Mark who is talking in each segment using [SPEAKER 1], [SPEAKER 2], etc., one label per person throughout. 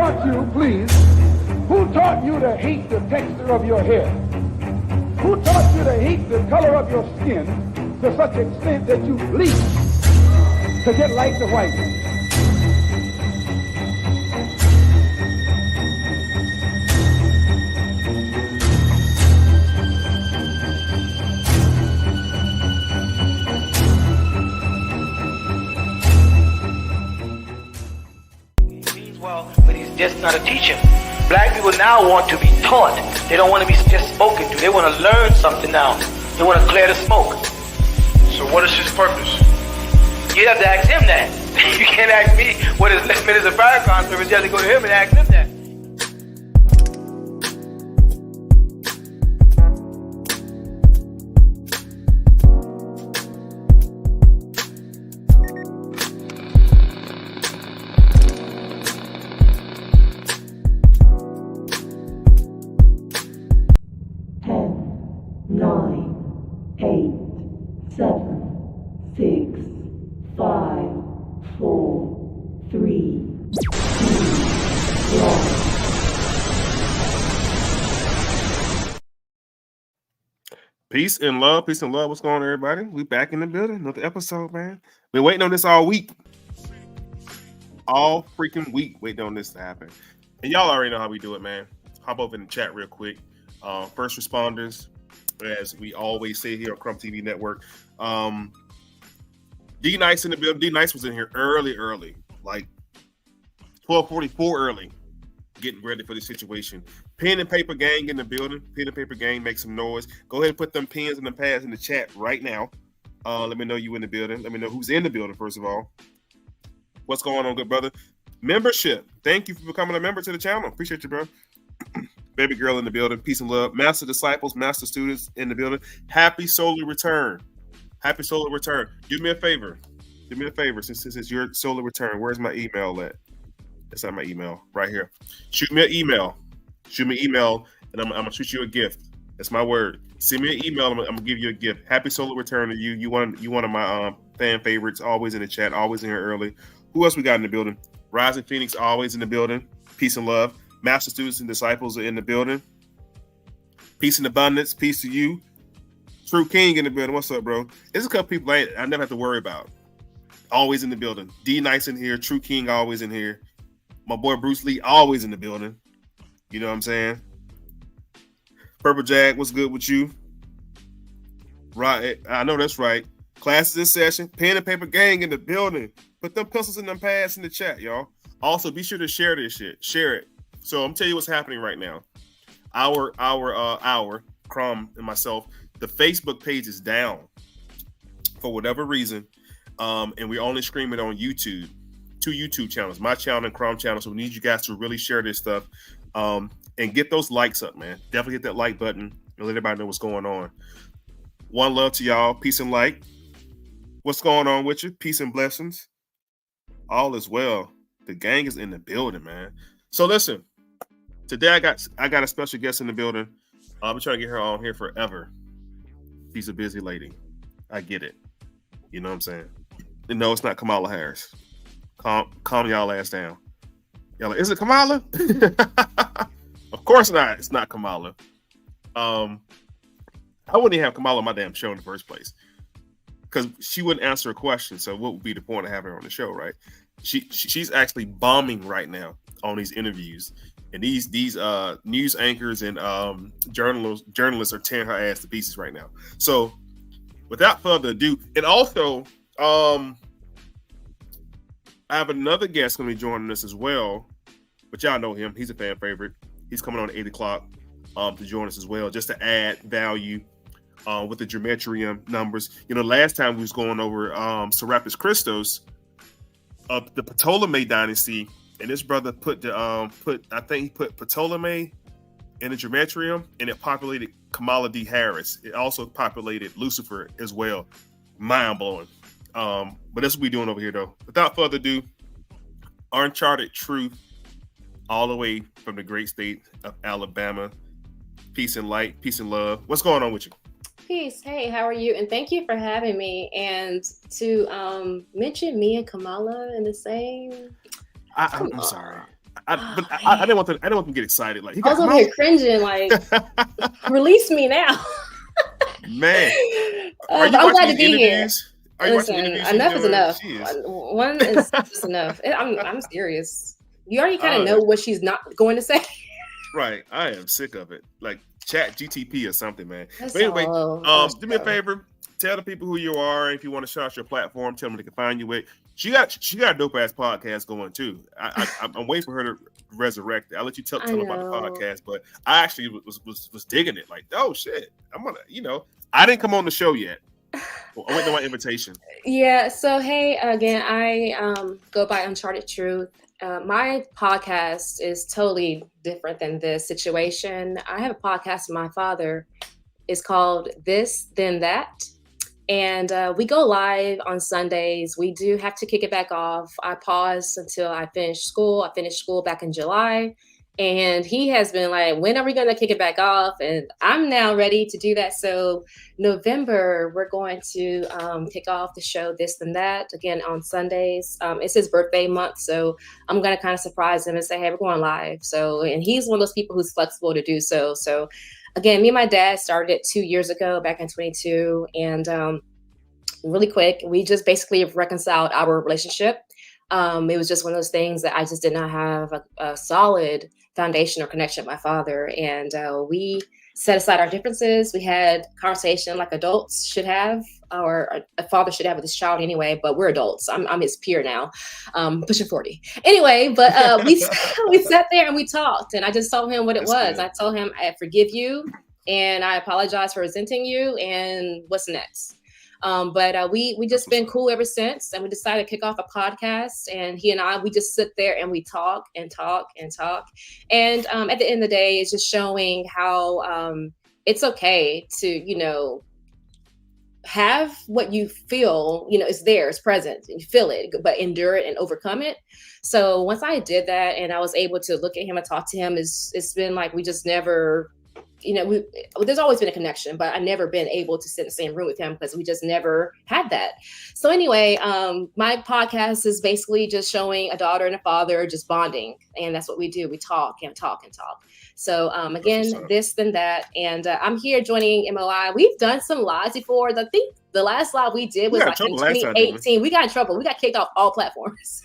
[SPEAKER 1] taught you, please, who taught you to hate the texture of your hair? Who taught you to hate the color of your skin to such extent that you bleach to get like the white man?
[SPEAKER 2] Well, but he's just not a teacher. Black people now want to be taught. They don't want to be just spoken to. They want to learn something now. They want to clear the smoke.
[SPEAKER 3] So what is his purpose?
[SPEAKER 2] You have to ask him that. You can't ask me what his minutes of fire conference. You have to go to him and ask him that.
[SPEAKER 4] Peace and love, peace and love. What's going on, everybody? We back in the building. Another episode, man. Been waiting on this all week. All freaking week waiting on this to happen. And y'all already know how we do it, man. Hop over in the chat real quick. First responders, as we always say here on Crumb TV Network. D Nice in the building. D Nice was in here early, like 12:44 early, getting ready for the situation. Pen and paper gang in the building. Pen and paper gang, make some noise. Go ahead and put them pens and them pads in the chat right now. Let me know you in the building. Let me know who's in the building, first of all. What's going on, good brother? Membership. Thank you for becoming a member to the channel. Appreciate you, bro. Baby girl in the building. Peace and love. Master disciples, master students in the building. Happy solar return. Happy solar return. Do me a favor. Do me a favor. Since this is your solar return, where's my email at? That's not my email. Right here. Shoot me an email. Shoot me an email, and I'm gonna shoot you a gift. That's my word. Send me an email. I'm gonna give you a gift. Happy solar return to you. You one of my fan favorites. Always in the chat. Always in here early. Who else we got in the building? Rising Phoenix always in the building. Peace and love. Master students and disciples are in the building. Peace and abundance. Peace to you. True King in the building. What's up, bro? There's a couple people I never have to worry about. Always in the building. D Nice in here. True King always in here. My boy Bruce Lee always in the building. You know what I'm saying? Purple Jag, what's good with you? Right, I know that's right. Classes in session. Pen and paper gang in the building. Put them pencils and them pads in the chat, y'all. Also, be sure to share this shit. Share it. So I'm telling you what's happening right now. Our Crum and myself, the Facebook page is down for whatever reason. And we only stream it on YouTube. 2 YouTube channels, my channel and Crum channel. So we need you guys to really share this stuff. And get those likes up, man. Definitely hit that like button and let everybody know what's going on. One love to y'all. Peace and light. What's going on with you? Peace and blessings. All is well. The gang is in the building, man. So listen, today I got a special guest in the building. I've been trying to get her on here forever. She's a busy lady. I get it. You know what I'm saying? And no, it's not Kamala Harris. Calm y'all ass down. Y'all like, is it Kamala? Of course not. It's not Kamala. I wouldn't even have Kamala on my damn show in the first place because she wouldn't answer a question. So what would be the point of having her on the show, right? She's actually bombing right now on these interviews, and these news anchors and journalists are tearing her ass to pieces right now. So without further ado, and also I have another guest going to be joining us as well, but y'all know him. He's a fan favorite. He's coming on at 8 o'clock to join us as well, just to add value with the geometrium numbers. You know, last time we was going over Serapis Christos of the Ptolemy dynasty, and this brother put I think he put Ptolemy in the geometrium, and it populated Kamala D. Harris. It also populated Lucifer as well. Mind blowing. But that's what we're doing over here, though. Without further ado, uncharted truth, all the way from the great state of Alabama. Peace and light, peace and love. What's going on with you?
[SPEAKER 5] Peace. Hey, how are you? And thank you for having me. And to mention me and Kamala in the same.
[SPEAKER 4] I'm sorry. I didn't want to get excited. Like, he
[SPEAKER 5] I was
[SPEAKER 4] got
[SPEAKER 5] over here cringing, like, release me now.
[SPEAKER 4] Man, are you
[SPEAKER 5] but I'm glad
[SPEAKER 4] watching
[SPEAKER 5] to be here.
[SPEAKER 4] interviews? Are you
[SPEAKER 5] Listen,
[SPEAKER 4] watching interviews?
[SPEAKER 5] enough is enough.
[SPEAKER 4] She is.
[SPEAKER 5] One is just enough. I'm serious. You already kind of know
[SPEAKER 4] Right.
[SPEAKER 5] what she's not going to say.
[SPEAKER 4] Right. I am sick of it. Like Chat GTP or something, man.
[SPEAKER 5] That's
[SPEAKER 4] But anyway,
[SPEAKER 5] all.
[SPEAKER 4] do me a favor. Tell the people who you are. If you want to shout out your platform, tell them they can find you with. She got a dope ass podcast going too. I'm waiting for her to resurrect it. I'll let you tell them about the podcast, but I actually was digging it. Like, oh shit, I'm gonna, I didn't come on the show yet. I went to my invitation.
[SPEAKER 5] Yeah. So hey, again, I go by Uncharted Truth. My podcast is totally different than this situation. I have a podcast with my father. It's called This, Then That. And we go live on Sundays. We do have to kick it back off. I paused until I finished school. I finished school back in July. And he has been like, when are we going to kick it back off? And I'm now ready to do that. So November, we're going to kick off the show This Then That again on Sundays. It's his birthday month. So I'm going to kind of surprise him and say, hey, we're going live. So, and he's one of those people who's flexible to do so. So again, me and my dad started it 2 years ago, back in 22. And really quick, we just basically reconciled our relationship. It was just one of those things that I just did not have a solid foundation or connection with my father. And we set aside our differences. We had conversation like adults should have, or a father should have with his child anyway, but we're adults. I'm his peer now, pushing 40. Anyway, but we sat there and we talked, and I just told him what it was. Good. I told him, I forgive you, and I apologize for resenting you, and what's next? But we just been cool ever since, and we decided to kick off a podcast, and he and I, we just sit there and we talk and talk and talk. And at the end of the day, it's just showing how it's okay to, have what you feel, it's there, it's present, you feel it, but endure it and overcome it. So once I did that and I was able to look at him and talk to him, it's been like we just never, there's always been a connection, but I've never been able to sit in the same room with him because we just never had that. So anyway, my podcast is basically just showing a daughter and a father just bonding. And that's what we do. We talk and talk and talk. So again, This, Then That. And I'm here joining MOI. We've done some lives before. I think the last live we did was like in 2018. We got in trouble. We got kicked off all platforms.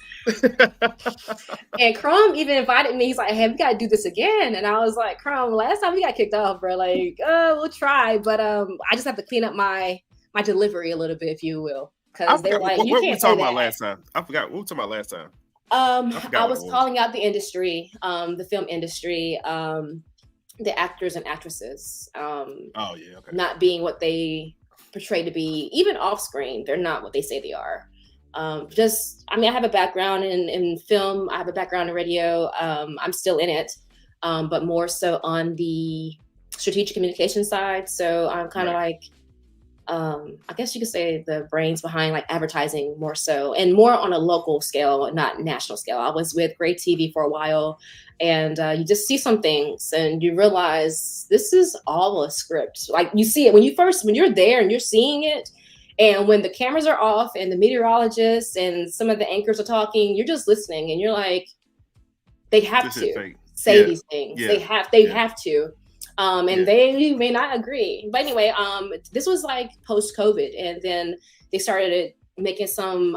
[SPEAKER 5] And Crumb even invited me. He's like, hey, we got to do this again. And I was like, Crumb, last time we got kicked off, bro. Like, we'll try. But I just have to clean up my delivery a little bit, if you will. Because they're like, you can't say that. What were we talking about last time? I forgot. What were we talking about last time? I was calling out the industry, the film industry, the actors and actresses. Not being what they portray to be, even off screen. They're not what they say they are. I have a background in film. I have a background in radio. I'm still in it, but more so on the strategic communication side. So I'm kind of like, I guess you could say the brains behind like advertising more so, and more on a local scale, not national scale. I was with Great TV for a while, and you just see some things and you realize this is all a script. Like you see it when you're there and you're seeing it. And when the cameras are off and the meteorologists and some of the anchors are talking, you're just listening and you're like, they have to say these things. Yeah. They have to. They may not agree. But anyway, this was like post-COVID. And then they started making some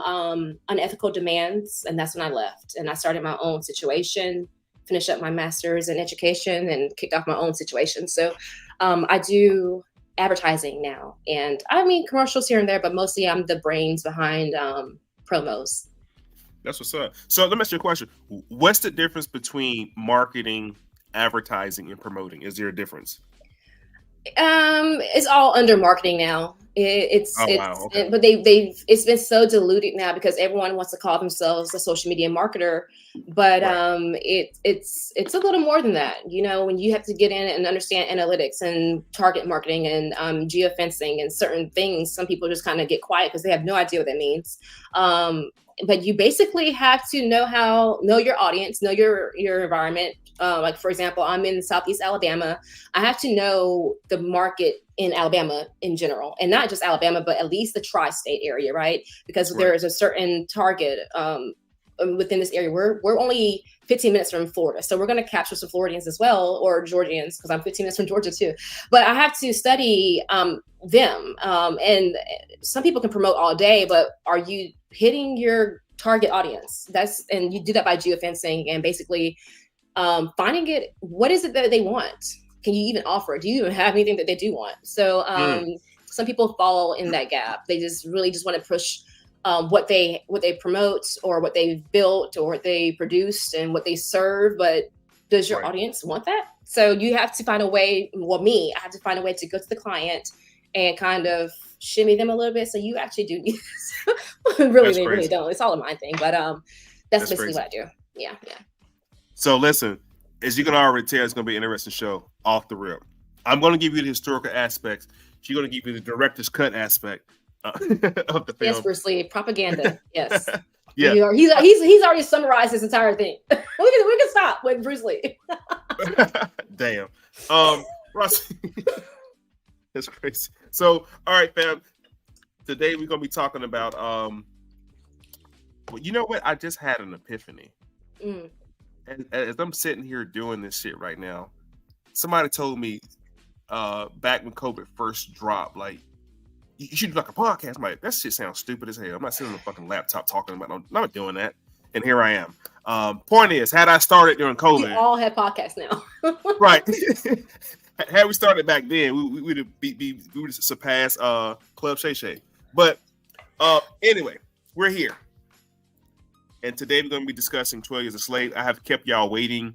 [SPEAKER 5] unethical demands. And that's when I left. And I started my own situation, finished up my master's in education and kicked off my own situation. So I do advertising now, and I mean commercials here and there, but mostly I'm the brains behind promos.
[SPEAKER 4] That's what's up. So let me ask you a question. What's the difference between marketing, advertising, and promoting? Is there a difference?
[SPEAKER 5] It's all under marketing now. But it's been so diluted now because everyone wants to call themselves a social media marketer, but it's a little more than that. When you have to get in and understand analytics and target marketing and geofencing and certain things, some people just kind of get quiet because they have no idea what that means. But you basically have to know your audience, know your environment. Like, for example, I'm in Southeast Alabama. I have to know the market in Alabama in general, and not just Alabama, but at least the tri-state area, right? Because there is a certain target within this area. We're only 15 minutes from Florida, so we're going to capture some Floridians as well, or Georgians, because I'm 15 minutes from Georgia too. But I have to study them. And some people can promote all day, but are you hitting your target audience? And you do that by geofencing and basically finding it. What is it that they want? Can you even offer it? Do you even have anything that they do want? So some people fall in that gap. They really just want to push what they promote, or what they've built, or what they produced, and what they serve. But does your audience want that? So you have to find a way. Well, I have to find a way to go to the client and kind of shimmy them a little bit. So you actually do need this. They really don't. It's all a mind thing. But that's basically what I do. Yeah.
[SPEAKER 4] So listen, as you can already tell, it's going to be an interesting show off the rip. I'm going to give you the historical aspects. She's going to give you the director's cut aspect of the film.
[SPEAKER 5] Yes, Bruce Lee, propaganda. Yes.
[SPEAKER 4] Yeah.
[SPEAKER 5] He's already summarized this entire thing. we can stop with Bruce Lee.
[SPEAKER 4] Damn. Ross, that's crazy. So, all right, fam. Today we're going to be talking about well, you know what? I just had an epiphany. As I'm sitting here doing this shit right now, somebody told me back when COVID first dropped, like, you should do like a podcast. I'm like, that shit sounds stupid as hell. I'm not sitting on a fucking laptop talking about. I'm not doing that. And here I am. Point is, had I started during COVID,
[SPEAKER 5] we all have podcasts now.
[SPEAKER 4] Right? Had we started back then, we would have surpassed Club Shay Shay. But anyway, we're here. And today we're going to be discussing 12 Years a Slave. I have kept y'all waiting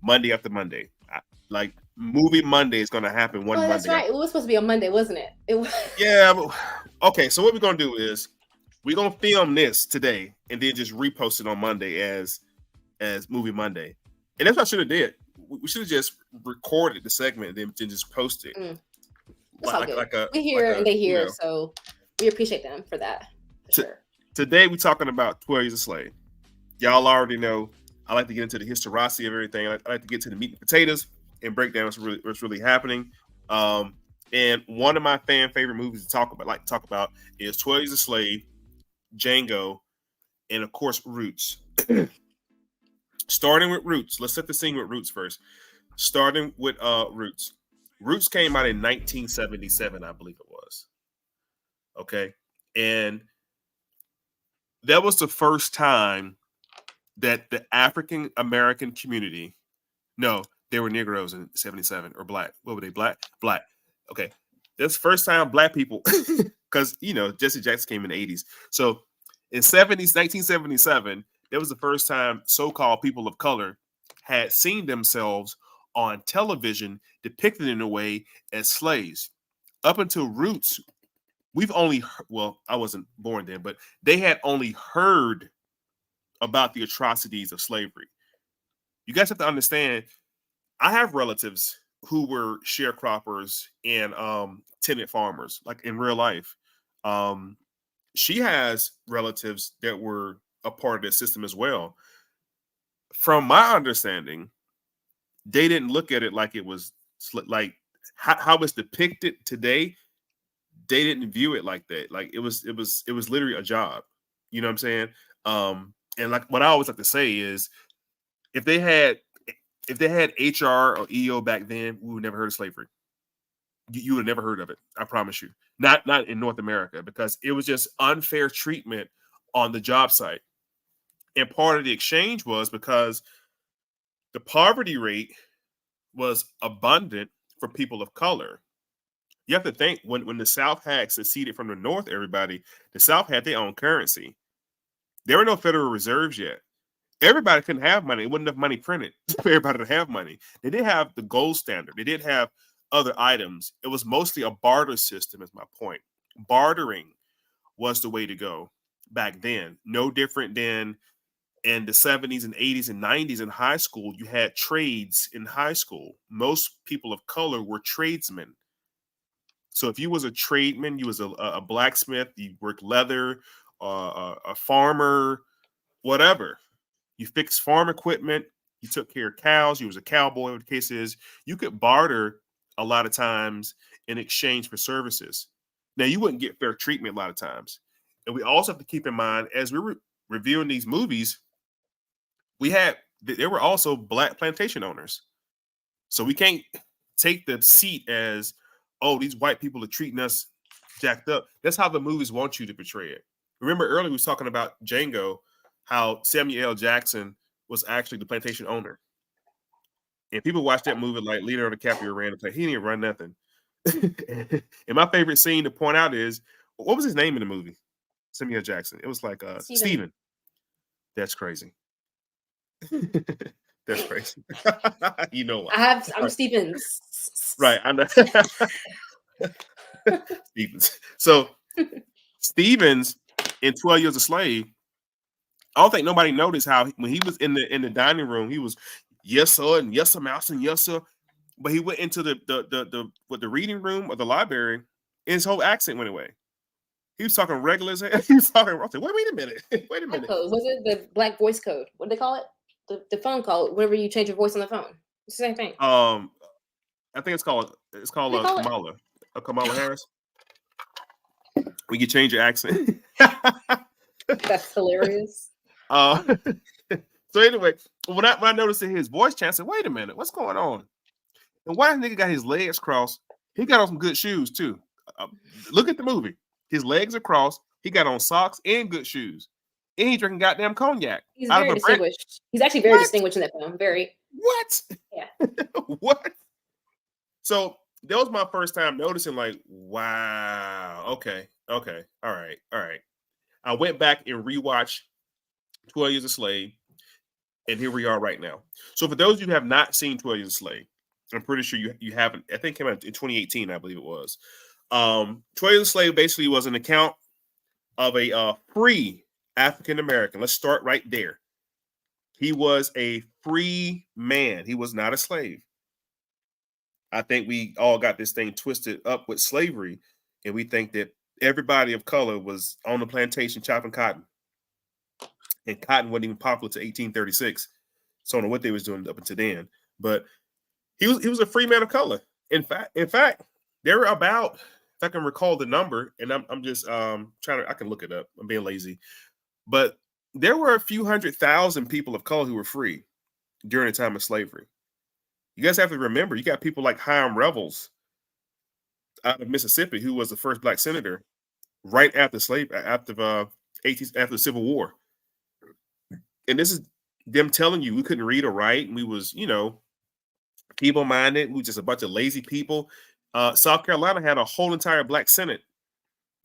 [SPEAKER 4] Monday after Monday. Like, Movie Monday is going to happen one Monday.
[SPEAKER 5] That's right. It was supposed to be on Monday, wasn't it?
[SPEAKER 4] Yeah. But, okay, so what we're going to do is we're going to film this today and then just repost it on Monday as Movie Monday. And that's what I should have did. We should have just recorded the segment and then just post it.
[SPEAKER 5] That's all good. We hear and they hear, so we appreciate them for that. For sure.
[SPEAKER 4] Today we're talking about 12 Years a Slave. Y'all already know I like to get into the historicity of everything. I like to get to the meat and potatoes and break down what's really happening. And one of my favorite movies to talk about is 12 Years a Slave, Django, and of course Roots. Starting with Roots, let's set the scene with Roots first. Starting with Roots. Roots came out in 1977, I believe it was. Okay, and that was the first time that the African American community, no, they were Negroes in 77 or black. What were they? Black. Okay. That's the first time black people, because, Jesse Jackson came in the 80s. So in 1977, that was the first time so-called people of color had seen themselves on television depicted in a way as slaves. Up until Roots, we've only, I wasn't born then, but they had only heard about the atrocities of slavery. You guys have to understand, I have relatives who were sharecroppers and tenant farmers, like in real life. She has relatives that were a part of the system as well. From my understanding, they didn't look at it like it was like how it's depicted today. They didn't view it like that. Like it was literally a job. You know what I'm saying? And like what I always like to say is, if they had HR or EO back then, we would never heard of slavery. You would have never heard of it. I promise you. Not in North America, because it was just unfair treatment on the job site. And part of the exchange was because the poverty rate was abundant for people of color. You have to think, when the South had seceded from the North, the South had their own currency. There were no Federal Reserves yet. Everybody couldn't have money. It wasn't enough money printed for everybody to have money. They did have the gold standard. They did have other items. It was mostly a barter system, is my point. Bartering was the way to go back then. No different than in the 70s and 80s and 90s in high school. You had trades in high school. Most people of color were tradesmen. So if you was a tradesman, you was a blacksmith, you worked leather, a farmer, whatever. You fixed farm equipment, you took care of cows, you was a cowboy, whatever the case is. You could barter a lot of times in exchange for services. Now, you wouldn't get fair treatment a lot of times. And we also have to keep in mind, as we're reviewing these movies, there were also black plantation owners. So we can't take the seat as, oh, these white people are treating us jacked up. That's how the movies want you to portray it. Remember earlier we was talking about Django, how Samuel L. Jackson was actually the plantation owner. And people watch that movie like Leonardo DiCaprio ran the play. He didn't run nothing. And my favorite scene to point out is, what was his name in the movie? Samuel Jackson. It was like Steven. That's crazy. That's crazy. You know what?
[SPEAKER 5] I'm Stevens.
[SPEAKER 4] Right. I know. Stevens. So Stevens in 12 Years a Slave, I don't think nobody noticed how when he was in the dining room, he was yes sir and yes sir mouse and yes sir. But he went into the reading room or the library, and his whole accent went away. He was talking regular as hell. He was talking. I said, wait a minute. Wait a minute.
[SPEAKER 5] Was it the black voice code? What do they call it? The phone call. Whenever you change your voice on the phone, it's the same thing.
[SPEAKER 4] I think it's called Kamala. Kamala Harris. When you change your accent.
[SPEAKER 5] That's hilarious.
[SPEAKER 4] So anyway, when I noticed that his voice change, I said, wait a minute, what's going on? And why the nigga got his legs crossed? He got on some good shoes too. Look at the movie. His legs are crossed. He got on socks and good shoes. And he drinking goddamn cognac.
[SPEAKER 5] He's very distinguished. He's actually very distinguished in that film. Very.
[SPEAKER 4] What?
[SPEAKER 5] Yeah.
[SPEAKER 4] What? So that was my first time noticing, like, wow. Okay. All right. I went back and rewatched 12 Years a Slave. And here we are right now. So for those of you who have not seen 12 Years a Slave, I'm pretty sure you haven't. I think it came out in 2018, I believe it was. 12 Years a Slave basically was an account of a free African American. Let's start right there. He was a free man. He was not a slave. I think we all got this thing twisted up with slavery, and we think that everybody of color was on the plantation chopping cotton, and cotton wasn't even popular to 1836. So I don't know what they was doing up until then, but he was a free man of color. In fact, there were about, if I can recall the number, and I'm just trying to, I can look it up. I'm being lazy, but there were a few 100,000 people of color who were free during the time of slavery. You guys have to remember, you got people like Hiram Revels out of Mississippi, who was the first black senator right after after the Civil War. And this is them telling you we couldn't read or write, and we was, feeble-minded. We were just a bunch of lazy people. South Carolina had a whole entire black Senate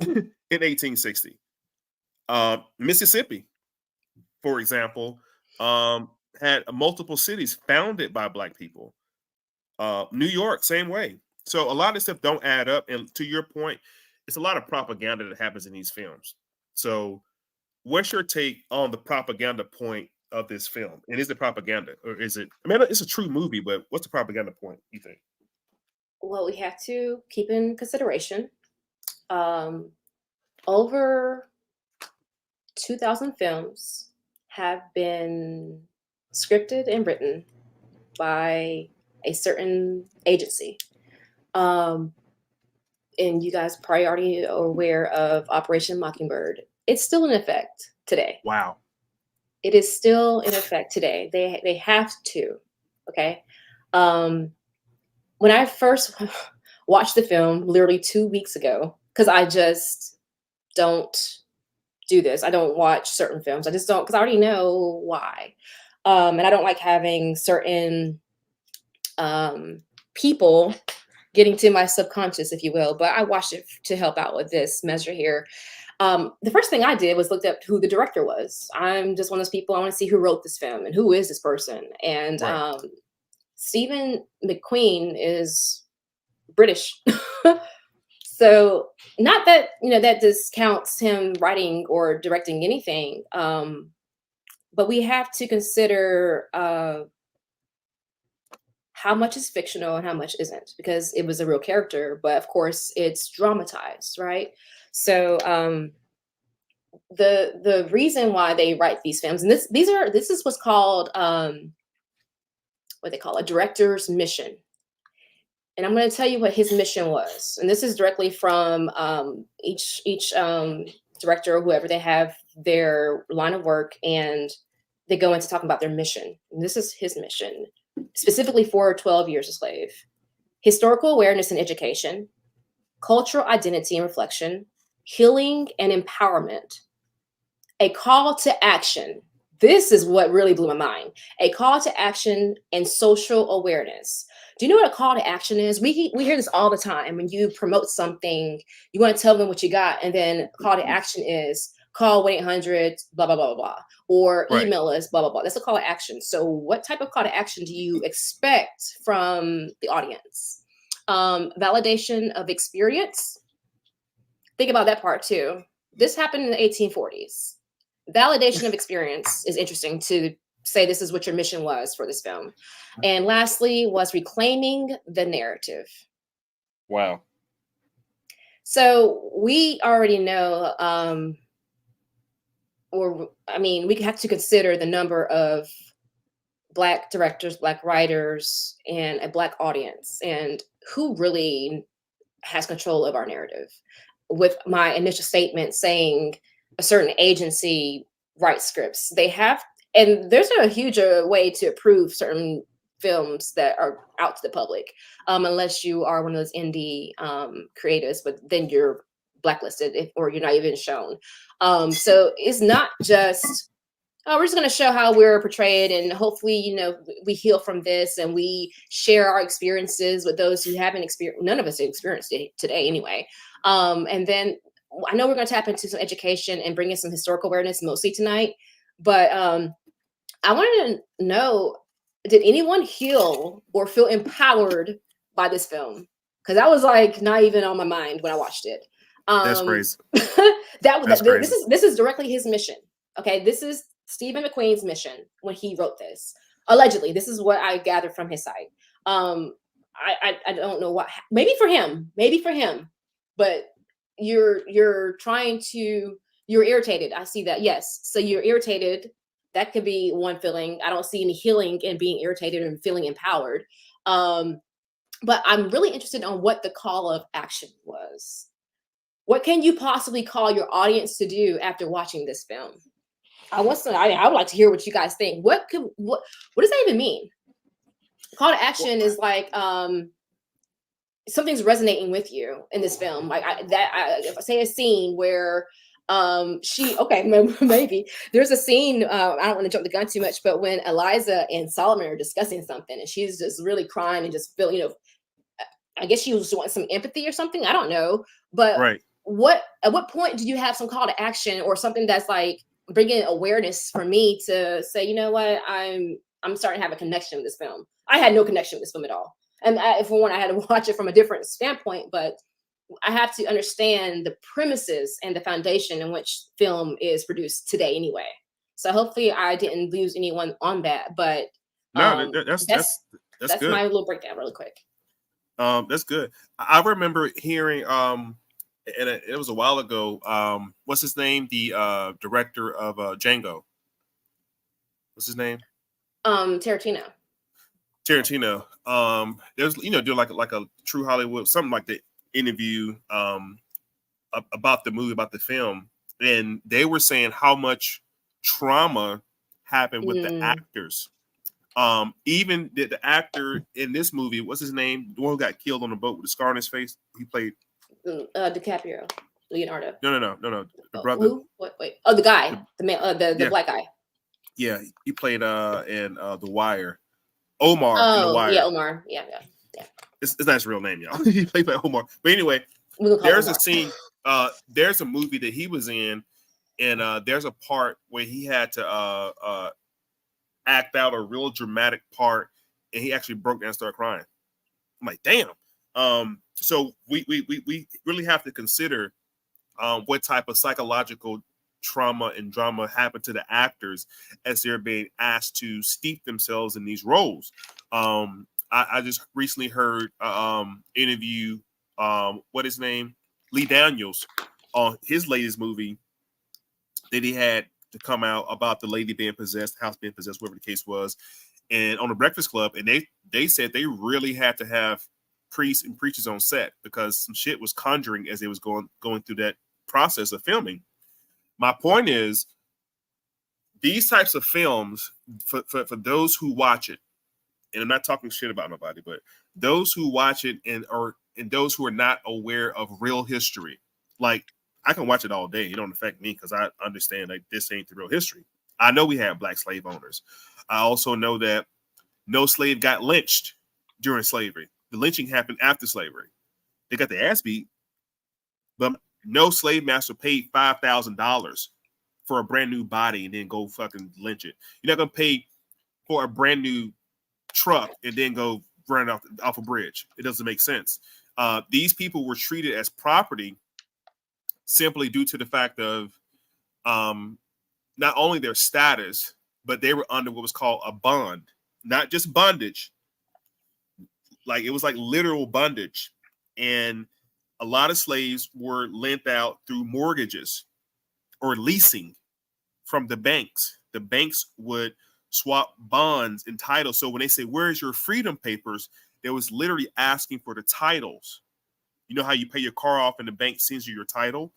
[SPEAKER 4] in 1860. Mississippi, for example, had multiple cities founded by black people. New York, same way. So a lot of this stuff don't add up. And to your point, it's a lot of propaganda that happens in these films. So what's your take on the propaganda point of this film? And is it propaganda, or is it, I mean, it's a true movie, but what's the propaganda point, you think?
[SPEAKER 5] Well, we have to keep in consideration over 2,000 films have been scripted and written by a certain agency. And you guys probably already are aware of Operation Mockingbird. It's still in effect today.
[SPEAKER 4] Wow.
[SPEAKER 5] It is still in effect today. They have to. Okay. When I first watched the film literally 2 weeks ago, because I just don't do this. I don't watch certain films. I just don't, because I already know why. And I don't like having certain people getting to my subconscious, if you will. But I watched it to help out with this measure here. The first thing I did was looked up who the director was. I'm just one of those people. I want to see who wrote this film and who is this person. And right. Stephen McQueen is British. So not that, that discounts him writing or directing anything. But we have to consider how much is fictional and how much isn't, because it was a real character, but of course it's dramatized, right? So the reason why they write these films, and this is what's called what they call a director's mission. And I'm going to tell you what his mission was. And this is directly from each director or whoever. They have their line of work, and they go into talking about their mission. And this is his mission, specifically for 12 Years a Slave. Historical awareness and education, cultural identity and reflection, healing and empowerment, a call to action. This is what really blew my mind. A call to action and social awareness. Do you know what a call to action is? We hear this all the time. When you promote something, you want to tell them what you got, and then call to action is call 1-800 blah blah blah blah, or email us blah blah blah. That's a call to action. So what type of call to action do you expect from the audience? Validation of experience. Think about that part too. This happened in the 1840s. Validation of experience is interesting to say this is what your mission was for this film. And lastly was reclaiming the narrative.
[SPEAKER 4] Wow.
[SPEAKER 5] So we already know, we have to consider the number of Black directors, Black writers, and a Black audience, and who really has control of our narrative. With my initial statement saying a certain agency writes scripts, they have, and there's a huge way to approve certain films that are out to the public, unless you are one of those indie creatives, but then you're blacklisted or you're not even shown. So it's not just, oh, we're just going to show how we're portrayed, and hopefully, we heal from this and we share our experiences with those who haven't experienced. None of us have experienced it today anyway. And then I know we're going to tap into some education and bring in some historical awareness mostly tonight, but I wanted to know, did anyone heal or feel empowered by this film? Because that was like not even on my mind when I watched it.
[SPEAKER 4] That's crazy.
[SPEAKER 5] That's crazy. This is directly his mission. Okay, this is Stephen McQueen's mission when he wrote this. Allegedly, this is what I gathered from his site. I don't know what. Maybe for him, but you're irritated. I see that. Yes, so you're irritated. That could be one feeling. I don't see any healing in being irritated and feeling empowered. But I'm really interested on what the call of action was. What can you possibly call your audience to do after watching this film? I would like to hear what you guys think. What does that even mean? Call to action is like something's resonating with you in this film. Like if I say a scene where maybe there's a scene, I don't want to jump the gun too much, but when Eliza and Solomon are discussing something and she's just really crying and just feeling, I guess she just wants some empathy or something. I don't know. But at what point do you have some call to action or something that's like bringing awareness for me to say, you know what, I'm starting to have a connection with this film. I had no connection with this film at all. And for one, I had to watch it from a different standpoint, but I have to understand the premises and the foundation in which film is produced today anyway. So hopefully I didn't lose anyone on that, but that's good. My little breakdown really quick.
[SPEAKER 4] That's good. I remember hearing, and it was a while ago. What's his name? The director of Django. What's his name?
[SPEAKER 5] Tarantino.
[SPEAKER 4] There's do like a True Hollywood, something like the interview about the movie, about the film, and they were saying how much trauma happened with the actors. Even the actor in this movie, what's his name? The one who got killed on the boat with a scar on his face. He played
[SPEAKER 5] DiCaprio, Leonardo.
[SPEAKER 4] No. The brother.
[SPEAKER 5] Who? Wait. Oh, the guy, the man, the black guy.
[SPEAKER 4] Yeah, he played in The Wire. Omar in The Wire.
[SPEAKER 5] Yeah, Omar. Yeah.
[SPEAKER 4] It's not his real name, y'all. He played by Omar. But anyway, there's a scene. There's a movie that he was in, and there's a part where he had to act out a real dramatic part, and he actually broke down and started crying. I'm like, damn. So we really have to consider what type of psychological trauma and drama happened to the actors as they're being asked to steep themselves in these roles. I just recently heard interview what his name, Lee Daniels, on his latest movie that he had to come out about the lady being possessed, house being possessed, whatever the case was, and on the Breakfast Club, and they said they really had to have priests and preachers on set because some shit was conjuring as they was going through that process of filming. My point is, these types of films, for those who watch it, and I'm not talking shit about nobody, but those who watch it and those who are not aware of real history, like I can watch it all day. It don't affect me because I understand like this ain't the real history. I know we had black slave owners. I also know that no slave got lynched during slavery. The lynching happened after slavery. They got their ass beat, but no slave master paid $5,000 for a brand new body and then go fucking lynch it. You're not gonna pay for a brand new truck and then go run off a bridge. It doesn't make sense. These people were treated as property simply due to the fact of not only their status, but they were under what was called a bond, not just bondage. Like it was like literal bondage. And a lot of slaves were lent out through mortgages or leasing from the banks. The banks would swap bonds and titles. So when they say, where's your freedom papers? They was literally asking for the titles. You know how you pay your car off and the bank sends you your title?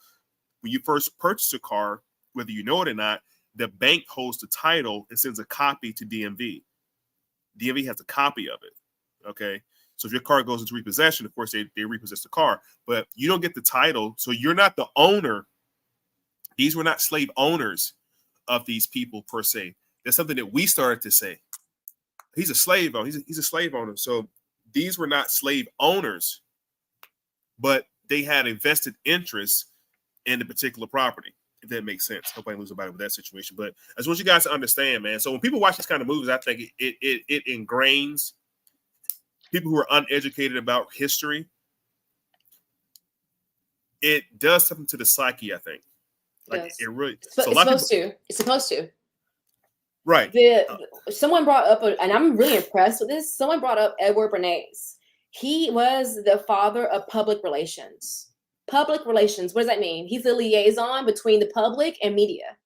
[SPEAKER 4] When you first purchase a car, whether you know it or not, the bank holds the title and sends a copy to DMV. DMV has a copy of it. Okay. So if your car goes into repossession, of course, they repossess the car, but you don't get the title. So you're not the owner. These were not slave owners of these people per se. That's something that we started to say. He's a slave owner. He's a slave owner. So these were not slave owners, but they had a vested interest in the particular property, if that makes sense. Hope I didn't lose somebody with that situation. But I just want you guys to understand, man. So when people watch these kind of movies, I think it ingrains people who are uneducated about history. It does something to the psyche, I think. Like
[SPEAKER 5] yes.
[SPEAKER 4] it really.
[SPEAKER 5] It's
[SPEAKER 4] So
[SPEAKER 5] It's supposed to.
[SPEAKER 4] Right.
[SPEAKER 5] Someone brought up, and I'm really impressed with this. Someone brought up Edward Bernays. He was the father of public relations. Public relations. What does that mean? He's the liaison between the public and media.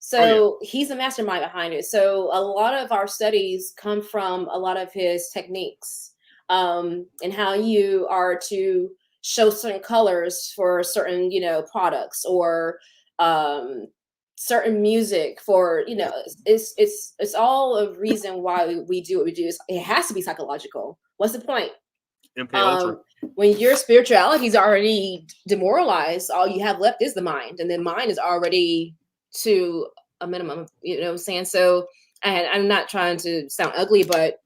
[SPEAKER 5] So he's a mastermind behind it. So a lot of our studies come from a lot of his techniques, and how you are to show certain colors for certain, products, or certain music for, it's all a reason why we do what we do. It has to be psychological. What's the point? When your spirituality is already demoralized, all you have left is the mind, and then mind is already to a minimum, you know what I'm saying? So, and I'm not trying to sound ugly, but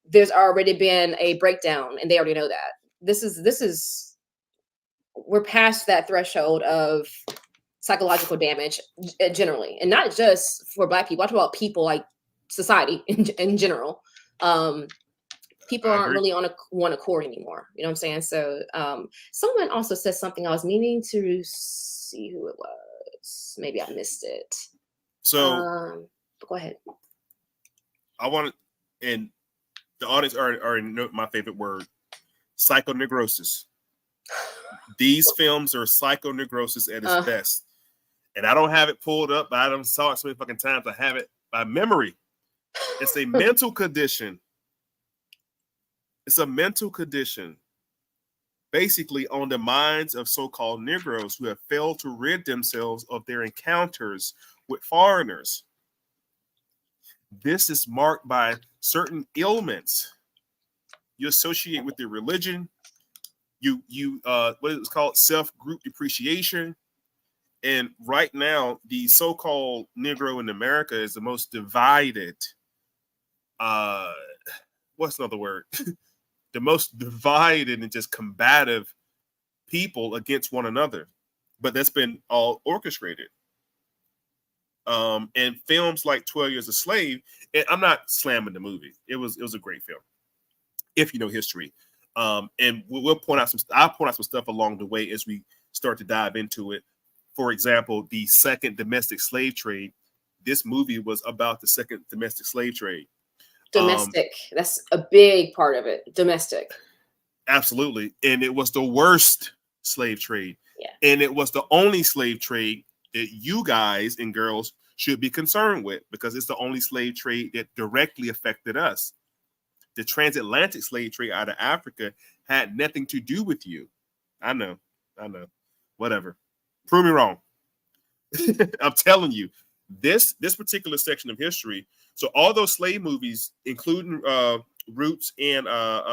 [SPEAKER 5] there's already been a breakdown, and they already know that. This is we're past that threshold of psychological damage generally, and not just for Black people. I talk about people, like society in general. People aren't really on one accord anymore. You know what I'm saying? So someone also said something. I was meaning to see who it was. Maybe I missed it.
[SPEAKER 4] So
[SPEAKER 5] go ahead.
[SPEAKER 4] I want to, and the audience already know my favorite word, psychoneurosis. These films are psychoneurosis at its best. And I don't have it pulled up, but I done saw it so many fucking times. I have it by memory. It's a mental condition. It's a mental condition, basically on the minds of so-called Negroes who have failed to rid themselves of their encounters with foreigners. This is marked by certain ailments you associate with your religion. You what is called self-group depreciation. And right now, the so-called Negro in America is the most divided. What's another word? The most divided and just combative people against one another. But that's been all orchestrated. And films like 12 Years a Slave, and I'm not slamming the movie. It was a great film, if you know history. And I'll point out some stuff along the way as we start to dive into it. For example, the second domestic slave trade. This movie was about the second domestic slave trade.
[SPEAKER 5] Domestic. That's a big part of it. Domestic.
[SPEAKER 4] Absolutely. And it was the worst slave trade.
[SPEAKER 5] Yeah.
[SPEAKER 4] And it was the only slave trade that you guys and girls should be concerned with, because it's the only slave trade that directly affected us. The transatlantic slave trade out of Africa had nothing to do with you. I know. Whatever. Prove me wrong. I'm telling you, This particular section of history. So all those slave movies, including Roots and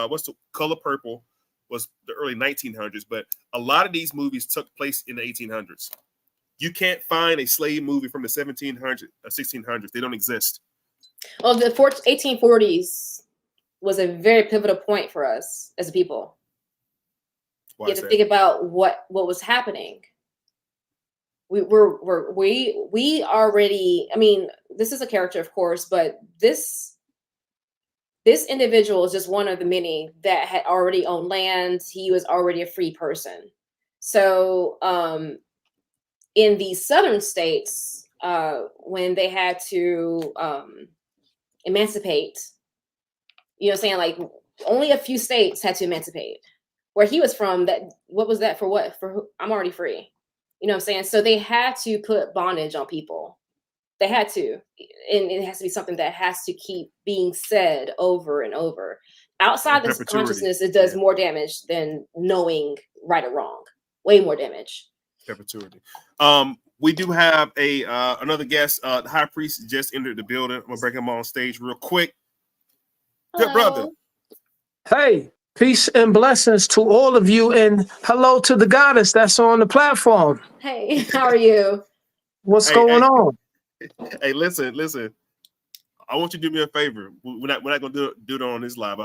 [SPEAKER 4] what's the Color Purple, was the early 1900s. But a lot of these movies took place in the 1800s. You can't find a slave movie from the 1700s, 1600s. They don't exist.
[SPEAKER 5] Well, the 1840s was a very pivotal point for us as a people.
[SPEAKER 4] Why
[SPEAKER 5] You have to think about what was happening. We already. I mean, this is a character, of course, but this individual is just one of the many that had already owned land. He was already a free person. So, in the southern states, when they had to emancipate, you know what I'm saying? Like only a few states had to emancipate. Where he was from, what was that for? What for? I'm already free. You know what I'm saying? So they had to put bondage on people. They had to, and it has to be something that has to keep being said over and over. Outside this consciousness, it does more damage than knowing right or wrong. Way more damage.
[SPEAKER 4] Perpetuity. We do have a another guest. The high priest just entered the building. I'm gonna bring him on stage real quick. Good brother.
[SPEAKER 6] Hey, peace and blessings to all of you, and hello to the goddess that's on the platform.
[SPEAKER 5] Hey, how are you?
[SPEAKER 6] What's going on?
[SPEAKER 4] Hey, listen. I want you to do me a favor. We're not gonna do it on this live.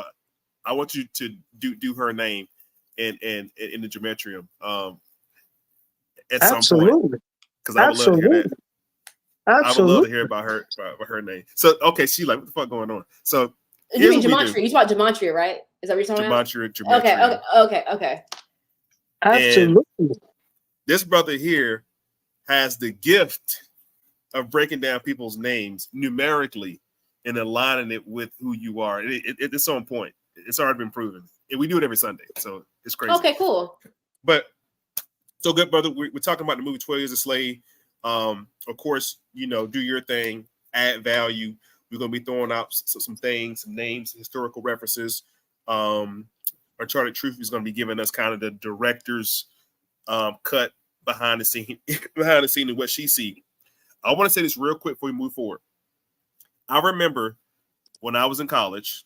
[SPEAKER 4] I want you to do her name and in the geometrium. At some point, because I would love to hear that. I would love to hear about her name. So, okay, she like, what the fuck going on? So,
[SPEAKER 5] you mean gematria? You talk about gematria, right? Is that what you're talking about? Gematria. Okay.
[SPEAKER 6] Absolutely.
[SPEAKER 4] And this brother here has the gift of breaking down people's names numerically and aligning it with who you are. It's on point. It's already been proven, and we do it every Sunday, so it's crazy.
[SPEAKER 5] Okay, cool.
[SPEAKER 4] But so good, brother. We're talking about the movie 12 Years a Slave. Of course, do your thing, add value. We're going to be throwing out some things, some names, historical references. Uncharted Truth is going to be giving us kind of the director's cut behind the scene and what she sees. I want to say this real quick before we move forward. I remember when I was in college,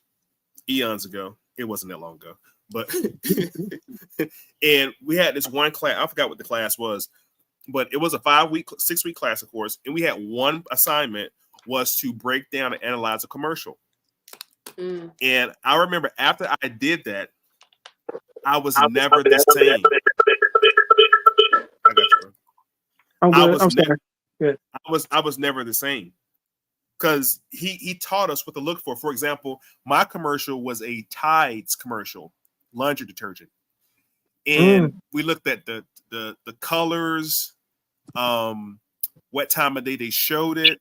[SPEAKER 4] eons ago. It wasn't that long ago. But and we had this one class. I forgot what the class was, but it was a 6-week class, of course. And we had one assignment was to break down and analyze a commercial. And I remember after I did that, I was never the same. I got you. I was never the same. Because he taught us what to look for. For example, my commercial was a Tides commercial, laundry detergent, and we looked at the colors, what time of day they showed it,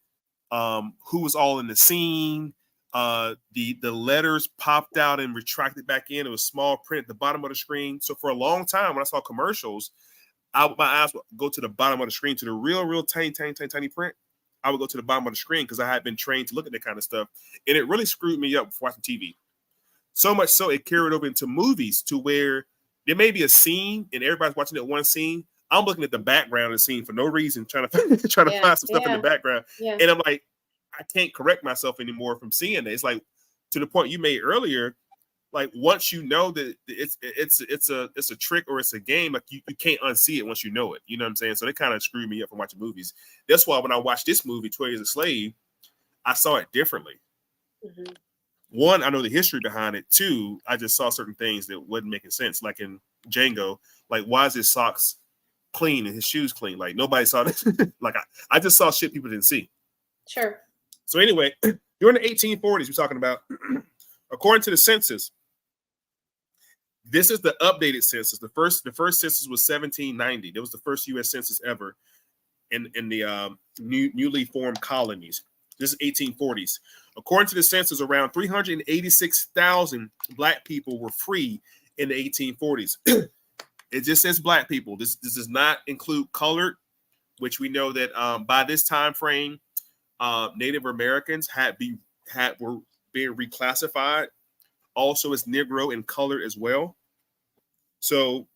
[SPEAKER 4] who was all in the scene. The letters popped out and retracted back in. It was small print at the bottom of the screen. So for a long time, when I saw commercials, my eyes would go to the bottom of the screen to the real tiny print. I would go to the bottom of the screen because I had been trained to look at that kind of stuff. And it really screwed me up watching TV. So much so it carried over into movies to where there may be a scene and everybody's watching that one scene. I'm looking at the background of the scene for no reason, trying to find some stuff in the background. Yeah. And I'm like, I can't correct myself anymore from seeing it. It's like to the point you made earlier, like once you know that it's a trick or it's a game, like you can't unsee it once you know it. You know what I'm saying? So they kind of screwed me up from watching movies. That's why when I watched this movie, 12 Years a Slave, I saw it differently. Mm-hmm. One, I know the history behind it. Two, I just saw certain things that wasn't making sense. Like in Django, like why is his socks clean and his shoes clean? Like nobody saw this. Like I just saw shit people didn't see.
[SPEAKER 5] Sure.
[SPEAKER 4] So anyway, during the 1840s, we're talking about, according to the census, this is the updated census. The first census was 1790. That was the first U.S. census ever in the newly formed colonies. This is 1840s. According to the census, around 386,000 Black people were free in the 1840s. It just says Black people. This does not include colored, which we know that by this time frame, Native Americans were being reclassified. Also as Negro and colored as well. So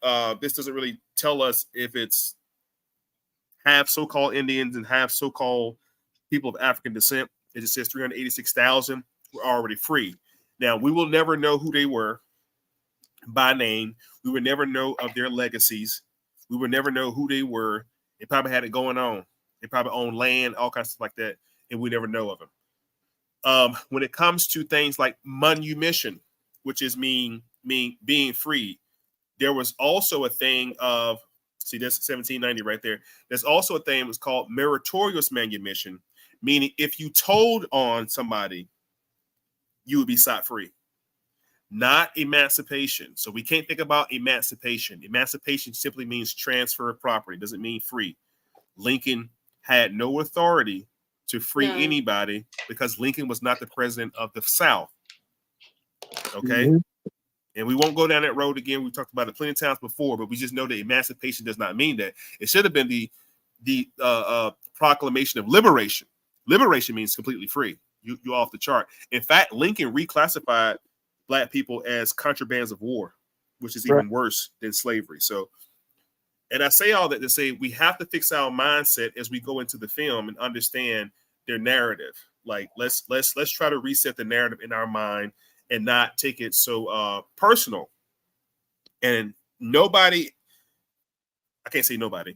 [SPEAKER 4] this doesn't really tell us if it's half so-called Indians and half so-called people of African descent. It just says 386,000 were already free. Now, we will never know who they were by name. We would never know of their legacies. We would never know who they were. They probably had it going on. They probably owned land, all kinds of stuff like that, and we never know of them. When it comes to things like manumission, which is mean being free, there was also a thing of, see, that's 1790 right there. There's also a thing that was called meritorious manumission, meaning if you told on somebody, you would be set free. Not emancipation. So we can't think about emancipation. Emancipation simply means transfer of property. It doesn't mean free. Lincoln had no authority to free anybody because Lincoln was not the president of the South. Okay. Mm-hmm. And we won't go down that road again. We talked about it plenty of times before, but we just know that emancipation does not mean that. It should have been the proclamation of liberation. Liberation means completely free. You're off the chart. In fact, Lincoln reclassified Black people as contrabands of war, which is even worse than slavery. So, and I say all that to say we have to fix our mindset as we go into the film and understand their narrative. Like let's try to reset the narrative in our mind and not take it so personal. And nobody, I can't say nobody.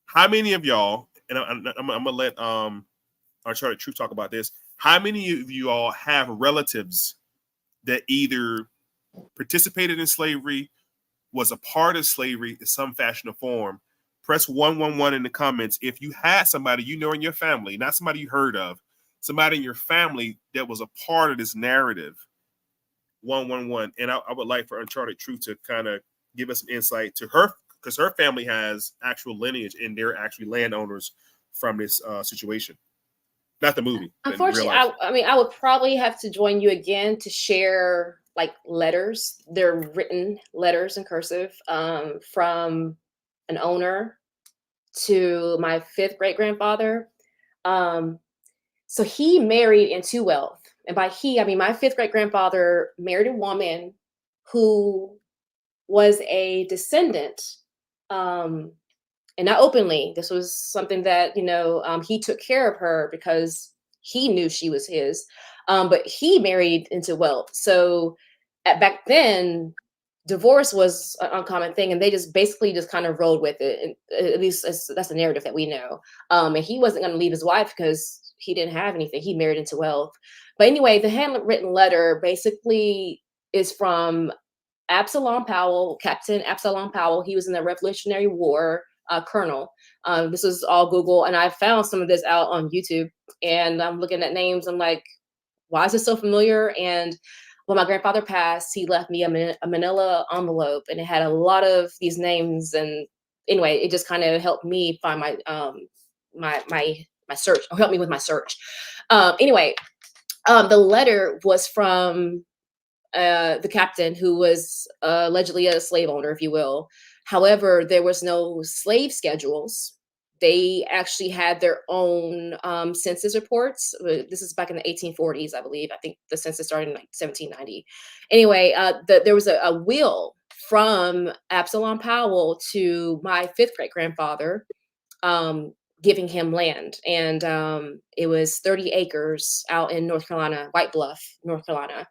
[SPEAKER 4] How many of y'all, and I'm gonna let Uncharted Truth talk about this. How many of you all have relatives that either participated in slavery, was a part of slavery in some fashion or form? Press 111 in the comments if you had somebody you know in your family, not somebody you heard of, somebody in your family that was a part of this narrative. 111. And I would like for Uncharted Truth to kind of give us some insight to her, because her family has actual lineage and they're actually landowners from this situation. Not the movie.
[SPEAKER 5] Unfortunately, I would probably have to join you again to share like letters. They're written letters in cursive from an owner to my 5th great grandfather. So he married into wealth. And by he, I mean my 5th great grandfather married a woman who was a descendant, and not openly. This was something that, he took care of her because he knew she was his. But he married into wealth. So back then, divorce was an uncommon thing, and they just basically just kind of rolled with it. And at least that's the narrative that we know. And he wasn't going to leave his wife because he didn't have anything. He married into wealth. But anyway, the handwritten letter basically is from Absalom Powell, Captain Absalom Powell. He was in the Revolutionary War. Colonel. This was all Google, and I found some of this out on YouTube, and I'm looking at names. I'm like, why is this so familiar? And when my grandfather passed, he left me a manila envelope, and it had a lot of these names. And anyway, it just kind of helped me find my my search, or helped me with my search. Anyway, the letter was from the captain, who was allegedly a slave owner, if you will. However, there was no slave schedules. They actually had their own census reports. This is back in the 1840s, I believe. I think the census started in like 1790. Anyway, there was a will from Absalom Powell to my 5th great grandfather, giving him land. And it was 30 acres out in North Carolina, White Bluff, North Carolina.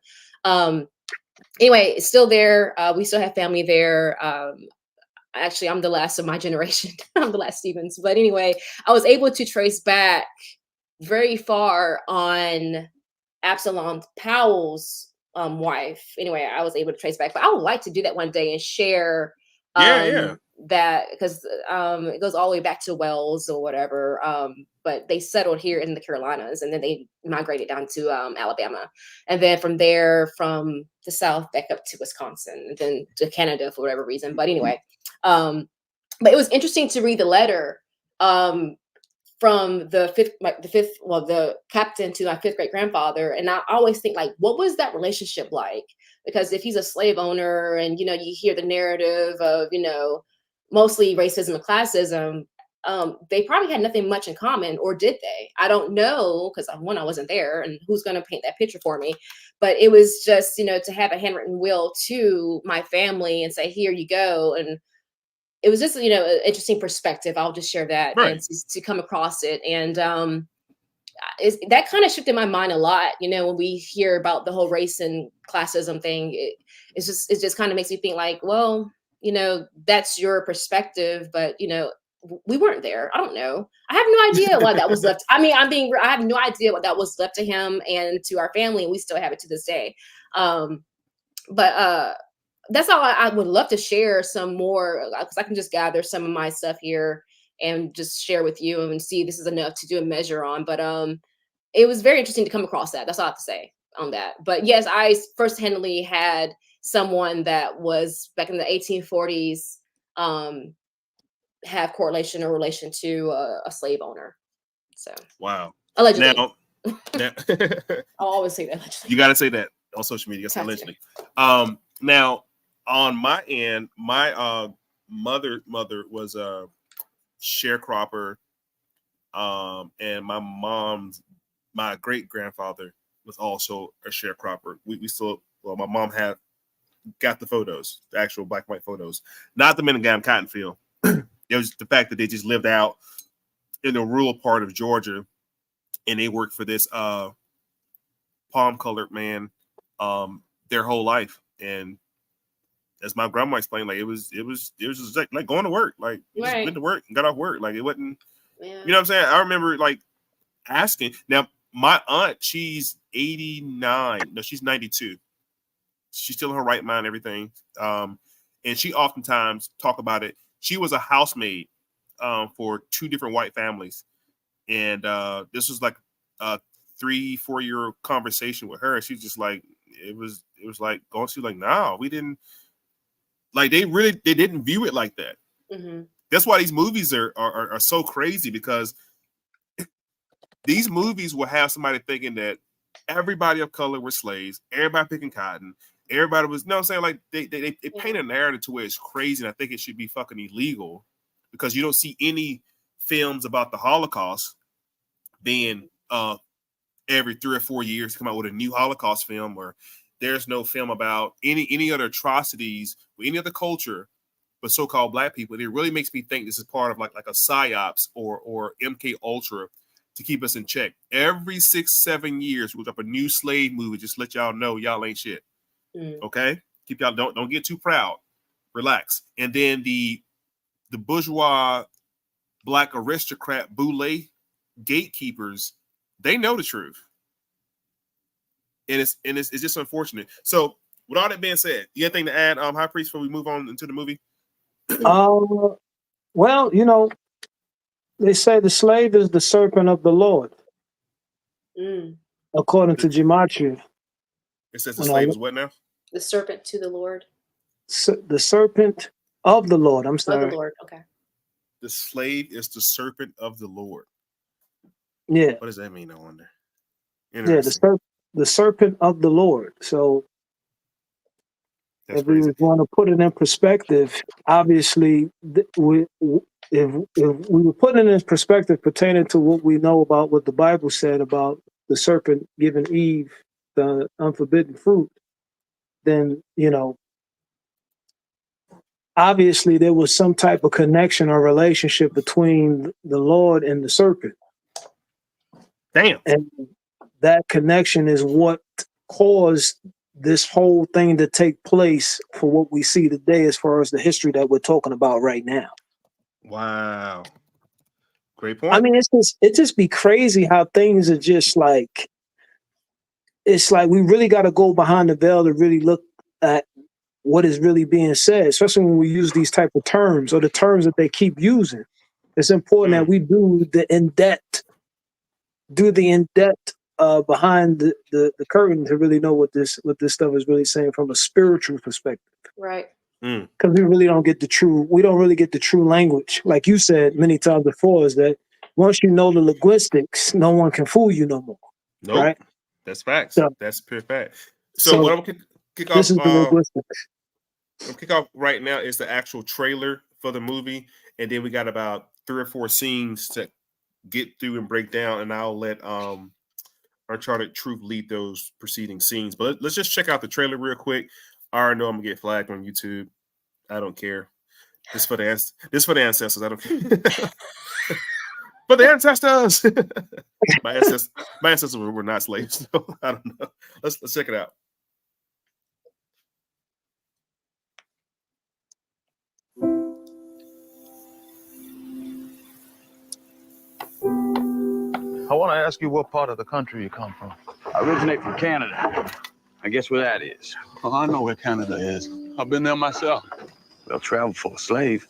[SPEAKER 5] Anyway, it's still there. We still have family there. Actually, I'm the last of my generation. I'm the last Stevens. But anyway, I was able to trace back very far on Absalom Powell's wife. Anyway, I was able to trace back. But I would like to do that one day and share that, because it goes all the way back to Wells or whatever. But they settled here in the Carolinas, and then they migrated down to Alabama. And then from there, from the South back up to Wisconsin, and then to Canada for whatever reason. But anyway, but it was interesting to read the letter from the captain to my 5th great grandfather. And I always think, like, what was that relationship like? Because if he's a slave owner, and, you hear the narrative of, mostly racism and classism, they probably had nothing much in common, or did they? I don't know, because I wasn't there, and who's going to paint that picture for me? But it was just, to have a handwritten will to my family and say, here you go. And it was just, an interesting perspective. I'll just share that
[SPEAKER 4] Right.
[SPEAKER 5] and to come across it. And that kind of shifted my mind a lot. When we hear about the whole race and classism thing, it just kind of makes me think like, well, that's your perspective, but we weren't there. I don't know. I have no idea why that was left. I mean, I have no idea what that was left to him and to our family, and we still have it to this day. But that's all I would love to share some more, because I can just gather some of my stuff here and just share with you and see this is enough to do a measure on. But it was very interesting to come across that. That's all I have to say on that. But yes, I first-handedly had someone that was back in the 1840s have correlation or relation to a slave owner. So
[SPEAKER 4] wow.
[SPEAKER 5] Allegedly.
[SPEAKER 4] Now
[SPEAKER 5] I'll always say that. Allegedly.
[SPEAKER 4] You got to say that on social media. Say allegedly. Now on my end, my mother was a sharecropper, and my great grandfather was also a sharecropper. We still, well, my mom got the photos, the actual black and white photos, not the men in cotton field. It was the fact that they just lived out in the rural part of Georgia, and they worked for this palm-colored man their whole life. And as my grandma explained, like it was just like going to work, like you just went to work and got off work, like it wasn't. Yeah. You know what I'm saying? I remember like asking. Now my aunt, she's 89. No, she's 92. She's still in her right mind, everything. And she oftentimes talk about it. She was a housemaid for 2 different white families, and this was like a 3-4 year conversation with her. She's just like, it was like going to like, no, we didn't. Like they didn't view it like that. Mm-hmm. That's why these movies are so crazy, because these movies will have somebody thinking that everybody of color were slaves, everybody picking cotton, everybody was, you know what I'm saying? Like they paint a narrative to where it's crazy, and I think it should be fucking illegal, because you don't see any films about the Holocaust being every 3 or 4 years come out with a new Holocaust film, or there's no film about any other atrocities with any other culture but so-called black people. It really makes me think this is part of like a psyops or MK Ultra to keep us in check. Every 6-7 years we'll drop a new slave movie, just let y'all know y'all ain't shit. Okay, keep y'all, don't get too proud, relax. And then the bourgeois black aristocrat boule gatekeepers, they know the truth, and it's just unfortunate. So with all that being said, you got anything to add, High Priest, before we move on into the movie?
[SPEAKER 6] Well, they say the slave is the serpent of the Lord, according to Gematria.
[SPEAKER 4] It says the slave is what now?
[SPEAKER 5] The serpent to the Lord.
[SPEAKER 6] The serpent of the Lord. I'm sorry.
[SPEAKER 5] Of the Lord. Okay.
[SPEAKER 4] The slave is the serpent of the Lord.
[SPEAKER 6] Yeah.
[SPEAKER 4] What does that mean? I wonder.
[SPEAKER 6] Yeah, the serpent of the Lord. So
[SPEAKER 4] that's
[SPEAKER 6] if we want to put it in perspective, obviously, if we were putting it in perspective pertaining to what we know about what the Bible said about the serpent giving Eve the unforbidden fruit, then, obviously there was some type of connection or relationship between the Lord and the serpent.
[SPEAKER 4] Damn.
[SPEAKER 6] And that connection is what caused this whole thing to take place for what we see today as far as the history that we're talking about right now.
[SPEAKER 4] Wow. Great point.
[SPEAKER 6] I mean, it just be crazy how things are just like, it's like we really got to go behind the veil to really look at what is really being said, especially when we use these type of terms or the terms that they keep using. It's important that we do the in-depth behind the curtain to really know what this stuff is really saying from a spiritual perspective.
[SPEAKER 5] Right.
[SPEAKER 6] Because we really don't get the true language. Like you said many times before, is that once you know the linguistics, no one can fool you no more.
[SPEAKER 4] Nope.
[SPEAKER 6] Right?
[SPEAKER 4] That's facts.
[SPEAKER 6] So,
[SPEAKER 4] that's pure fact. So what I'm gonna kick off.
[SPEAKER 6] This is the linguistics.
[SPEAKER 4] I'm kick off right now is the actual trailer for the movie, and then we got about 3 or 4 scenes to get through and break down, and I'll let Uncharted Truth lead those preceding scenes. But let's just check out the trailer real quick. I already know I'm gonna get flagged on YouTube. I don't care. This for the ancestors. I don't care. For the ancestors. my ancestors were not slaves. So I don't know. Let's check it out.
[SPEAKER 7] I want to ask you what part of the country you come from.
[SPEAKER 8] I originate from Canada. I guess where that is.
[SPEAKER 9] Oh, I know where Canada is. I've been there myself.
[SPEAKER 8] Well, travel for a slave.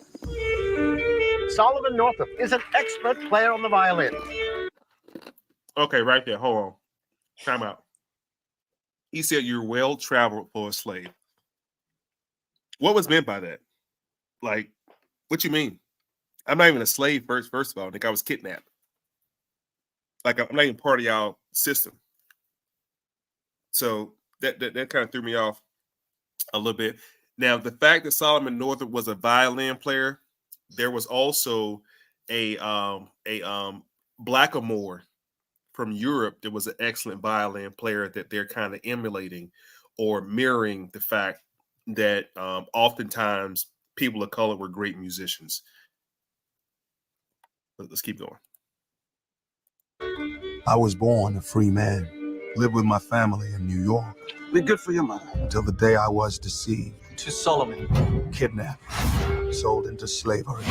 [SPEAKER 10] Solomon Northup is an expert player on the violin.
[SPEAKER 4] Okay, right there. Hold on. Time out. He said you're well traveled for a slave. What was meant by that? Like, what you mean? I'm not even a slave first of all. I think I was kidnapped. Like, I'm not even part of y'all system. So that kind of threw me off a little bit. Now, the fact that Solomon Northup was a violin player, there was also a blackamoor from Europe that was an excellent violin player that they're kind of emulating or mirroring the fact that oftentimes people of color were great musicians. Let's keep going.
[SPEAKER 11] I was born a free man, lived with my family in New York.
[SPEAKER 9] Be good for your mother.
[SPEAKER 11] Until the day I was deceived.
[SPEAKER 10] To Solomon.
[SPEAKER 11] Kidnapped. Sold into slavery.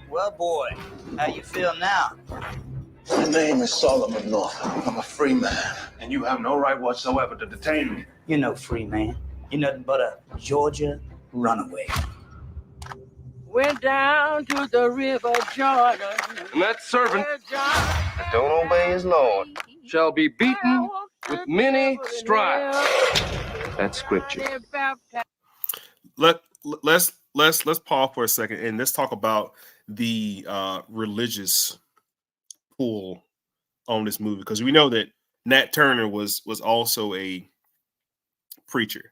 [SPEAKER 12] Well, boy, how you feel now?
[SPEAKER 9] My name is Solomon Northup. I'm a free man. And you have no right whatsoever to detain me.
[SPEAKER 12] You're no free man. You're nothing but a Georgia runaway.
[SPEAKER 13] Went down to the river Jordan.
[SPEAKER 14] And that servant that don't obey his Lord shall be beaten with many stripes. That's scripture.
[SPEAKER 4] Let's pause for a second and let's talk about the religious pull on this movie, because we know that Nat Turner was also a preacher,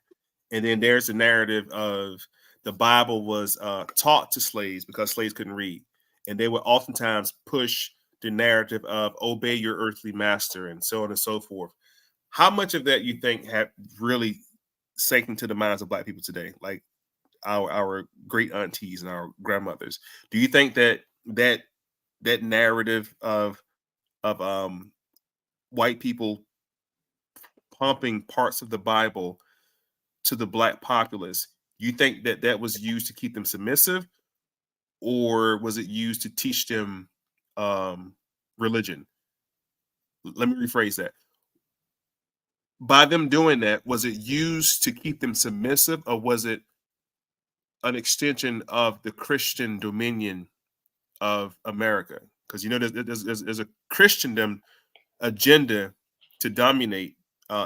[SPEAKER 4] and then there's the narrative of the Bible was taught to slaves because slaves couldn't read, and they would oftentimes push the narrative of obey your earthly master and so on and so forth. How much of that you think have really sank into the minds of Black people today, like our great aunties and our grandmothers? Do you think that narrative of white people pumping parts of the Bible to the Black populace, you think that was used to keep them submissive, or was it used to teach them religion? Let me rephrase that. By them doing that, was it used to keep them submissive, or was it an extension of the Christian dominion of America? Because you know there's a Christendom agenda to dominate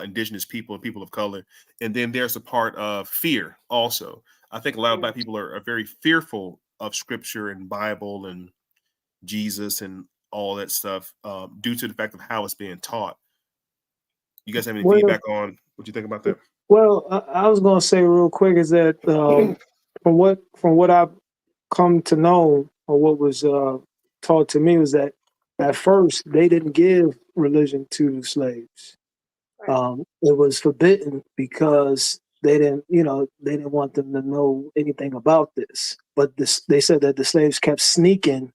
[SPEAKER 4] indigenous people and people of color, and then there's a part of fear also. I think a lot of Black people are very fearful of Scripture and Bible and Jesus and all that stuff due to the fact of how it's being taught. You guys have any feedback on what you think about that?
[SPEAKER 6] Well, I was going to say real quick is that from what I've come to know, or what was taught to me, was that at first they didn't give religion to slaves. It was forbidden because they didn't want them to know anything about this. But they said that the slaves kept sneaking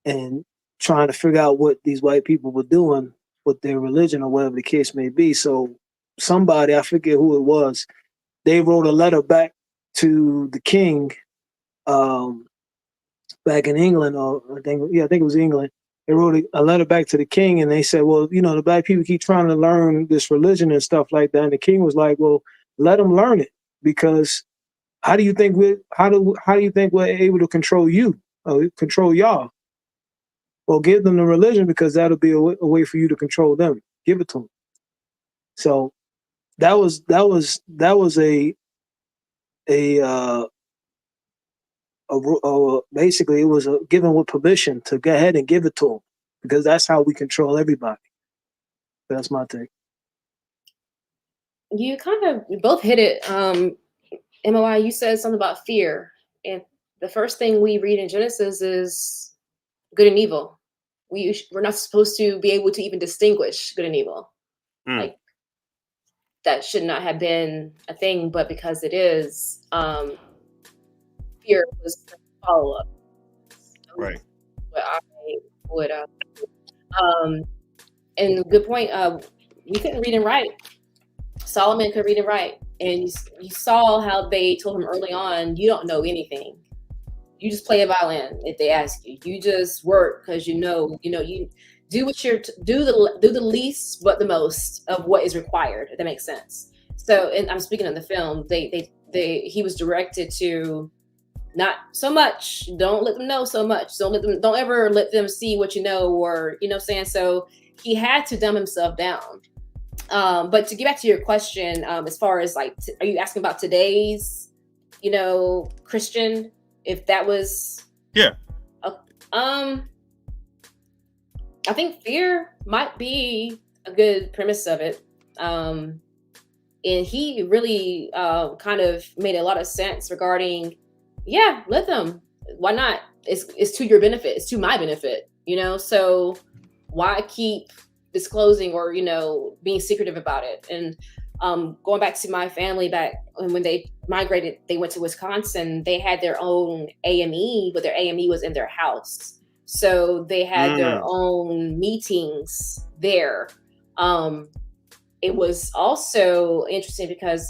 [SPEAKER 6] and trying to figure out what these white people were doing with their religion or whatever the case may be. So somebody, I forget who it was, they wrote a letter back to the king back in England, or I think it was England. They wrote a letter back to the king, and they said, well, the Black people keep trying to learn this religion and stuff like that. And the king was like, well, let them learn it, because how do you think we're able to control you, control y'all? Well, give them the religion, because that'll be a way for you to control them. Give it to them. So that was basically it was given with permission to go ahead and give it to them, because that's how we control everybody. That's my take.
[SPEAKER 5] You both hit it. MOI, you said something about fear, and the first thing we read in Genesis is good and evil. We're not supposed to be able to even distinguish good and evil. Like, that should not have been a thing, but because it is, fear was the follow-up.
[SPEAKER 4] Right.
[SPEAKER 5] What I would, and good point. We couldn't read and write. Solomon could read and write, and you saw how they told him early on, you don't know anything. You just play a violin if they ask you. You just work because you do what do the least but the most of what is required. If that makes sense. So, and I'm speaking of the film. He was directed to not so much. Don't let them know so much. Don't ever let them see what you know, or what I'm saying. So he had to dumb himself down. But to get back to your question, as far as like, are you asking about today's, Christian? If that was,
[SPEAKER 4] yeah.
[SPEAKER 5] I think fear might be a good premise of it. And he really kind of made a lot of sense regarding, let them. Why not? It's to your benefit. It's to my benefit. So why keep disclosing or being secretive about it? And going back to my family, back when they migrated, they went to Wisconsin. They had their own AME, but their AME was in their house, so they had their own meetings there. It was also interesting because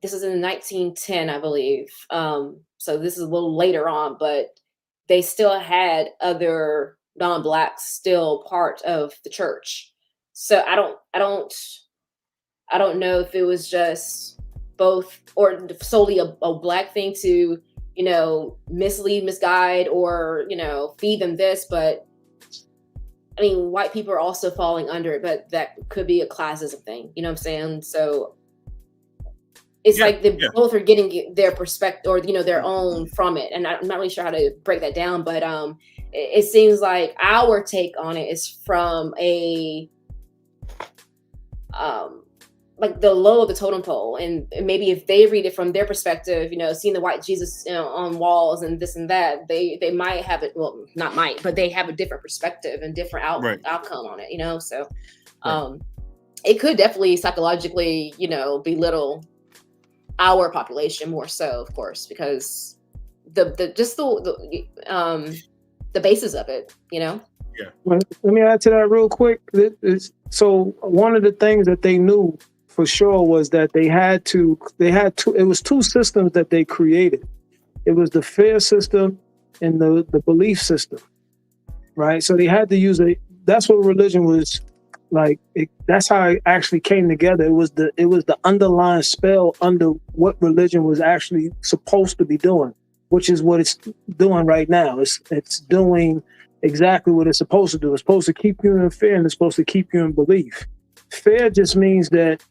[SPEAKER 5] this is in 1910, I believe. So this is a little later on, but they still had other non-Blacks still part of the church. So I don't know if it was just both or solely a Black thing to, mislead, misguide, or, feed them this. But I mean, white people are also falling under it, but that could be a classism thing. You know what I'm saying? So it's like they both are getting their perspective or, their own from it. And I'm not really sure how to break that down, but it seems like our take on it is from a like the low of the totem pole, and maybe if they read it from their perspective, seeing the white Jesus on walls and this and that, they might have it. Well, not might, but they have a different perspective and different outcome on it. So it could definitely psychologically, belittle our population more so, of course, because the basis of it,
[SPEAKER 6] Yeah. Let me add to that real quick. So one of the things that they knew for sure was that they had two, it was two systems that they created. It was the fear system and the belief system, right? So they had to use that's what religion was like. That's how it actually came together. It was the underlying spell under what religion was actually supposed to be doing, which is what it's doing right now. It's doing exactly what it's supposed to do. It's supposed to keep you in fear, and it's supposed to keep you in belief. Fear just means that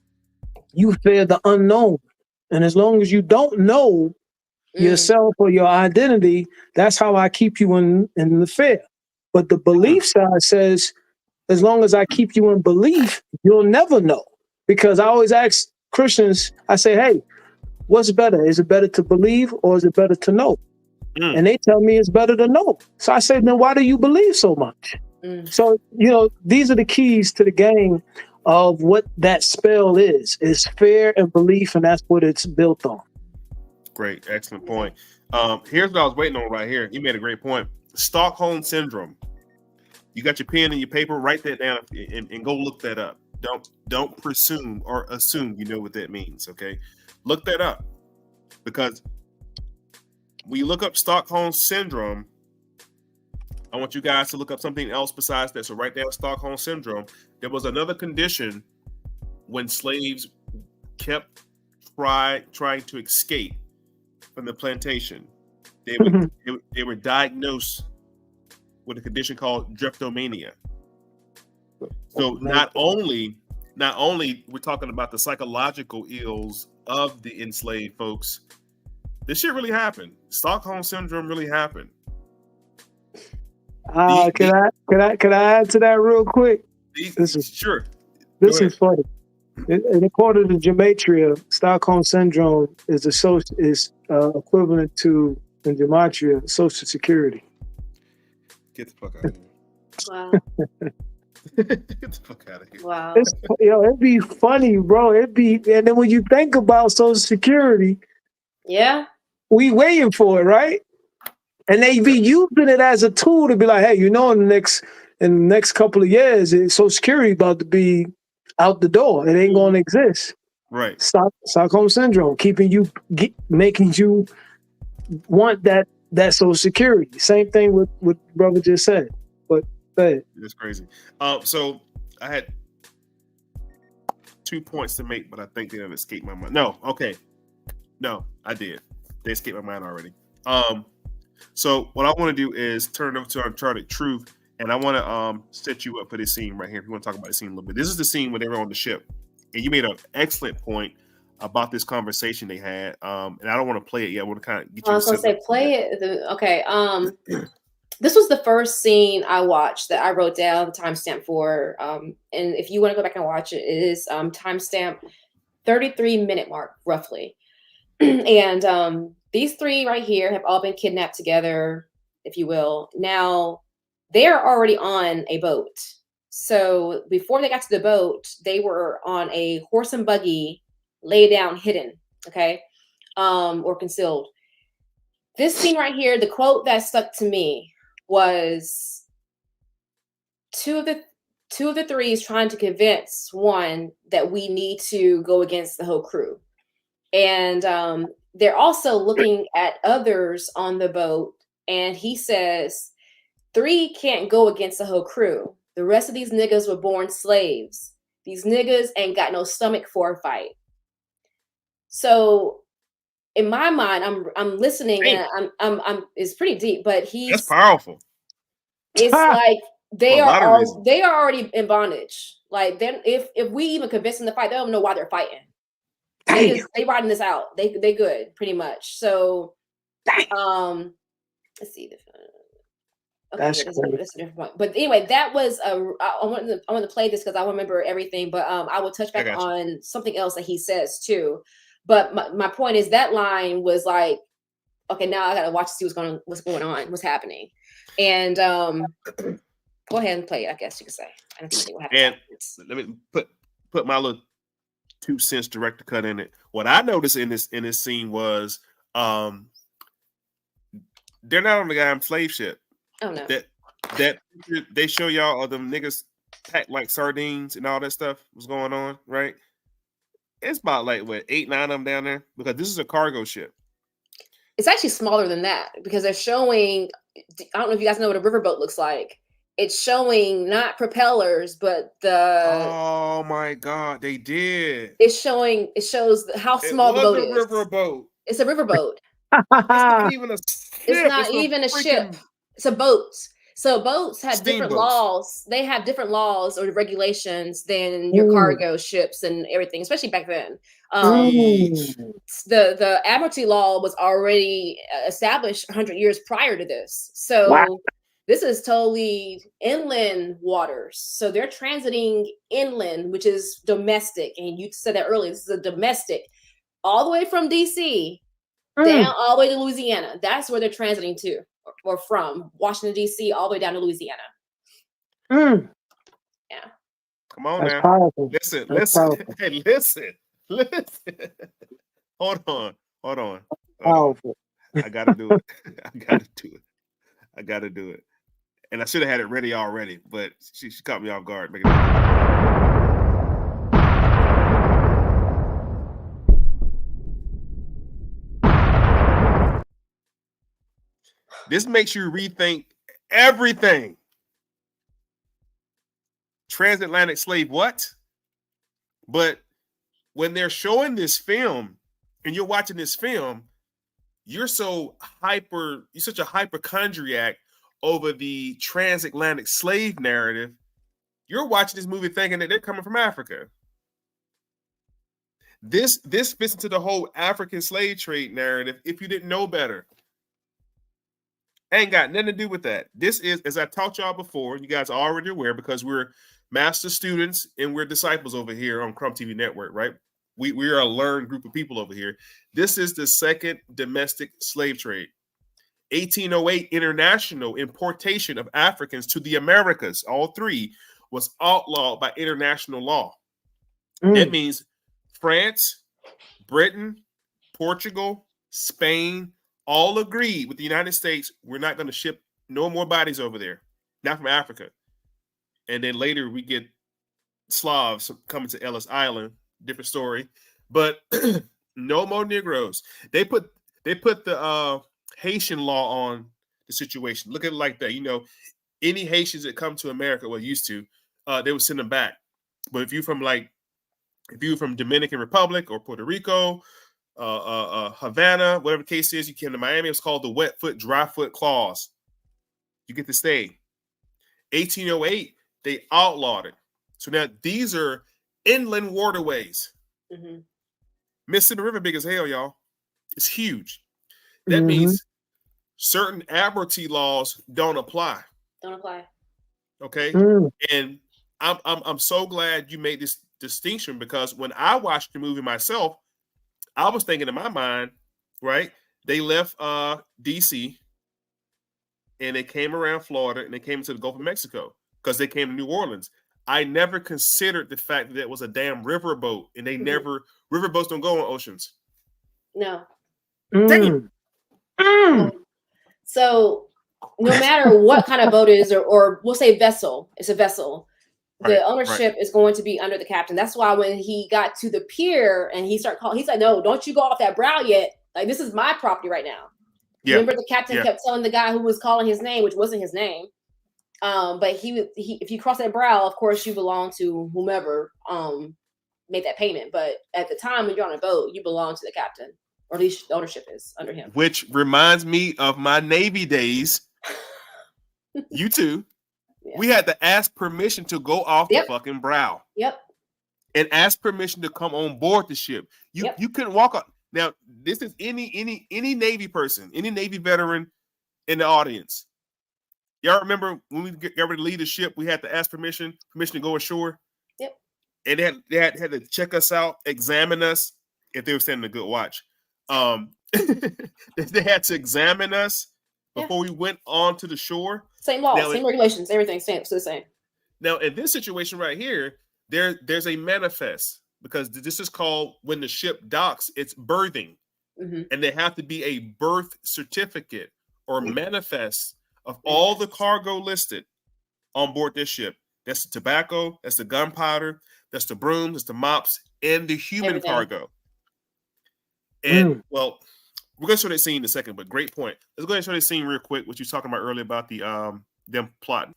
[SPEAKER 6] you fear the unknown. And as long as you don't know yourself or your identity, that's how I keep you in the fear. But the belief side says, as long as I keep you in belief, you'll never know. Because I always ask Christians, I say, hey, what's better? Is it better to believe or is it better to know? And they tell me it's better to know. So I say, then why do you believe so much? So, these are the keys to the game of what that spell is fear and belief, and that's what it's built on.
[SPEAKER 4] Great. Excellent point. Here's what I was waiting on right here. You made a great point. Stockholm Syndrome. You got your pen and your paper, write that down and go look that up. Don't presume or assume you know what that means, okay? Look that up. Because when you look up Stockholm Syndrome, I want you guys to look up something else besides that. So write down Stockholm Syndrome. There was another condition when slaves kept trying to escape from the plantation. They were diagnosed with a condition called drapetomania. So not only we're talking about the psychological ills of the enslaved folks, this shit really happened. Stockholm Syndrome really happened.
[SPEAKER 6] Can I add to that real quick?
[SPEAKER 4] Sure.
[SPEAKER 6] This is funny. According to gematria, Stockholm Syndrome is equivalent to, in gematria, Social Security.
[SPEAKER 4] Get the fuck out of here.
[SPEAKER 5] Wow.
[SPEAKER 4] Get the fuck out of here.
[SPEAKER 5] Wow.
[SPEAKER 6] It'd be funny, bro. And then when you think about Social Security,
[SPEAKER 5] Yeah.
[SPEAKER 6] we waiting for it, right? And they be using it as a tool to be like, hey, in the next couple of years, Social Security about to be out the door. It ain't going to exist.
[SPEAKER 4] Right.
[SPEAKER 6] Stockholm syndrome, making you want that Social Security. Same thing with what brother just said. But
[SPEAKER 4] that's crazy. So I had 2 points to make, but I think they have escaped my mind. No, I did. They escaped my mind already. So what I want to do is turn it over to Uncharted Truth, and I want to set you up for this scene right here. If you want to talk about the scene a little bit, this is the scene when they were on the ship, and you made an excellent point about this conversation they had. And I don't want to play it yet. I want to kind of get you.
[SPEAKER 5] I was going to say play it. Okay. This was the first scene I watched that I wrote down the timestamp for. And if you want to go back and watch it, it is timestamp 33-minute mark roughly. And these three right here have all been kidnapped together, if you will. Now they're already on a boat. So before they got to the boat, they were on a horse and buggy, lay down, hidden, okay, or concealed. This scene right here, the quote that stuck to me was two of the three is trying to convince one that we need to go against the whole crew. And they're also looking at others on the boat. And he says, 3 can't go against the whole crew. The rest of these niggas were born slaves. These niggas ain't got no stomach for a fight. So in my mind, I'm listening and I'm it's pretty deep, but
[SPEAKER 4] that's powerful.
[SPEAKER 5] It's like they are already in bondage. Like then if we even convince them to fight, they don't know why they're fighting. They riding this out. They good pretty much. So let's see. Okay, that's a different point. But anyway, that was I wanted to play this because I remember everything. But I will touch back on something else that he says too. But my point is that line was like, okay, now I gotta watch to see what's going on, what's happening. And go ahead and play it, I guess you could say. I don't think what happened.
[SPEAKER 4] And let me put my little 2 cents director cut in it. What I noticed in this scene was they're not on the goddamn slave ship.
[SPEAKER 5] Oh no.
[SPEAKER 4] That they show y'all all them niggas packed like sardines and all that stuff was going on, right? It's about like what 8, 9 of them down there because this is a cargo ship.
[SPEAKER 5] It's actually smaller than that because they're showing. I don't know if you guys know what a riverboat looks like. It's showing not propellers, but the.
[SPEAKER 4] Oh my God, they did.
[SPEAKER 5] It shows how small the boat is.
[SPEAKER 4] It's a riverboat.
[SPEAKER 5] It's a riverboat.
[SPEAKER 4] It's not even a ship.
[SPEAKER 5] It's not even a ship. It's a boat. So boats have different laws. They have different laws or regulations than your cargo ships and everything, especially back then. The Admiralty law was already established 100 years prior to this. So this is totally inland waters. So they're transiting inland, which is domestic. And you said that earlier. This is a domestic, all the way from DC down all the way to Louisiana. That's where they're transiting to. Or from Washington, D.C. all the way down to Louisiana. Yeah.
[SPEAKER 4] Come on
[SPEAKER 6] That's
[SPEAKER 4] now.
[SPEAKER 6] Powerful.
[SPEAKER 4] Listen. Hey, listen. Hold on.
[SPEAKER 6] Powerful.
[SPEAKER 4] I gotta do it. And I should have had it ready already, but she caught me off guard. This makes you rethink everything. Transatlantic slave, what? But when they're showing this film and you're watching this film, you're such a hypochondriac over the transatlantic slave narrative. You're watching this movie thinking that they're coming from Africa. This fits into the whole African slave trade narrative if you didn't know better. Ain't got nothing to do with that. This is, as I taught y'all before, you guys are already aware because we're master students and we're disciples over here on Crumb TV Network, right? We are a learned group of people over here. This is the second domestic slave trade. 1808 international importation of Africans to the Americas, all three, was outlawed by international law. That means France, Britain, Portugal, Spain, all agreed with the United States, we're not going to ship no more bodies over there, not from Africa. And then later we get Slavs coming to Ellis Island, different story. But no more Negroes. They put the Haitian law on the situation. Look at it like that. You know, any Haitians that come to America, well, used to, they would send them back. But if you're from Dominican Republic or Puerto Rico, Havana, whatever the case is, you came to Miami. It's called the wet foot, dry foot clause. You get to stay. 1808, they outlawed it. So now these are inland waterways.
[SPEAKER 5] Mm-hmm.
[SPEAKER 4] Mississippi River big as hell, y'all. It's huge. That means certain admiralty laws don't apply.
[SPEAKER 5] Don't apply.
[SPEAKER 4] Okay. And I'm so glad you made this distinction, because when I watched the movie myself, I was thinking in my mind, right? They left DC and they came around Florida and they came into the Gulf of Mexico because they came to New Orleans. I never considered the fact that it was a damn riverboat, and they riverboats don't go on oceans.
[SPEAKER 5] No.
[SPEAKER 4] Damn.
[SPEAKER 5] So no matter what kind of boat it is, or we'll say vessel, it's a vessel. The ownership is going to be under the captain. That's why when he got to the pier and he started calling, he's like, "No, don't you go off that brow yet. Like, this is my property right now." Yeah. Remember, the captain kept telling the guy who was calling his name, which wasn't his name. But he if you cross that brow, of course you belong to whomever made that payment. But at the time when you're on a boat, you belong to the captain, or at least the ownership is under him.
[SPEAKER 4] Which reminds me of my Navy days. You too. Yeah. We had to ask permission to go off the fucking brow.
[SPEAKER 5] Yep.
[SPEAKER 4] And ask permission to come on board the ship. You couldn't walk on. Now, this is any Navy person, any Navy veteran in the audience. Y'all remember when we got ready to leave the ship, we had to ask permission to go ashore?
[SPEAKER 5] Yep.
[SPEAKER 4] And they had to check us out, examine us if they were standing a good watch. They had to examine us before we went on to the shore.
[SPEAKER 5] Same laws, same regulations, everything the same.
[SPEAKER 4] Now, in this situation right here, there's a manifest, because this is called, when the ship docks, it's berthing. And there have to be a berth certificate or manifest of all the cargo listed on board this ship. That's the tobacco, that's the gunpowder, that's the brooms, that's the mops, and the human cargo. And well, we're gonna show that scene in a second, but great point. Let's go ahead and show that scene real quick, what you were talking about earlier about the them plotting.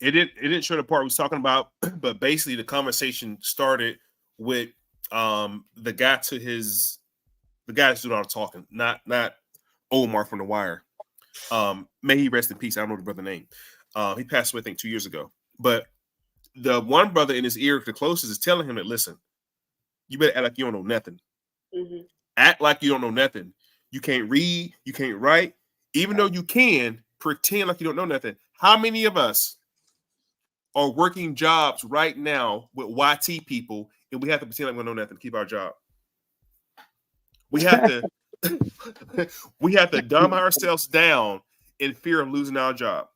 [SPEAKER 4] It didn't show the part we was talking about, but basically the conversation started with the guy that's doing all the talking, not Omar from The Wire. May he rest in peace. I don't know the brother's name. He passed away, I think, 2 years ago. But the one brother in his ear, the closest, is telling him that, listen, you better act like you don't know nothing. Act like you don't know nothing. You can't read, you can't write. Even though you can, pretend like you don't know nothing. How many of us are working jobs right now with YT people, and we have to pretend like we don't know nothing to keep our job? We have to dumb ourselves down in fear of losing our job.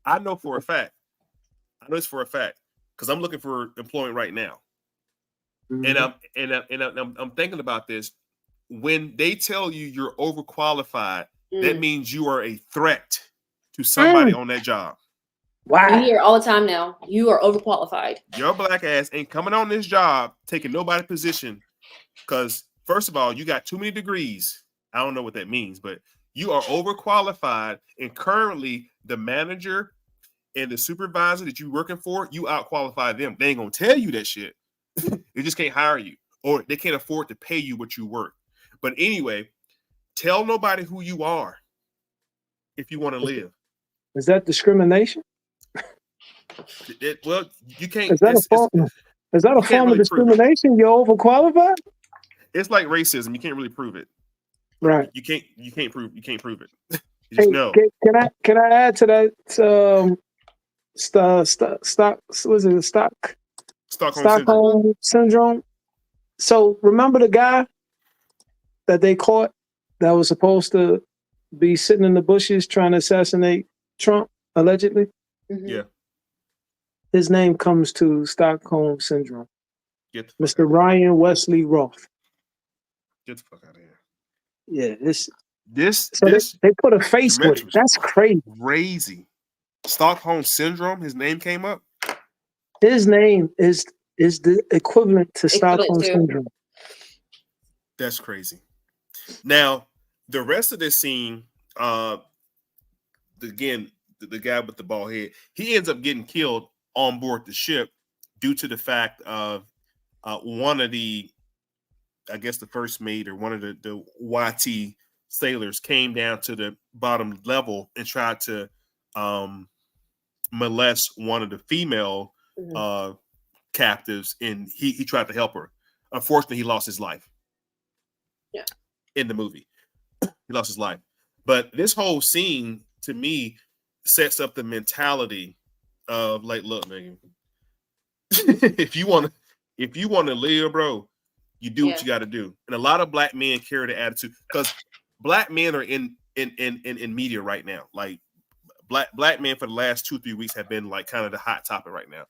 [SPEAKER 4] I know for a fact. I know it's for a fact, because I'm looking for employment right now. And I'm thinking about this. When they tell you you're overqualified, that means you are a threat to somebody on that job.
[SPEAKER 5] Wow. You hear all the time now, you are overqualified.
[SPEAKER 4] Your black ass ain't coming on this job taking nobody's position, because first of all, you got too many degrees. I don't know what that means, but you are overqualified, and currently the manager and the supervisor that you're working for, you outqualify them. They ain't gonna tell you that shit. They just can't hire you, or they can't afford to pay you what you work. But anyway, tell nobody who you are if you want to live.
[SPEAKER 6] Is that discrimination?
[SPEAKER 4] Well, you can't.
[SPEAKER 6] Is that a form of discrimination? You're overqualified?
[SPEAKER 4] It's like racism. You can't really prove it.
[SPEAKER 6] Right.
[SPEAKER 4] You can't prove it. You just know.
[SPEAKER 6] Can I add to that? Stockholm syndrome. So remember the guy that they caught that was supposed to be sitting in the bushes trying to assassinate Trump, allegedly?
[SPEAKER 4] Yeah.
[SPEAKER 6] his name comes to Stockholm Syndrome.
[SPEAKER 4] Get the fuck
[SPEAKER 6] Mr. Ryan Wesley Roth.
[SPEAKER 4] Get the fuck out of here.
[SPEAKER 6] Yeah,
[SPEAKER 4] This
[SPEAKER 6] they put a face with
[SPEAKER 4] documentary
[SPEAKER 6] it.
[SPEAKER 4] was
[SPEAKER 6] That's crazy.
[SPEAKER 4] crazy. Stockholm Syndrome, his name came up.
[SPEAKER 6] His name is the equivalent to Stockholm Syndrome.
[SPEAKER 4] That's crazy. Now, the rest of this scene, again, the guy with the bald head, he ends up getting killed on board the ship due to the fact of one of the, I guess the first mate or one of the YT sailors came down to the bottom level and tried to molest one of the female captives, and he tried to help her. Unfortunately, he lost his life.
[SPEAKER 5] Yeah.
[SPEAKER 4] In the movie, he lost his life. But this whole scene to me sets up the mentality of like, look, nigga, if you want to live, bro, you do what you got to do. And a lot of black men carry the attitude because black men are in media right now. Like black men for the last 2-3 weeks have been like kind of the hot topic right now.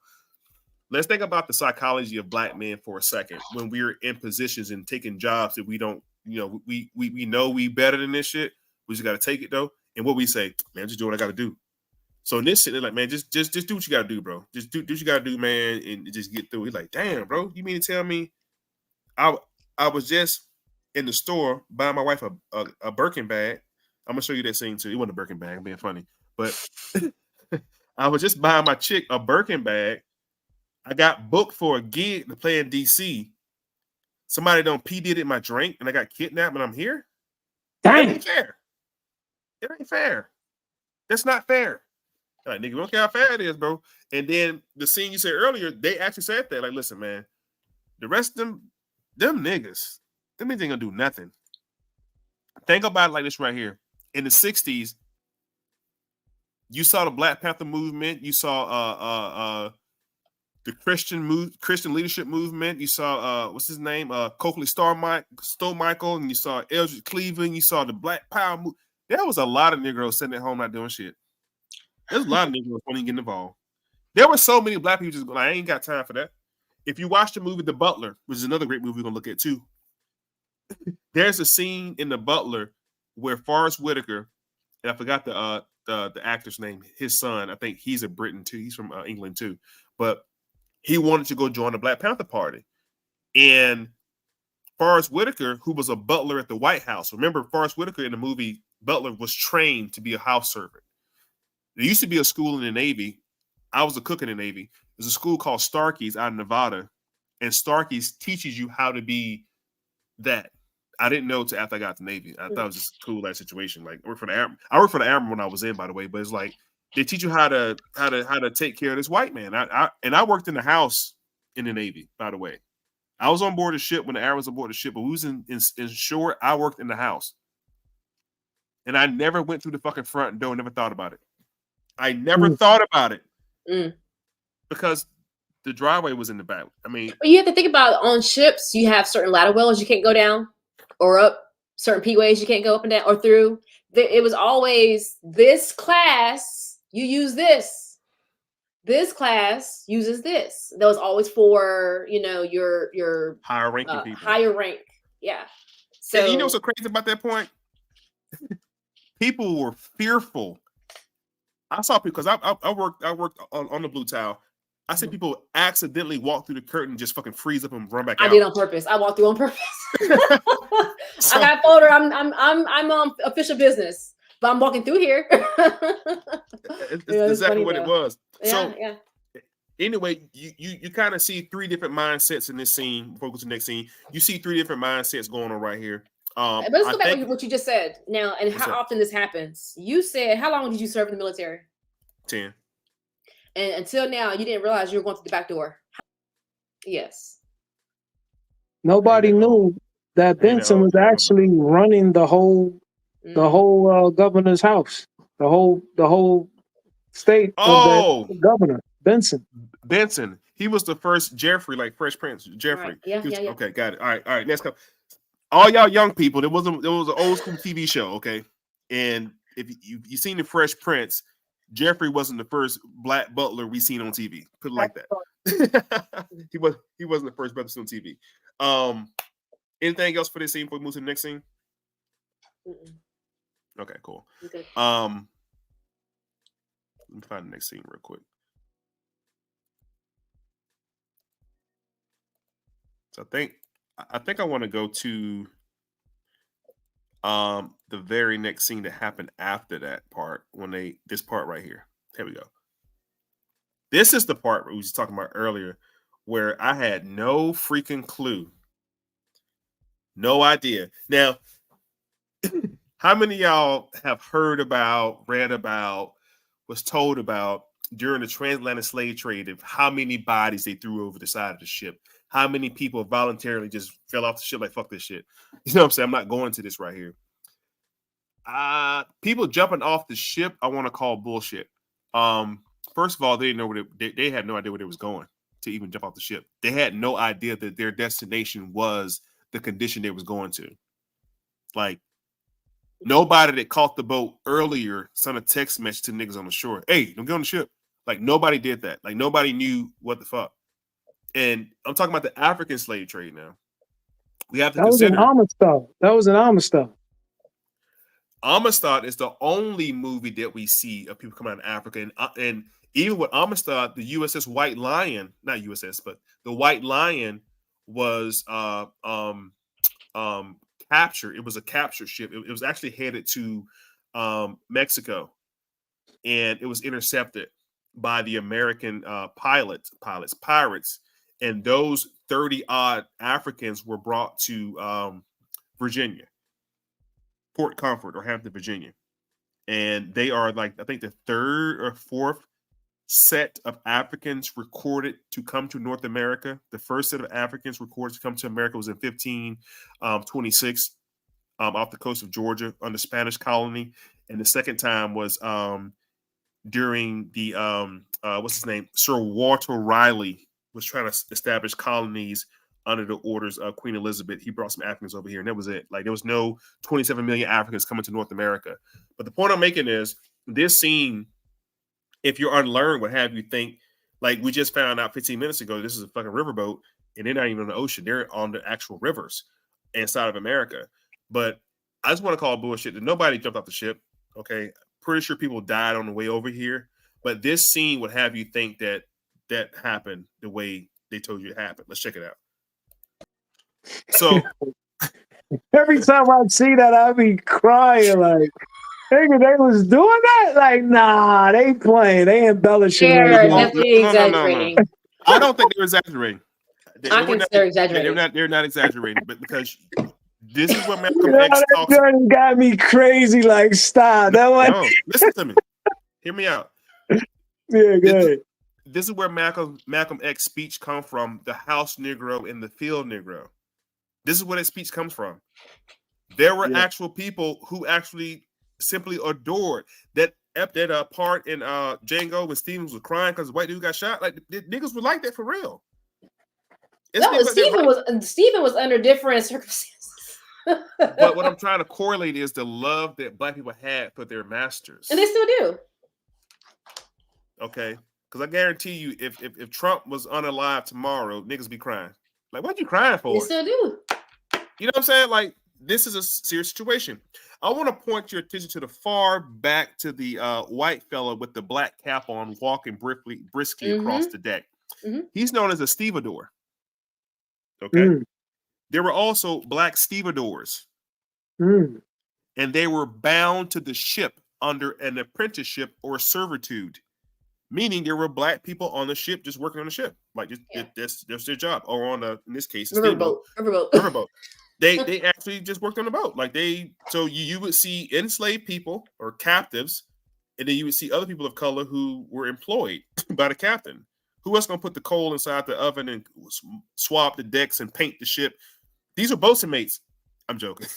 [SPEAKER 4] Let's think about the psychology of black men for a second when we're in positions and taking jobs that we don't, we know we better than this shit. We just got to take it though. And what we say, man, just do what I got to do. So in this shit, they're like, man, just do what you got to do, bro. Just do what you got to do, man, and just get through. He's like, damn, bro, you mean to tell me I was just in the store buying my wife a Birkin bag. I'm gonna show you that scene too. It wasn't a Birkin bag, I'm being funny, but I was just buying my chick a Birkin bag. I got booked for a gig to play in DC. Somebody done P-Did my drink and I got kidnapped and I'm here.
[SPEAKER 6] Dang.
[SPEAKER 4] That ain't fair. It ain't fair. That's not fair. Like, nigga, look how fair it is, bro. And then the scene you said earlier, they actually said that. Like, listen, man, the rest of them niggas ain't gonna do nothing. Think about it like this right here. In the 60s, you saw the Black Panther movement, you saw the Christian leadership movement. You saw what's his name? Coakley Michael, and you saw Eldridge Cleveland. You saw the Black Power movement. There was a lot of Negroes sitting at home not doing shit. There's a lot of Negroes wanting to get involved. There were so many black people just going, I ain't got time for that. If you watch the movie The Butler, which is another great movie we're gonna look at too, there's a scene in The Butler where Forrest Whitaker, and I forgot the actor's name, his son, I think he's a Briton too. He's from England too, but he wanted to go join the Black Panther Party. And Forrest Whitaker, who was a butler at the White House, remember Forrest Whitaker in the movie Butler was trained to be a house servant. There used to be a school in the Navy. I was a cook in the Navy. There's a school called Starkey's out in Nevada. And Starkey's teaches you how to be that. I didn't know till after I got to the Navy. I thought it was just a cool situation. Like I worked for the Army when I was in, by the way, but it's like they teach you how to take care of this white man. I worked in the house in the Navy, by the way. I was on board the ship when the Air was on board the ship, but we was in shore. I worked in the house. And I never went through the fucking front door, never thought about it. I never thought about it. Because the driveway was in the back. I mean,
[SPEAKER 5] you have to think about on ships, you have certain ladder wells you can't go down or up, certain P-ways you can't go up and down or through. It was always this class, you use this. This class uses this. That was always for, your
[SPEAKER 4] higher ranking people.
[SPEAKER 5] Higher rank. Yeah. So
[SPEAKER 4] and you know what's so crazy about that point? People were fearful. I saw people because I worked on the Blue Tile. I see people accidentally walk through the curtain, just fucking freeze up and run back out.
[SPEAKER 5] I did on purpose. I walked through on purpose. I got photo. I'm on official business, but I'm walking through here.
[SPEAKER 4] It's exactly what it was.
[SPEAKER 5] Yeah,
[SPEAKER 4] so
[SPEAKER 5] yeah.
[SPEAKER 4] Anyway, you kind of see three different mindsets in this scene. Focus on the next scene. You see three different mindsets going on right here.
[SPEAKER 5] But let's go back to what you just said now and how often this happens. You said, how long did you serve in the military?
[SPEAKER 4] 10.
[SPEAKER 5] And until now, you didn't realize you were going through the back door. Yes.
[SPEAKER 6] Nobody knew that Benson was actually running the whole governor's house, the whole state of the governor, Benson.
[SPEAKER 4] He was the first Jeffrey, like Fresh Prince. Jeffrey.
[SPEAKER 5] Right. Yeah, yeah.
[SPEAKER 4] Okay, got it. All right. Next couple. All y'all young people, it was an old school TV show, okay? And if you seen the Fresh Prince, Jeffrey wasn't the first black butler we seen on TV. Put it like that. he wasn't the first butler on TV. Anything else for this scene before we move to the next scene? Okay, cool.
[SPEAKER 5] Okay.
[SPEAKER 4] Let me find the next scene real quick. So I think I want to go to the very next scene that happened after that part, this part right here. Here we go. This is the part we was talking about earlier where I had no freaking clue. No idea. Now, how many of y'all have heard about, read about, was told about during the transatlantic slave trade of how many bodies they threw over the side of the ship? How many people voluntarily just fell off the ship like, fuck this shit? You know what I'm saying? I'm not going to this right here. People jumping off the ship, I want to call bullshit. First of all, they didn't know they had no idea where they was going to even jump off the ship. They had no idea that their destination was the condition they was going to. Like, nobody that caught the boat earlier sent a text message to niggas on the shore. Hey, don't get on the ship. Like, nobody did that. Like, nobody knew what the fuck. And I'm talking about the African slave trade now. We have to consider.
[SPEAKER 6] That was an Amistad.
[SPEAKER 4] Amistad is the only movie that we see of people coming out of Africa. And even with Amistad, the USS White Lion, not USS, but the White Lion was captured. It was a captured ship. It was actually headed to Mexico, and it was intercepted by the American pirates, and those 30-odd Africans were brought to Virginia, Port Comfort or Hampton, Virginia, and they are like, I think, the third or fourth set of Africans recorded to come to North America. The first set of Africans recorded to come to America was in 1526 off the coast of Georgia on the Spanish colony, and the second time was during the what's his name, Sir Walter Raleigh was trying to establish colonies under the orders of Queen Elizabeth. He brought some Africans over here, and that was it. Like, there was no 27 million Africans coming to North America. But the point I'm making is this scene, if you're unlearned, what have you, think, like, we just found out 15 minutes ago, this is a fucking riverboat, and they're not even on the ocean. They're on the actual rivers inside of America. But I just want to call bullshit that nobody jumped off the ship. Okay. Pretty sure people died on the way over here. But this scene would have you think that that happened the way they told you it happened. Let's check it out. So
[SPEAKER 6] every time I see that, I be crying like, nigga, they was doing that? Like, nah, they playing. They embellishing.
[SPEAKER 5] They're definitely exaggerating.
[SPEAKER 4] No. I don't think they were exaggerating.
[SPEAKER 5] I think they're exaggerating.
[SPEAKER 4] They're not exaggerating, but because this is what Malcolm X talks
[SPEAKER 6] about. That got me crazy. Like, stop.
[SPEAKER 4] No, listen to me. Hear me out.
[SPEAKER 6] Yeah, go ahead.
[SPEAKER 4] This is where Malcolm X speech come from, the house Negro and the field Negro. This is where that speech comes from. There were actual people who actually simply adored that part in Django when Stevens was crying because the white dude got shot. Like, the niggas were like that for real.
[SPEAKER 5] Stephen was under different circumstances.
[SPEAKER 4] But what I'm trying to correlate is the love that black people had for their masters.
[SPEAKER 5] And they still do.
[SPEAKER 4] Okay. Because I guarantee you, if Trump was unalive tomorrow, niggas be crying. Like, what you crying for?
[SPEAKER 5] They still do.
[SPEAKER 4] You know what I'm saying? Like, this is a serious situation. I want to point your attention to the far back to the white fella with the black cap on, walking briskly across the deck.
[SPEAKER 5] Mm-hmm.
[SPEAKER 4] He's known as a stevedore. Okay. There were also black stevedores. And they were bound to the ship under an apprenticeship or servitude. Meaning there were black people on the ship just working on the ship. Like, that's their job. Or on in this case, a riverboat. They actually just worked on the boat. Like, so you would see enslaved people or captives, and then you would see other people of color who were employed by the captain. Who else gonna put the coal inside the oven and swab the decks and paint the ship? These are boatswain mates. I'm joking.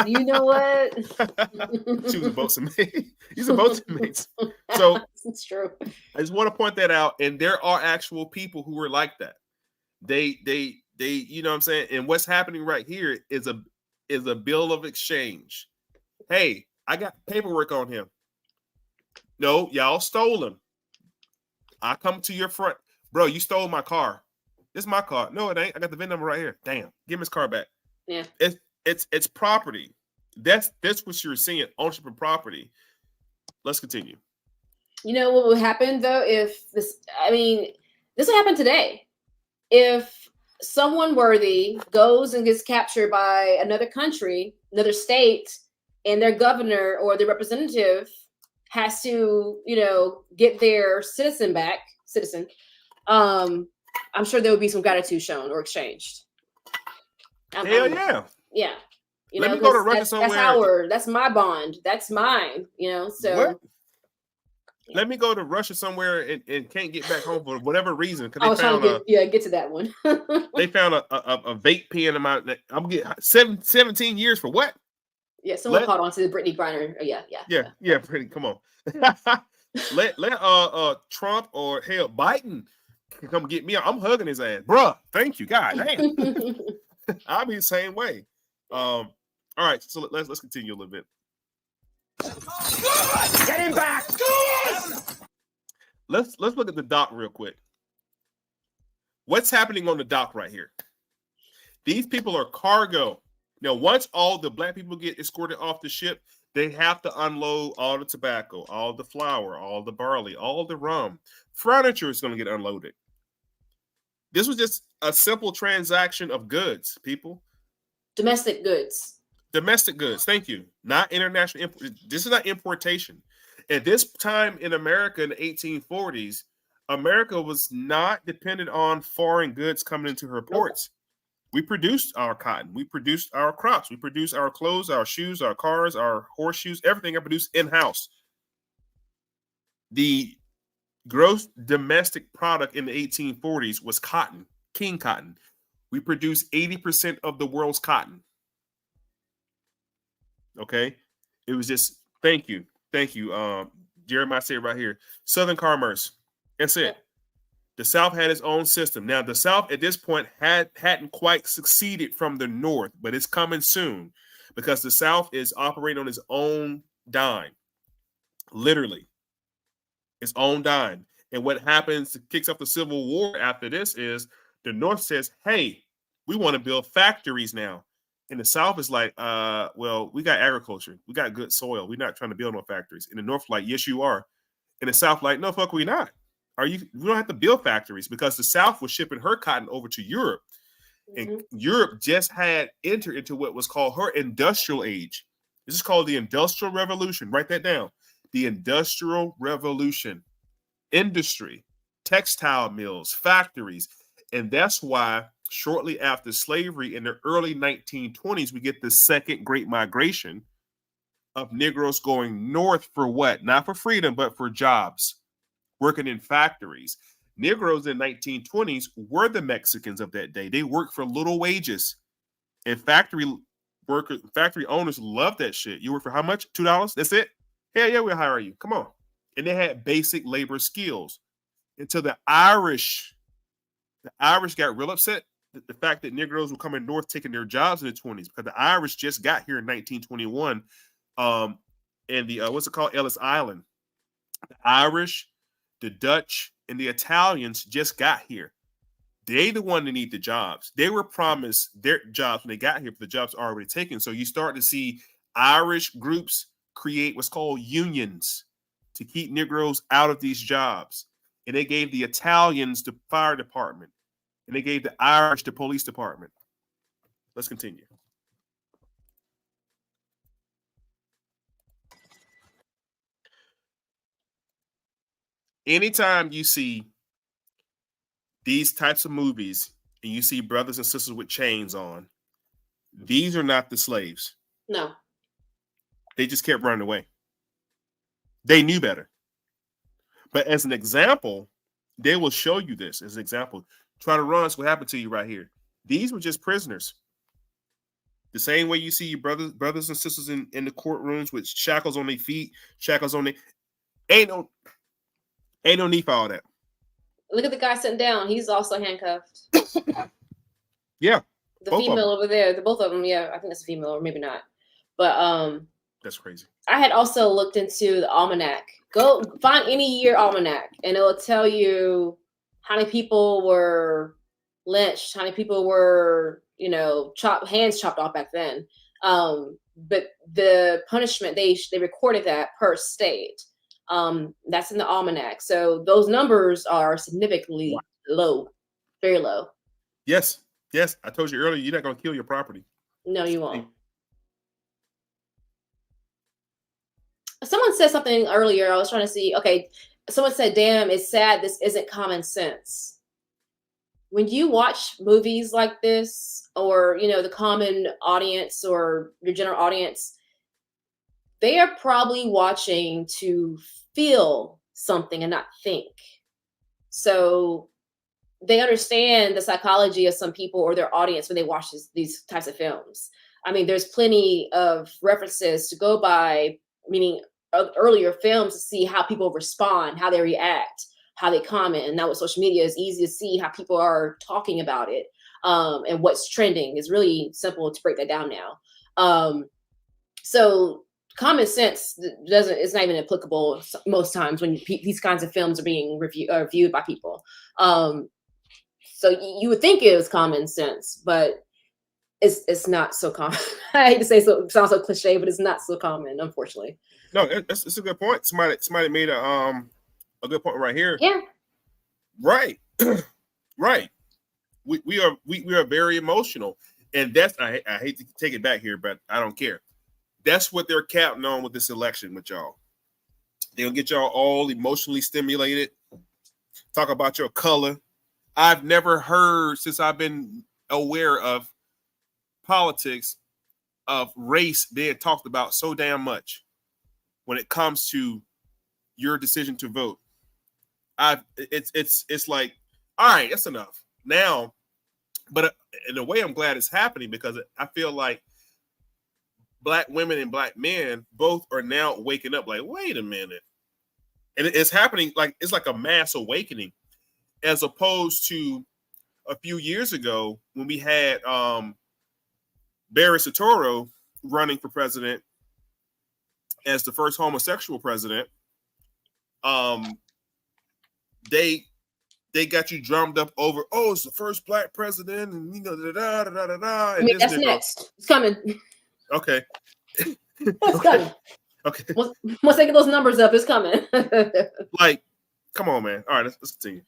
[SPEAKER 5] You know what?
[SPEAKER 4] She was a boatswain mate. These are boatswain mates. So
[SPEAKER 5] it's true.
[SPEAKER 4] I just want to point that out. And there are actual people who were like that. They, you know what I'm saying? And what's happening right here is a bill of exchange. Hey, I got paperwork on him. No, y'all stole them. I come to your front, bro. You stole my car. This is my car. No, it ain't. I got the VIN number right here. Damn, give me his car back.
[SPEAKER 5] Yeah,
[SPEAKER 4] it's property. That's what you're seeing, ownership and property. Let's continue.
[SPEAKER 5] You know what would happen though if this? I mean, this would happen today. If someone worthy goes and gets captured by another country, another state, and their governor or their representative has to, get their citizen back, I'm sure there would be some gratitude shown or exchanged.
[SPEAKER 4] Hell yeah.
[SPEAKER 5] Yeah.
[SPEAKER 4] Let me go to Russia somewhere.
[SPEAKER 5] That's my bond. That's mine, so.
[SPEAKER 4] What? Let me go to Russia somewhere and can't get back home for whatever reason.
[SPEAKER 5] I was trying to get to that one.
[SPEAKER 4] They found a vape pen in my. I'm getting 17 years for what?
[SPEAKER 5] Yeah, someone caught on to the Brittany Griner.
[SPEAKER 4] Yeah. Brittany, come on. let Trump or hell Biden come get me. I'm hugging his ass, bruh. Thank you, God damn. I'll be the same way. All right, so let's continue a little bit.
[SPEAKER 10] Get him back!
[SPEAKER 4] Let's look at the dock real quick. What's happening on the dock right here? These people are cargo. Now, once all the black people get escorted off the ship, they have to unload all the tobacco, all the flour, all the barley, all the rum. Furniture is going to get unloaded. This was just a simple transaction of goods, people.
[SPEAKER 5] Domestic goods.
[SPEAKER 4] Domestic goods. Thank you. Not international. This is not importation. At this time in America in the 1840s, America was not dependent on foreign goods coming into her ports. We produced our cotton. We produced our crops. We produced our clothes, our shoes, our cars, our horseshoes, everything I produced in-house. The gross domestic product in the 1840s was cotton, king cotton. We produced 80% of the world's cotton. Okay, it was just thank you, Jeremiah said right here. Southern commerce. That's it. The South had its own system. Now the South at this point hadn't quite succeeded from the North, but it's coming soon because the South is operating on its own dime, literally, its own dime. And what happens kicks off the Civil War after this is the North says, "Hey, we want to build factories now." And the South is like, well, we got agriculture. We got good soil. We're not trying to build no factories. And the North like, yes, you are. And the South like, no, fuck, we not. We don't have to build factories because the South was shipping her cotton over to Europe. Mm-hmm. And Europe just had entered into what was called her industrial age. This is called the Industrial Revolution. Write that down. The Industrial Revolution. Industry, textile mills, factories. And that's why shortly after slavery in the early 1920s, we get the second Great Migration of Negroes going north for what? Not for freedom, but for jobs, working in factories. Negroes in 1920s were the Mexicans of that day. They worked for little wages. And factory owners loved that shit. You work for how much? $2? That's it? Hell yeah, we'll hire you. Come on. And they had basic labor skills. Until the Irish got real upset the fact that Negroes were coming north taking their jobs in the 20s because the Irish just got here in 1921 and the what's it called, Ellis Island. The Irish, the Dutch, and the Italians just got here. They the one that need the jobs. They were promised their jobs when they got here, but the jobs are already taken. So you start to see Irish groups create what's called unions to keep Negroes out of these jobs. And they gave the Italians the fire department. And they gave the Irish the police department. Let's continue. Anytime you see these types of movies and you see brothers and sisters with chains on, these are not the slaves.
[SPEAKER 5] No. They
[SPEAKER 4] just kept running away. They knew better. But as an example, they will show you this as an example. Try to run, that's what happened to you right here. These were just prisoners. The same way you see your brothers and sisters in the courtrooms with shackles on their feet, shackles on their... Ain't no need for all that.
[SPEAKER 5] Look at the guy sitting down. He's also handcuffed.
[SPEAKER 4] Yeah.
[SPEAKER 5] The female over there. Both of them, yeah. I think that's a female or maybe not. But
[SPEAKER 4] That's crazy.
[SPEAKER 5] I had also looked into the almanac. Go find any year almanac, and it will tell you how many people were lynched, how many people were, hands chopped off back then. But the punishment, they recorded that per state. That's in the almanac. So those numbers are significantly low, very low.
[SPEAKER 4] Yes. I told you earlier, you're not going to kill your property.
[SPEAKER 5] No, you won't. Someone said something earlier. I was trying to see. Okay, someone said, "Damn, it's sad. This isn't common sense." When you watch movies like this, or the common audience or your general audience, they are probably watching to feel something and not think. So they understand the psychology of some people or their audience when they watch these types of films. I mean, there's plenty of references to go by, meaning earlier films, to see how people respond, how they react, how they comment. And now with social media, it's easy to see how people are talking about it, and what's trending. It's really simple to break that down now. So common sense it's not even applicable most times when these kinds of films are being viewed by people. So you would think it was common sense, but it's not so common. I hate to say so, it sounds so cliche, but it's not so common, unfortunately.
[SPEAKER 4] No, it's a good point. Somebody made a good point right here.
[SPEAKER 5] Yeah.
[SPEAKER 4] Right. Right. We are very emotional, and that's I hate to take it back here, but I don't care. That's what they're counting on with this election with y'all. They'll get y'all all emotionally stimulated. Talk about your color. I've never heard, since I've been aware of politics, of race being talked about so damn much when it comes to your decision to vote. It's like, all right, that's enough now. But in a way, I'm glad it's happening, because I feel like Black women and Black men both are now waking up like, wait a minute. And it's happening it's like a mass awakening, as opposed to a few years ago when we had Barry Soetoro running for president as the first homosexual president. They got you drummed up over, it's the first Black president, and
[SPEAKER 5] I mean, that's next. It's coming.
[SPEAKER 4] Okay.
[SPEAKER 5] It's coming.
[SPEAKER 4] Okay.
[SPEAKER 5] Once they get those numbers up, it's coming.
[SPEAKER 4] Like, come on, man. All right, let's continue.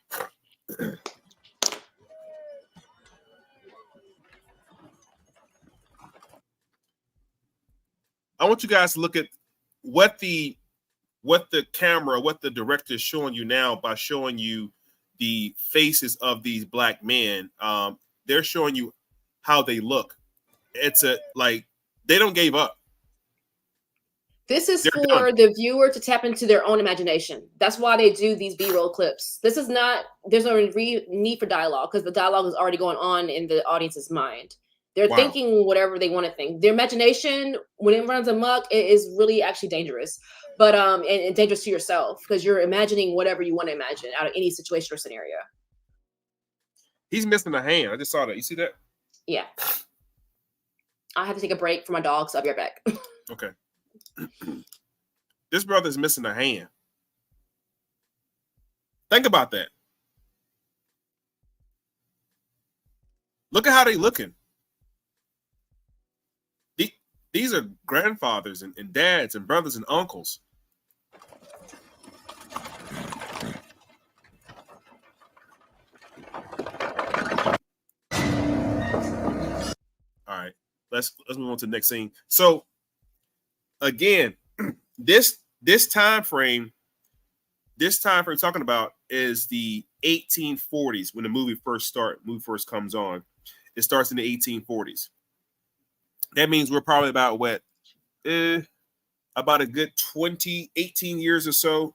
[SPEAKER 4] I want you guys to look at what the director is showing you now by showing you the faces of these Black men. They're showing you how they look. It's they don't give up.
[SPEAKER 5] This is for the viewer to tap into their own imagination. That's why they do these B-roll clips. This is not, there's no need for dialogue, because the dialogue is already going on in the audience's mind. They're thinking whatever they want to think. Their imagination, when it runs amok, it is really actually dangerous. But and dangerous to yourself, because you're imagining whatever you want to imagine out of any situation or scenario.
[SPEAKER 4] He's missing a hand. I just saw that. You see that?
[SPEAKER 5] Yeah. I have to take a break for my dog, so I'll be right back.
[SPEAKER 4] Okay. This brother's missing a hand. Think about that. Look at how they looking. These are grandfathers and dads and brothers and uncles. All right, let's move on to the next scene. So again, this time frame talking about is the 1840s, when the movie first comes on. It starts in the 1840s. That means we're probably about about a good 18 years or so,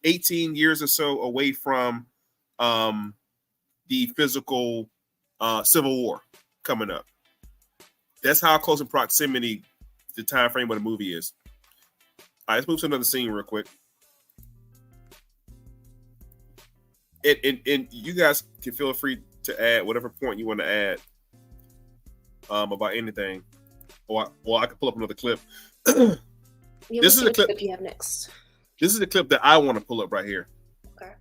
[SPEAKER 4] 18 years or so away from the physical Civil War coming up. That's how close in proximity the time frame of the movie is. All right, let's move to another scene real quick. And you guys can feel free to add whatever point you want to add about anything. Or I can pull up another clip.
[SPEAKER 5] Yeah,
[SPEAKER 4] This is the clip
[SPEAKER 5] you have next.
[SPEAKER 4] This is the clip that I want to pull up right here.
[SPEAKER 5] Okay.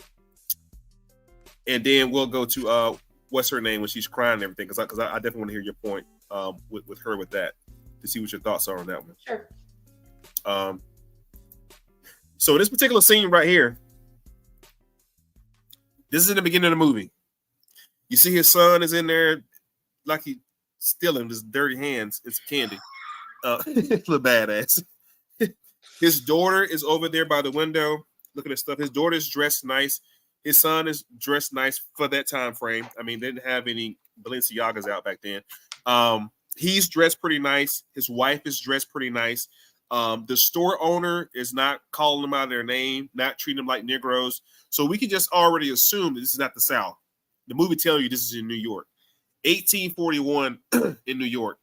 [SPEAKER 4] And then we'll go to what's her name when she's crying and everything, because I definitely want to hear your point with her with that, to see what your thoughts are on that one.
[SPEAKER 5] Sure.
[SPEAKER 4] So this particular scene right here, this is in the beginning of the movie. You see his son is in there like he's stealing with his dirty hands. It's candy. Little badass. His daughter is over there by the window looking at stuff. His daughter's dressed nice. His son is dressed nice for that time frame. I mean, they didn't have any Balenciagas out back then. He's dressed pretty nice. His wife is dressed pretty nice. The store owner is not calling them out of their name, not treating them like Negroes. So we can just already assume that this is not the South. The movie tells you this is in New York. 1841 in New York.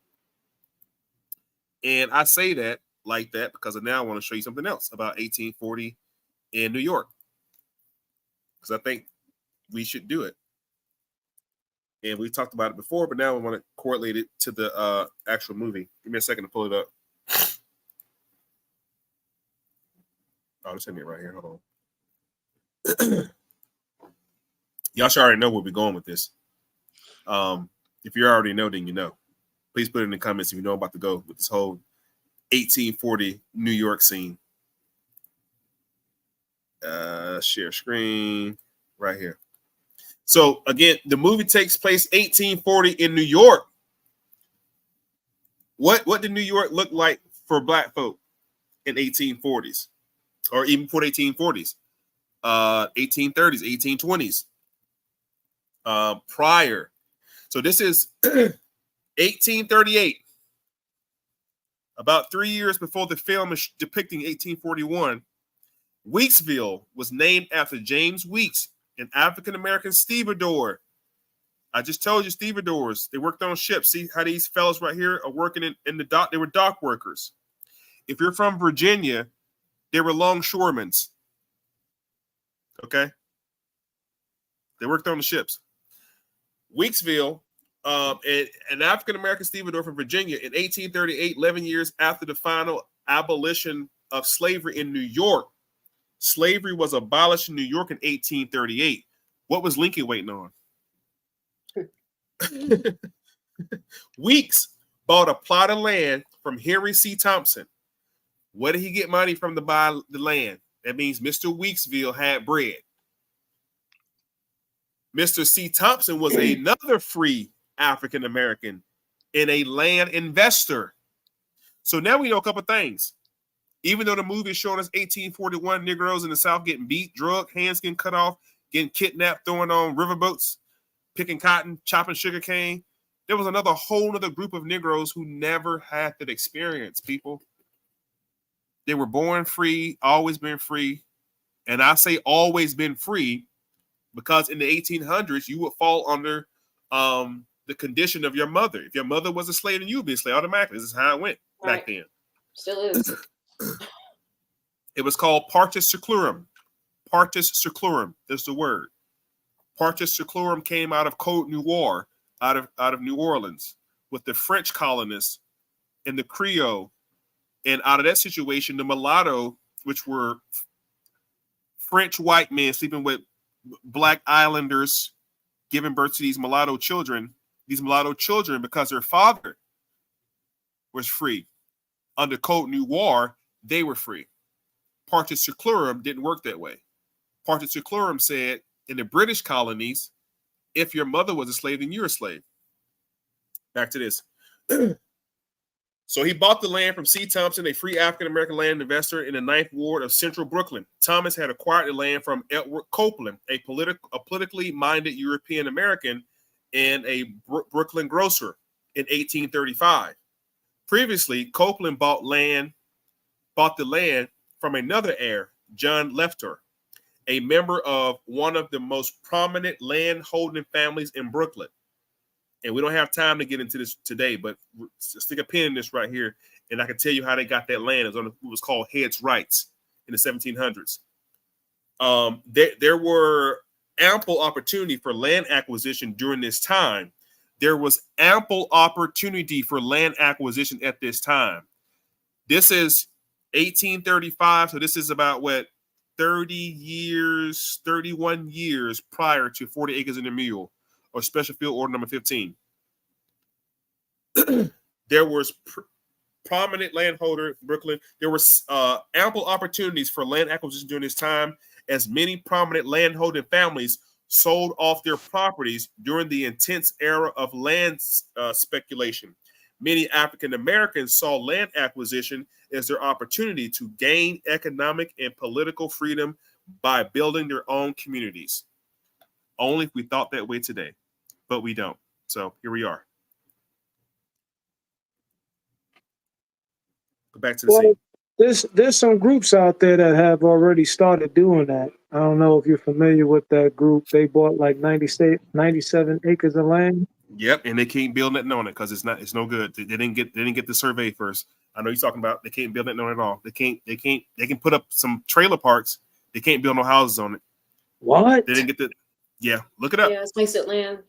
[SPEAKER 4] And I say that like that because now I want to show you something else about 1840 in New York. Because I think we should do it. And we talked about it before, but now we want to correlate it to the actual movie. Give me a second to pull it up. Oh, just hit me right here. Hold on. Y'all should already know where we're going with this. If you already know, then you know. Please put it in the comments if you know I'm about to go with this whole 1840 New York scene. Share screen right here. So again, the movie takes place 1840 in New York. What did New York look like for black folk in 1840s, or even before the 1840s, 1830s, 1820s, prior? So this is 1838. About 3 years before the film is depicting 1841, Weeksville was named after James Weeks, an African-American stevedore. I just told you stevedores. They worked on ships. See how these fellas right here are working in the dock? They were dock workers. If you're from Virginia, they were longshoremen. Okay? They worked on the ships. Weeksville, an African-American stevedore from Virginia in 1838, 11 years after the final abolition of slavery in New York. Slavery was abolished in New York in 1838. What was Lincoln waiting on? Weeks bought a plot of land from Henry C. Thompson. Where did he get money from to buy the land? That means Mr. Weeksville had bread. Mr. C. Thompson was another free African American and a land investor. So now we know a couple things. Even though the movie is showing us 1841 Negroes in the South getting beat, drugged, hands getting cut off, getting kidnapped, throwing on riverboats, picking cotton, chopping sugar cane, there was another whole other group of Negroes who never had that experience, people. They were born free, always been free. And I say always been free because in the 1800s, you would fall under the condition of your mother. If your mother was a slave, then you would be a slave automatically. This is how it went back then.
[SPEAKER 5] Still is.
[SPEAKER 4] It was called partus seclorum. Partus seclorum is the word. Partus seclorum came out of Côte Noire, out of New Orleans, with the French colonists and the Creole. And out of that situation, the mulatto, which were French white men sleeping with black islanders, giving birth to these mulatto children, because their father was free. Under Côte Noire, they were free. Partus seclorum didn't work that way. Partus seclorum said in the British colonies, if your mother was a slave, then you're a slave. Back to this. So he bought the land from C. Thompson, a free African-American land investor in the 9th Ward of Central Brooklyn. Thomas had acquired the land from Edward Copeland, a politically minded European American and a Brooklyn grocer in 1835. Previously, Copeland bought the land from another heir, John Lefter, a member of one of the most prominent land-holding families in Brooklyn. And we don't have time to get into this today, but stick a pin in this right here, and I can tell you how they got that land. It was called heads' rights in the 1700s. There were ample opportunity for land acquisition during this time. There was ample opportunity for land acquisition at this time. This is 1835. So this is about what 31 years prior to 40 Acres and a Mule, or Special Field Order number 15. There was prominent landholder Brooklyn. There was ample opportunities for land acquisition during this time, as many prominent landholding families sold off their properties during the intense era of land speculation. Many African Americans saw land acquisition as their opportunity to gain economic and political freedom by building their own communities. Only if we thought that way today, but we don't. So here we are. Go back to the scene.
[SPEAKER 6] There's some groups out there that have already started doing that. I don't know if you're familiar with that group. They bought like 97 acres of land.
[SPEAKER 4] Yep, and they can't build nothing on it because it's no good. They didn't get the survey first. I know you're talking about they can't build nothing on it at all. They can put up some trailer parks. They can't build no houses on it.
[SPEAKER 6] What?
[SPEAKER 4] They didn't get look it up.
[SPEAKER 5] Yeah, it's wasted land.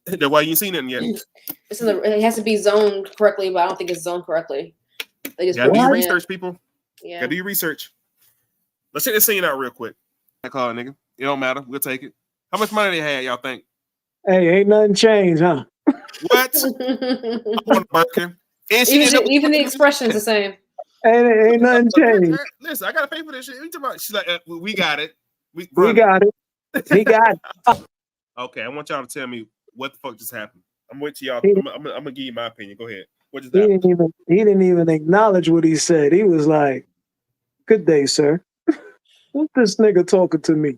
[SPEAKER 4] That's why you ain't seen nothing yet.
[SPEAKER 5] It has to be zoned correctly, but I don't think it's zoned correctly. They just
[SPEAKER 4] gotta do your research, people.
[SPEAKER 5] Yeah.
[SPEAKER 4] Gotta do your research. Let's check this scene out real quick. That call, nigga. It don't matter. We'll take it. How much money they had, y'all think?
[SPEAKER 6] Hey, ain't nothing changed, huh?
[SPEAKER 4] What?
[SPEAKER 5] Even the expression's the same.
[SPEAKER 6] Ain't nothing changed.
[SPEAKER 4] Listen, I gotta pay for this shit. What you talking about? She's like, we got it. We
[SPEAKER 6] got it. He got it.
[SPEAKER 4] Okay, I want y'all to tell me what the fuck just happened. I'm waiting to y'all. I'm gonna give you my opinion. Go ahead. What just happened?
[SPEAKER 6] He didn't even acknowledge what he said. He was like, "Good day, sir." Who's this nigga talking to me?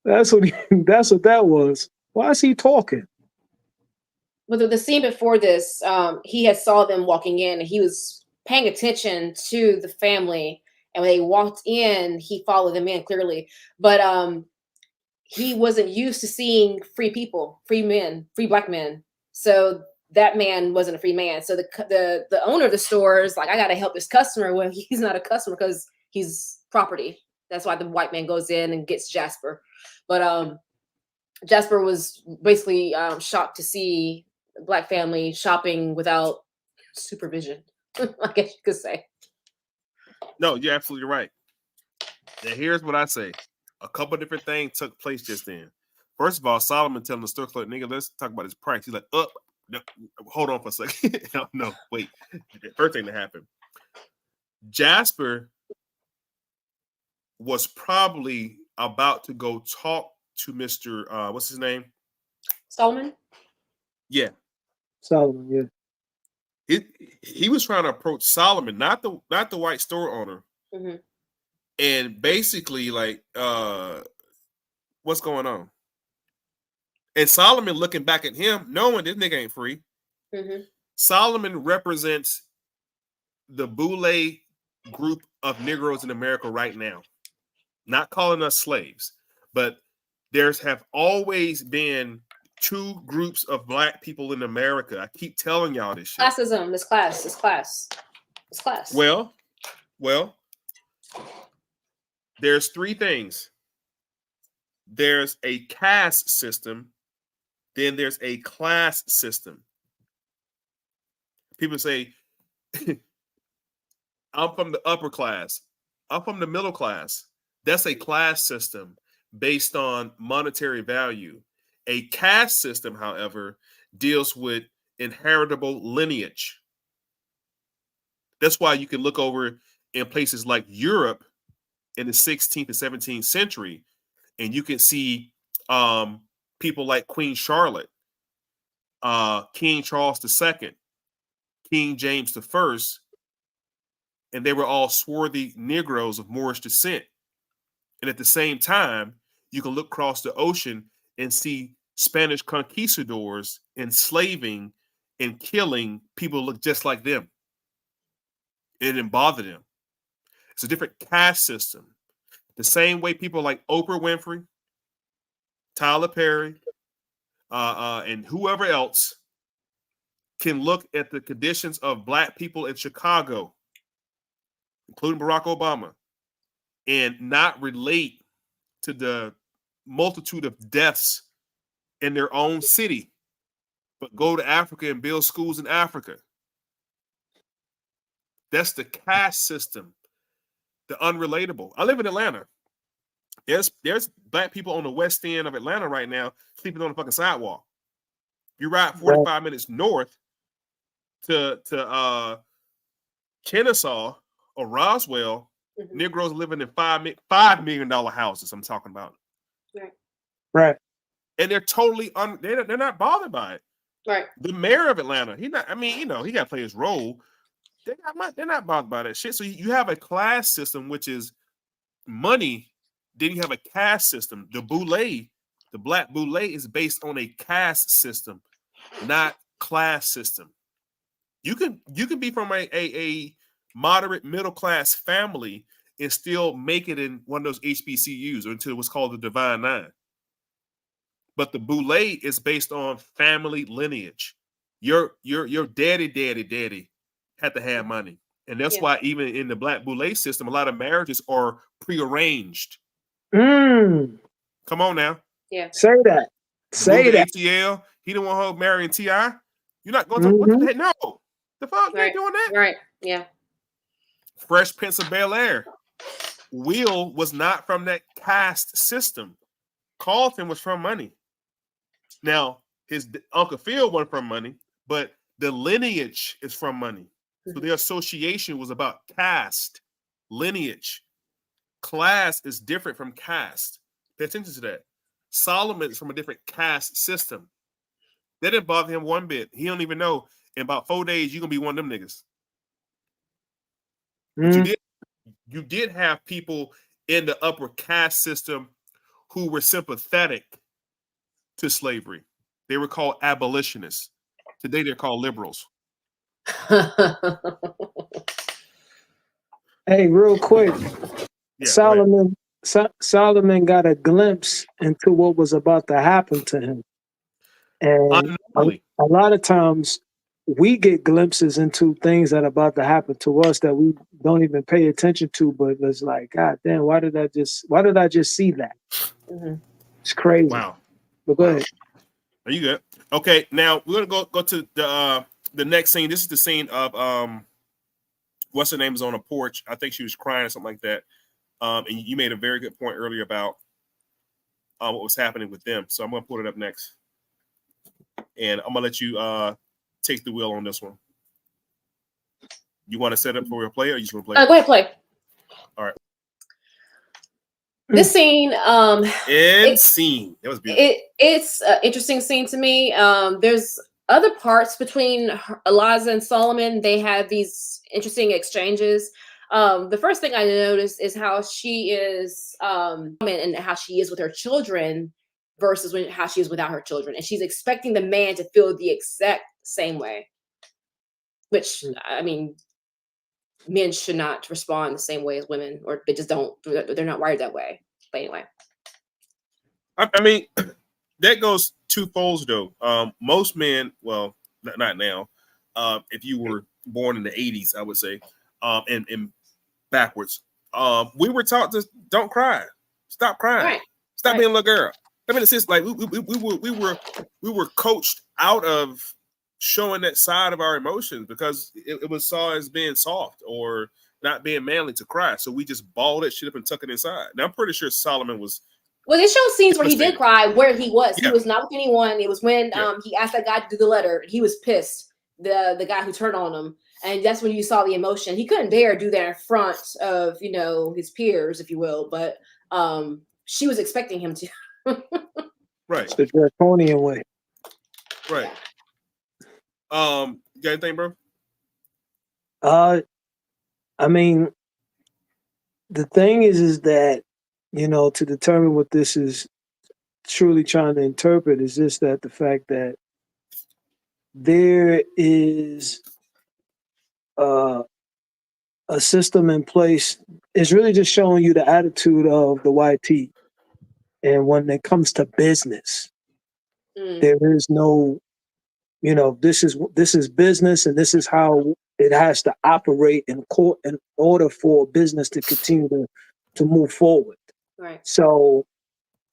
[SPEAKER 6] That's what that was. Why is he talking?
[SPEAKER 5] But the scene before this, he had saw them walking in, and he was paying attention to the family. And when they walked in, he followed them in clearly. But he wasn't used to seeing free people, free men, free black men. So that man wasn't a free man. So the owner of the store is like, I got to help this customer. Well, he's not a customer because he's property. That's why the white man goes in and gets Jasper. But Jasper was basically shocked to see a black family shopping without supervision, I guess you could say.
[SPEAKER 4] No, you're absolutely right. Now, here's what I say. A couple different things took place just then. First of all, Solomon telling the store clerk, nigga, let's talk about his price. He's like, no, hold on for a second. no, wait. The first thing that happened. Jasper was probably about to go talk to Mr. What's his name?
[SPEAKER 5] Solomon?
[SPEAKER 4] Yeah.
[SPEAKER 6] Solomon, yeah.
[SPEAKER 4] He was trying to approach Solomon, not the white store owner.
[SPEAKER 5] Mm-hmm.
[SPEAKER 4] And basically, like, what's going on? And Solomon looking back at him, knowing this nigga ain't free.
[SPEAKER 5] Mm-hmm.
[SPEAKER 4] Solomon represents the Boule group of Negroes in America right now. Not calling us slaves, but there's have always been two groups of black people in America. I keep telling y'all this shit.
[SPEAKER 5] Classism, this class.
[SPEAKER 4] Well, there's three things. There's a caste system, then there's a class system. People say, I'm from the upper class. I'm from the middle class. That's a class system based on monetary value. A caste system, however, deals with inheritable lineage. That's why you can look over in places like Europe in the 16th and 17th century, and you can see people like Queen Charlotte, King Charles II, King James I, and they were all swarthy Negroes of Moorish descent. And at the same time, you can look across the ocean and see Spanish conquistadors enslaving and killing people who look just like them. It didn't bother them. It's a different caste system. The same way people like Oprah Winfrey, Tyler Perry, and whoever else can look at the conditions of black people in Chicago, including Barack Obama, and not relate to the multitude of deaths in their own city, but go to Africa and build schools in Africa. That's the caste system, the unrelatable. I live in Atlanta. There's black people on the west end of Atlanta right now sleeping on the fucking sidewalk. You ride 45 minutes north to Kennesaw or Roswell, Negroes living in $5 million houses. I'm talking about.
[SPEAKER 6] Right.
[SPEAKER 4] And they're totally they're not bothered by it.
[SPEAKER 5] Right.
[SPEAKER 4] The mayor of Atlanta, he got to play his role. They're not bothered by that shit. So you have a class system, which is money. Then you have a caste system. The black boule is based on a caste system, not class system. You can be from a moderate middle class family and still make it in one of those HBCUs or into what's called the Divine Nine. But the boule is based on family lineage. Your daddy had to have money. And that's why even in the black boule system, a lot of marriages are prearranged. Come on now.
[SPEAKER 5] Yeah.
[SPEAKER 6] Say that. Say that.
[SPEAKER 4] ATL, he didn't want her marrying T.I. You're not going to what the heck? No. The fuck? You ain't doing that?
[SPEAKER 5] Right. Yeah.
[SPEAKER 4] Fresh Prince of Bel-Air. Will was not from that caste system. Carlton was from money. Now, his Uncle Phil wasn't from money, but the lineage is from money. So their association was about caste, lineage. Class is different from caste. Pay attention to that. Solomon is from a different caste system. That didn't bother him one bit. He don't even know in about 4 days you're gonna be one of them niggas. But you did have people in the upper caste system who were sympathetic to slavery. They were called abolitionists. Today they're called liberals.
[SPEAKER 6] Hey, real quick,
[SPEAKER 4] Yeah,
[SPEAKER 6] Solomon got a glimpse into what was about to happen to him, and a lot of times we get glimpses into things that are about to happen to us that we don't even pay attention to. But it's like, God damn, why did I just see that? It's crazy.
[SPEAKER 4] Wow.
[SPEAKER 6] But go ahead.
[SPEAKER 4] Are you good? Okay, now we're gonna go to the next scene. This is the scene of what's her name is on a porch. I think she was crying or something like that. And you made a very good point earlier about what was happening with them. So I'm gonna put it up next, and I'm gonna let you take the wheel on this one. You want to set up for your play, or you just want to play?
[SPEAKER 5] Go ahead, play.
[SPEAKER 4] All right.
[SPEAKER 5] This scene,
[SPEAKER 4] scene. That was beautiful.
[SPEAKER 5] It's an interesting scene to me. There's other parts between Eliza and Solomon. They have these interesting exchanges. The first thing I noticed is how she is, and how she is with her children versus how she is without her children, and she's expecting the man to feel the exact same way. Which I mean, men should not respond the same way as women, or they just don't. They're not wired that way. But anyway,
[SPEAKER 4] I mean, that goes two folds though. Most men, well, not now. If you were born in the 80s, I would say, and backwards, we were taught to don't cry, stop crying, stop being a little girl. I mean, it's just like we were coached out of showing that side of our emotions because it was saw as being soft or not being manly to cry. So we just balled that shit up and tuck it inside. Now I'm pretty sure Solomon was.
[SPEAKER 5] Well, they showed scenes where he did cry, where he was. He was not with anyone. It was when he asked that guy to do the letter. He was pissed. The guy who turned on him, and that's when you saw the emotion. He couldn't dare do that in front of his peers, if you will. But she was expecting him to.
[SPEAKER 4] Right.
[SPEAKER 6] It's the draconian way.
[SPEAKER 4] Right. You got anything, bro?
[SPEAKER 6] I mean, the thing is that, to determine what this is truly trying to interpret is just that the fact that there is a system in place is really just showing you the attitude of the YT. And when it comes to business, there is no, this is business, and this is how it has to operate in order for business to continue to move forward.
[SPEAKER 5] Right.
[SPEAKER 6] So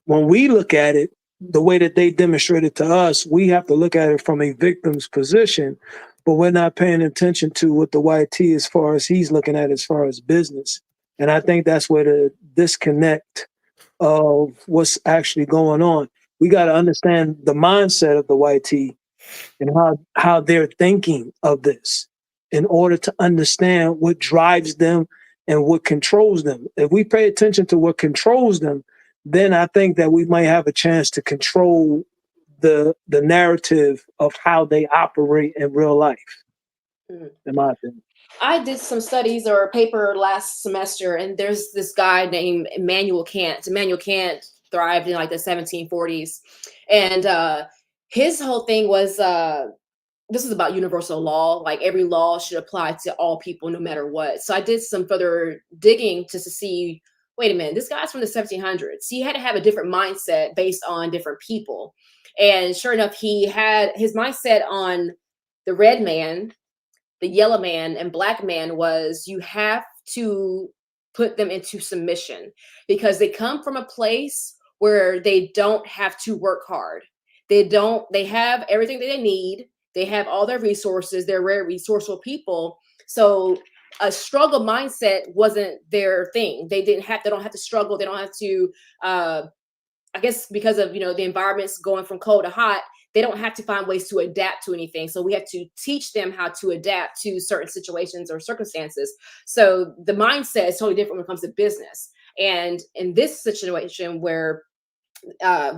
[SPEAKER 6] when we look at it, the way that they demonstrated to us, we have to look at it from a victim's position. but we're not paying attention to what the YT as far as he's looking at as far as business. And I think that's where the disconnect of what's actually going on. We got to understand the mindset of the YT and how they're thinking of this in order to understand what drives them and what controls them. If we pay attention to what controls them, then I think that we might have a chance to control the narrative of how they operate in real life, in my opinion.
[SPEAKER 5] I did some studies or a paper last semester, and there's this guy named Immanuel Kant. Immanuel Kant thrived in like the 1740s, and his whole thing was this is about universal law. Like every law should apply to all people, no matter what. So I did some further digging just to see. Wait a minute, this guy's from the 1700s. He had to have a different mindset based on different people, and sure enough, he had his mindset on the red man, the yellow man, and black man was you have to put them into submission because they come from a place where they don't have to work hard. They have everything that they need. They have all their resources. They're very resourceful people. So a struggle mindset wasn't their thing. They don't have to struggle. They don't have to, I guess because of, the environments going from cold to hot, they don't have to find ways to adapt to anything. So we have to teach them how to adapt to certain situations or circumstances. So the mindset is totally different when it comes to business. And in this situation where I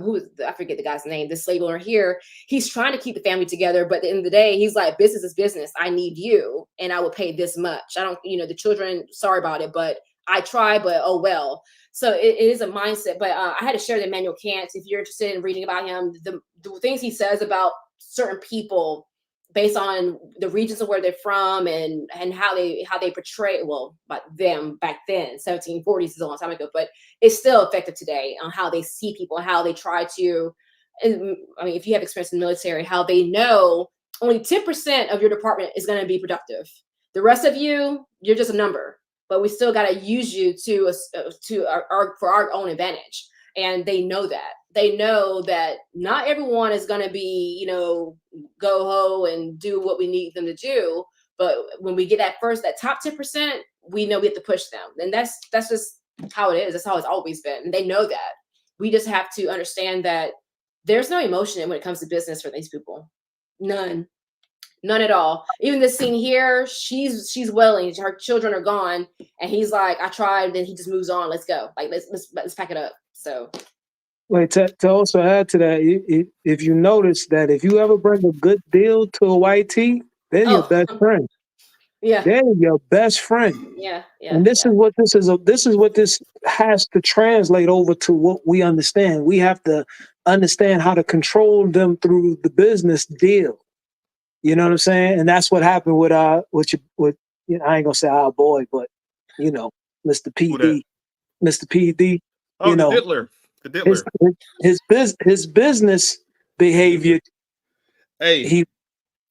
[SPEAKER 5] forget the guy's name, the slave owner here, he's trying to keep the family together, but at the end of the day, he's like, business is business. I need you, and I will pay this much. I don't, the children, sorry about it, but I try, but oh well. So it is a mindset. But I had to share the Immanuel Kant. If you're interested in reading about him, the things he says about certain people based on the regions of where they're from and how they portray, well, but them back then, 1740s is a long time ago, but it's still effective today on how they see people, how they try to, I mean, if you have experience in the military, how they know only 10% of your department is going to be productive. The rest of you, you're just a number, but we still got to use you for our own advantage. And they know that. They know that not everyone is going to be, go ho and do what we need them to do. But when we get that top 10%, we know we have to push them. And that's just how it is. That's how it's always been. And they know that. We just have to understand that there's no emotion when it comes to business for these people. None at all. Even this scene here, she's willing. Her children are gone. And he's like, I tried. Then he just moves on. Let's go. Like, let's pack it up. So.
[SPEAKER 6] Wait, to also add to that, if you notice that if you ever bring a good deal to a YT, they're your best friend.
[SPEAKER 5] Yeah,
[SPEAKER 6] they're your best friend.
[SPEAKER 5] Yeah.
[SPEAKER 6] And this is what this has to translate over to what we understand. We have to understand how to control them through the business deal. You know what I'm saying? And that's what happened with I ain't gonna say our boy, but Mr. PD, Mr. PD.
[SPEAKER 4] Oh, the Diddler.
[SPEAKER 6] His business behavior.
[SPEAKER 4] Hey,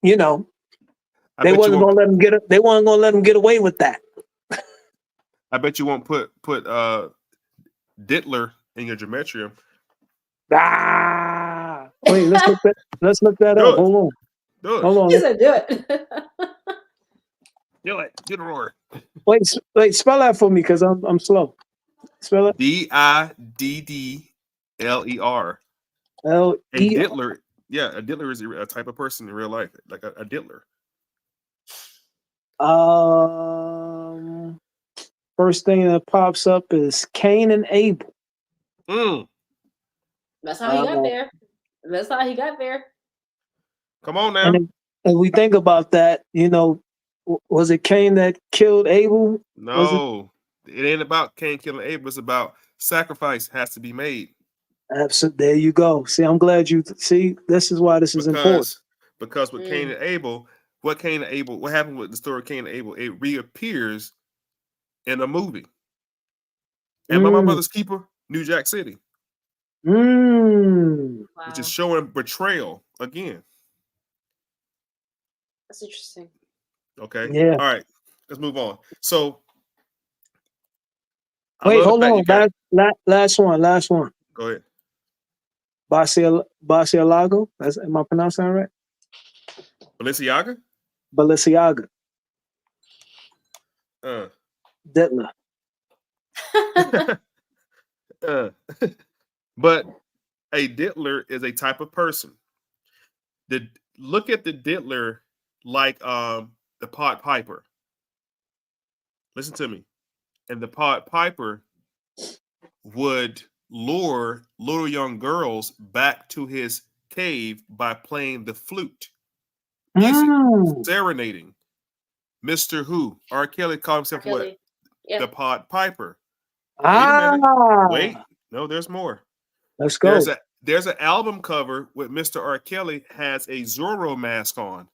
[SPEAKER 6] they wasn't gonna let him they weren't gonna let him get away with that.
[SPEAKER 4] I bet you won't put Diddler in your geometrium.
[SPEAKER 6] Wait, let's look that up. Hold on. Hold on.
[SPEAKER 5] He said, do it.
[SPEAKER 4] Do it. Do the roar.
[SPEAKER 6] Wait, spell that for me because I'm slow. Spell it.
[SPEAKER 4] Diddler.
[SPEAKER 6] L-E-R.
[SPEAKER 4] A diddler, a diddler is a type of person in real life, like a diddler.
[SPEAKER 6] First thing that pops up is Cain and Abel.
[SPEAKER 5] That's how he got there. That's how he got there.
[SPEAKER 4] Come on now.
[SPEAKER 6] And we think about that, was it Cain that killed Abel?
[SPEAKER 4] No, it ain't about Cain killing Abel. It's about sacrifice has to be made.
[SPEAKER 6] Absolutely. There you go. See, I'm glad you see. This is why this is important.
[SPEAKER 4] Because with Cain and Abel, what happened with the story of Cain and Abel? It reappears in a movie. And My Brother's Keeper, New Jack City. Which is showing betrayal again.
[SPEAKER 5] That's interesting.
[SPEAKER 4] Okay.
[SPEAKER 6] Yeah.
[SPEAKER 4] All right. Let's move on. So
[SPEAKER 6] wait, hold on. Last one.
[SPEAKER 4] Go ahead.
[SPEAKER 6] Basialago. Am I pronouncing that right?
[SPEAKER 4] Balenciaga?
[SPEAKER 6] Balenciaga. Dittler.
[SPEAKER 4] But a diddler is a type of person. Look at the diddler like the Pied Piper. Listen to me. And the Pied Piper would lure little young girls back to his cave by playing the flute. Music, serenading. Mr. Who? R. Kelly called himself what? Yeah. The Pied Piper. Wait a minute. Wait. No, there's more.
[SPEAKER 6] Let's go.
[SPEAKER 4] There's an album cover with Mr. R. Kelly has a Zorro mask on,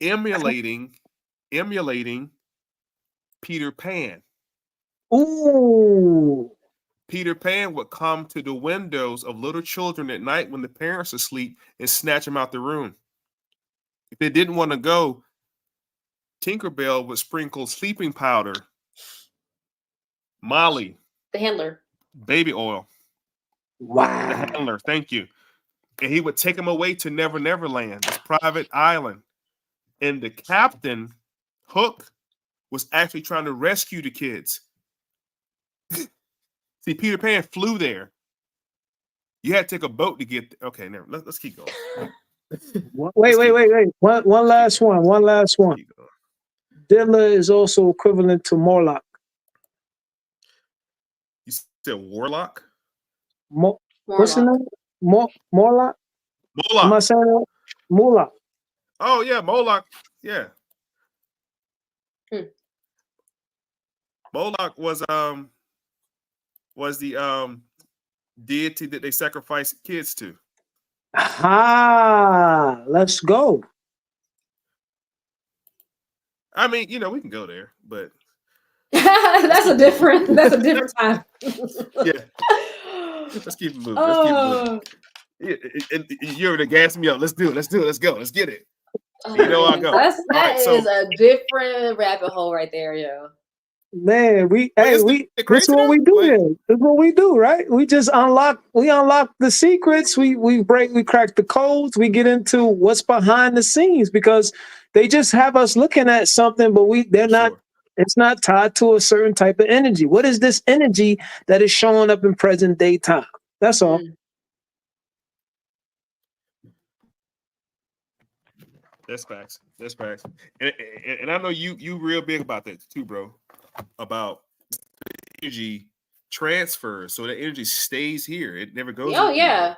[SPEAKER 4] emulating Peter Pan.
[SPEAKER 6] Ooh.
[SPEAKER 4] Peter Pan would come to the windows of little children at night when the parents are asleep and snatch them out the room. If they didn't want to go, Tinkerbell would sprinkle sleeping powder, Molly,
[SPEAKER 5] the handler,
[SPEAKER 4] baby oil.
[SPEAKER 6] Wow.
[SPEAKER 4] The handler, thank you. And he would take them away to Never Never Land, this private island. And the captain, Hook, was actually trying to rescue the kids. See, Peter Pan flew there. You had to take a boat to get there. Okay, never. Let's keep going.
[SPEAKER 6] Wait. One last one. Diddler is also equivalent to Morlock.
[SPEAKER 4] You said Warlock?
[SPEAKER 6] What's the name? Morlock? Am I saying that? Morlock.
[SPEAKER 4] Oh yeah, Moloch. Yeah. Moloch was the deity that they sacrificed kids to.
[SPEAKER 6] Let's go.
[SPEAKER 4] I mean, we can go there, but
[SPEAKER 5] that's a different time.
[SPEAKER 4] Yeah. Let's keep it moving. You're the gassing me up. Let's do it. Let's go. Let's get it. I go.
[SPEAKER 5] That is a different rabbit hole right there, yo.
[SPEAKER 6] Man, this is what we do here. This is what we do, right? We just unlock the secrets. We crack the codes. We get into what's behind the scenes because they just have us looking at something, but it's not tied to a certain type of energy. What is this energy that is showing up in present day time? That's all.
[SPEAKER 4] That's facts. And I know you real big about that too, bro. About energy transfer, so the energy stays here. It never goes.
[SPEAKER 5] Oh yeah.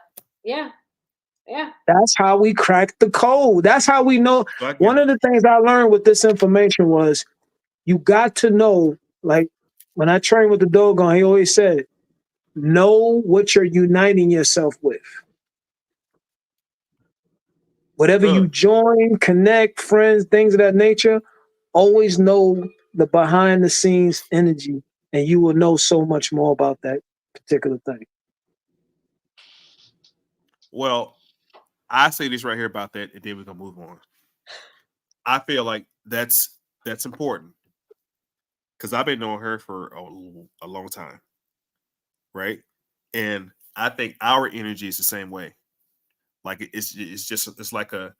[SPEAKER 6] That's how we crack the code. That's how we know. One of the things I learned with this information was you got to know, like when I trained with the Dogon, he always said, know what you're uniting yourself with. Whatever you join, connect, friends, things of that nature, always know the behind the scenes energy, and you will know so much more about that particular thing.
[SPEAKER 4] Well, I say this right here about that, and then we're gonna move on. I feel like that's important because I've been knowing her for a long time, right? And I think our energy is the same way. Like it's like a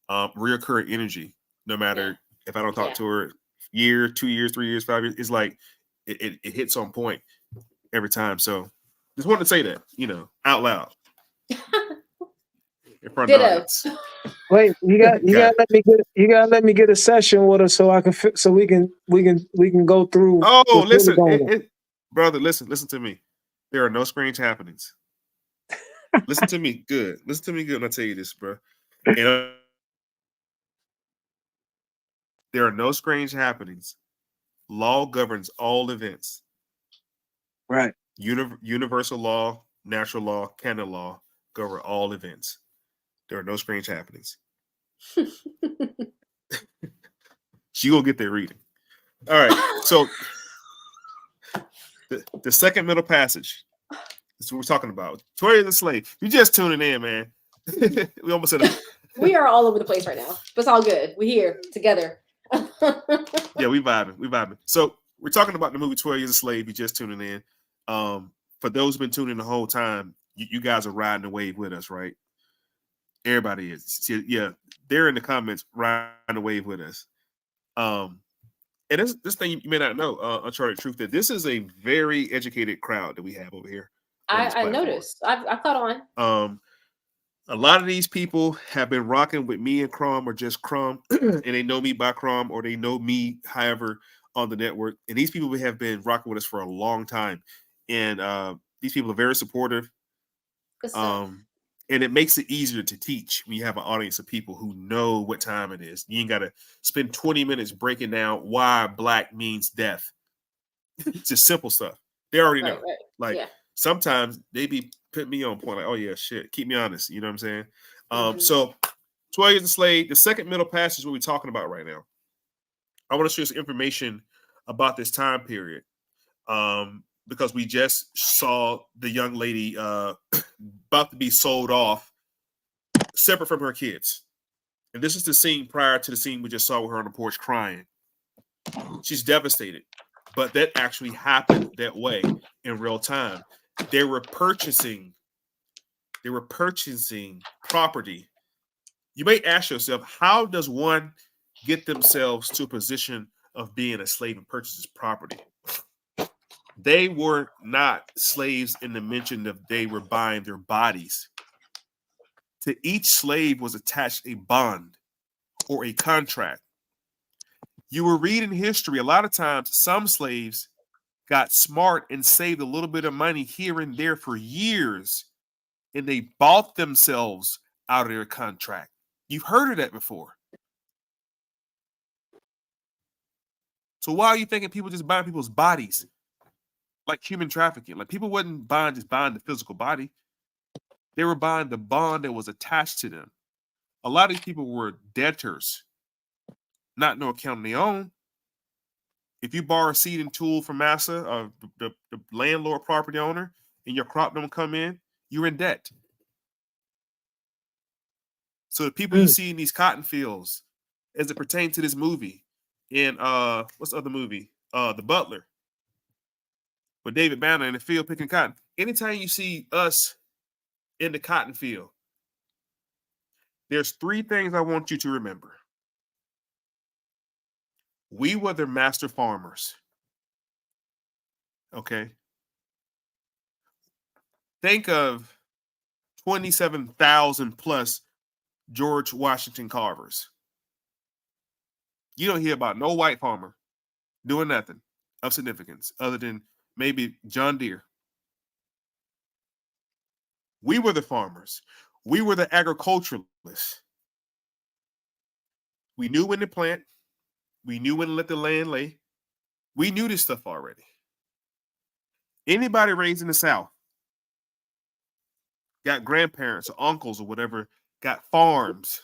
[SPEAKER 4] reoccurring energy. No matter if I don't talk to her year, 2 years, 3 years, 5 years, it's like it hits on point every time. So just wanted to say that, out loud. In front of the audience.
[SPEAKER 6] Wait, you gotta let me get a session with her so I can so we can go through.
[SPEAKER 4] Oh, listen, brother, listen to me. There are no strange happenings. Listen to me good. Listen to me good when I tell you this, bro. And there are no strange happenings. Law governs all events.
[SPEAKER 6] Right.
[SPEAKER 4] Universal law, natural law, canon law govern all events. There are no strange happenings. She will get there reading. All right. So the second middle passage. That's what we're talking about. Toya the Slave. You just tuning in, man. We almost said
[SPEAKER 5] we are all over the place right now. But it's all good. We're here together.
[SPEAKER 4] Yeah, we vibing. So we're talking about the movie 12 Years a Slave. You just tuning in. For those who've been tuning in the whole time, you guys are riding the wave with us, right? Everybody is. See, yeah, they're in the comments riding the wave with us. And this thing you may not know, Uncharted Truth, that this is a very educated crowd that we have over here.
[SPEAKER 5] I noticed. I caught on.
[SPEAKER 4] A lot of these people have been rocking with me and Crom or just Crom, and they know me by Crom or they know me, however, on the network. And these people have been rocking with us for a long time. And these people are very supportive. And it makes it easier to teach when you have an audience of people who know what time it is. You ain't got to spend 20 minutes breaking down why black means death. It's just simple stuff. They already know.
[SPEAKER 5] Right.
[SPEAKER 4] Like sometimes they be putting me on point, like, oh yeah, shit, keep me honest. You know what I'm saying? So 12 Years a Slave, the second middle passage is what we're talking about right now. I want to share some information about this time period. Because we just saw the young lady about to be sold off, separate from her kids. And this is the scene prior to the scene we just saw with her on the porch crying. She's devastated. But that actually happened that way in real time. They were purchasing property. You may ask yourself, how does one get themselves to a position of being a slave and purchases property? They were not slaves in the mention of they were buying their bodies. To each slave was attached a bond or a contract. You will read in history, a lot of times, some slaves got smart and saved a little bit of money here and there for years, and they bought themselves out of their contract. You've heard of that before. So why are you thinking people just buying people's bodies? Like human trafficking. Like people wasn't buying the physical body. They were buying the bond that was attached to them. A lot of these people were debtors, not no account of their own. If you borrow a seed and tool from massa, the landlord property owner, and your crop don't come in, you're in debt. So the people you see in these cotton fields, as it pertains to this movie, in what's the other movie? The Butler. With David Banner in the field picking cotton. Anytime you see us in the cotton field, there's three things I want you to remember. We were the master farmers. Okay? Think of 27,000 plus George Washington Carvers. You don't hear about no white farmer doing nothing of significance other than maybe John Deere. We were the farmers. We were the agriculturalists. We knew when to plant. We knew when to let the land lay. We knew this stuff already. Anybody raised in the South, got grandparents or uncles or whatever, got farms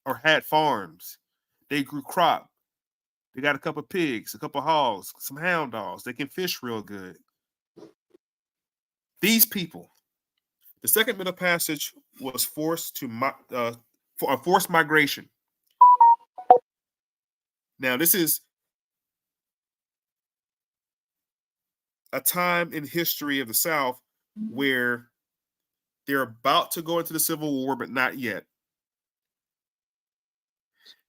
[SPEAKER 4] or had farms. They grew crop. They got a couple of pigs, a couple of hogs, some hound dogs. They can fish real good. These people, the second middle passage was for a forced migration. Now, this is a time in history of the South where they're about to go into the Civil War, but not yet.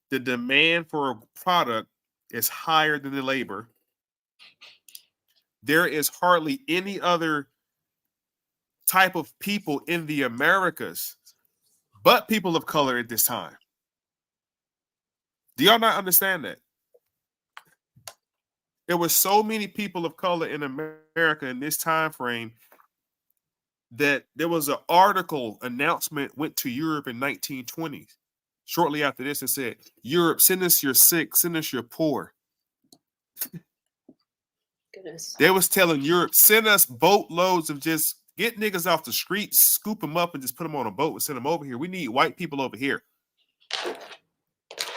[SPEAKER 4] The demand for a product is higher than the labor. There is hardly any other type of people in the Americas but people of color at this time. Do y'all not understand that? There were so many people of color in America in this time frame that there was an article announcement went to Europe in 1920s. Shortly after this, it said, Europe, send us your sick, send us your poor.
[SPEAKER 5] Goodness.
[SPEAKER 4] They was telling Europe, send us boatloads of just get niggas off the streets, scoop them up and just put them on a boat and send them over here. We need white people over here.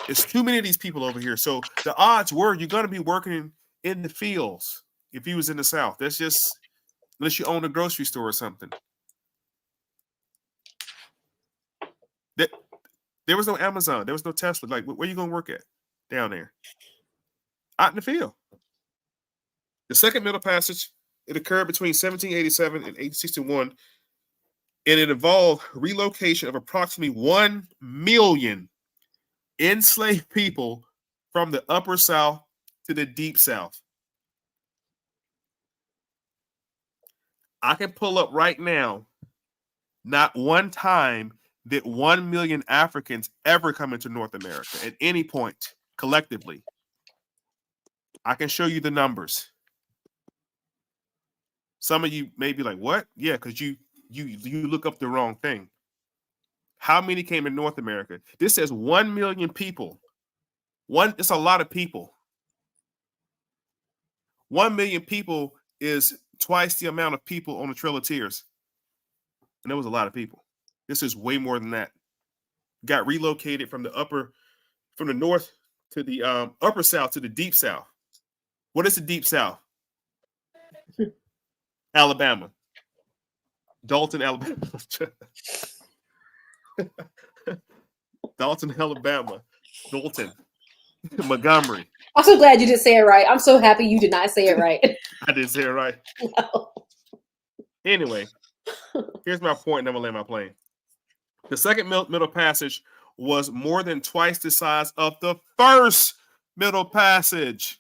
[SPEAKER 4] There's too many of these people over here. So the odds were you're going to be working in the fields if you was in the South. That's just, unless you own a grocery store or something. There was no Amazon. There was no Tesla. Like, where you going to work at? Down there. Out in the field. The second middle passage, it occurred between 1787 and 1861. And it involved relocation of approximately 1 million enslaved people from the upper South to the deep South. I can pull up right now, not one time did 1 million Africans ever come into North America at any point collectively. I can show you the numbers. Some of you may be like, what? Yeah, because you look up the wrong thing. How many came to North America? This says 1 million people. It's a lot of people. 1 million people is twice the amount of people on the Trail of Tears. And there was a lot of people. This is way more than that. Got relocated from the north to the upper South to the deep South. What is the deep South? Alabama. Dalton, Alabama. Dalton, Alabama. Dalton. Montgomery.
[SPEAKER 5] I'm so glad you didn't say it right. I'm so happy you did not say it right.
[SPEAKER 4] I didn't say it right.
[SPEAKER 5] No.
[SPEAKER 4] Anyway, here's my point, and I'm gonna land my plane. The second Middle Passage was more than twice the size of the first Middle Passage.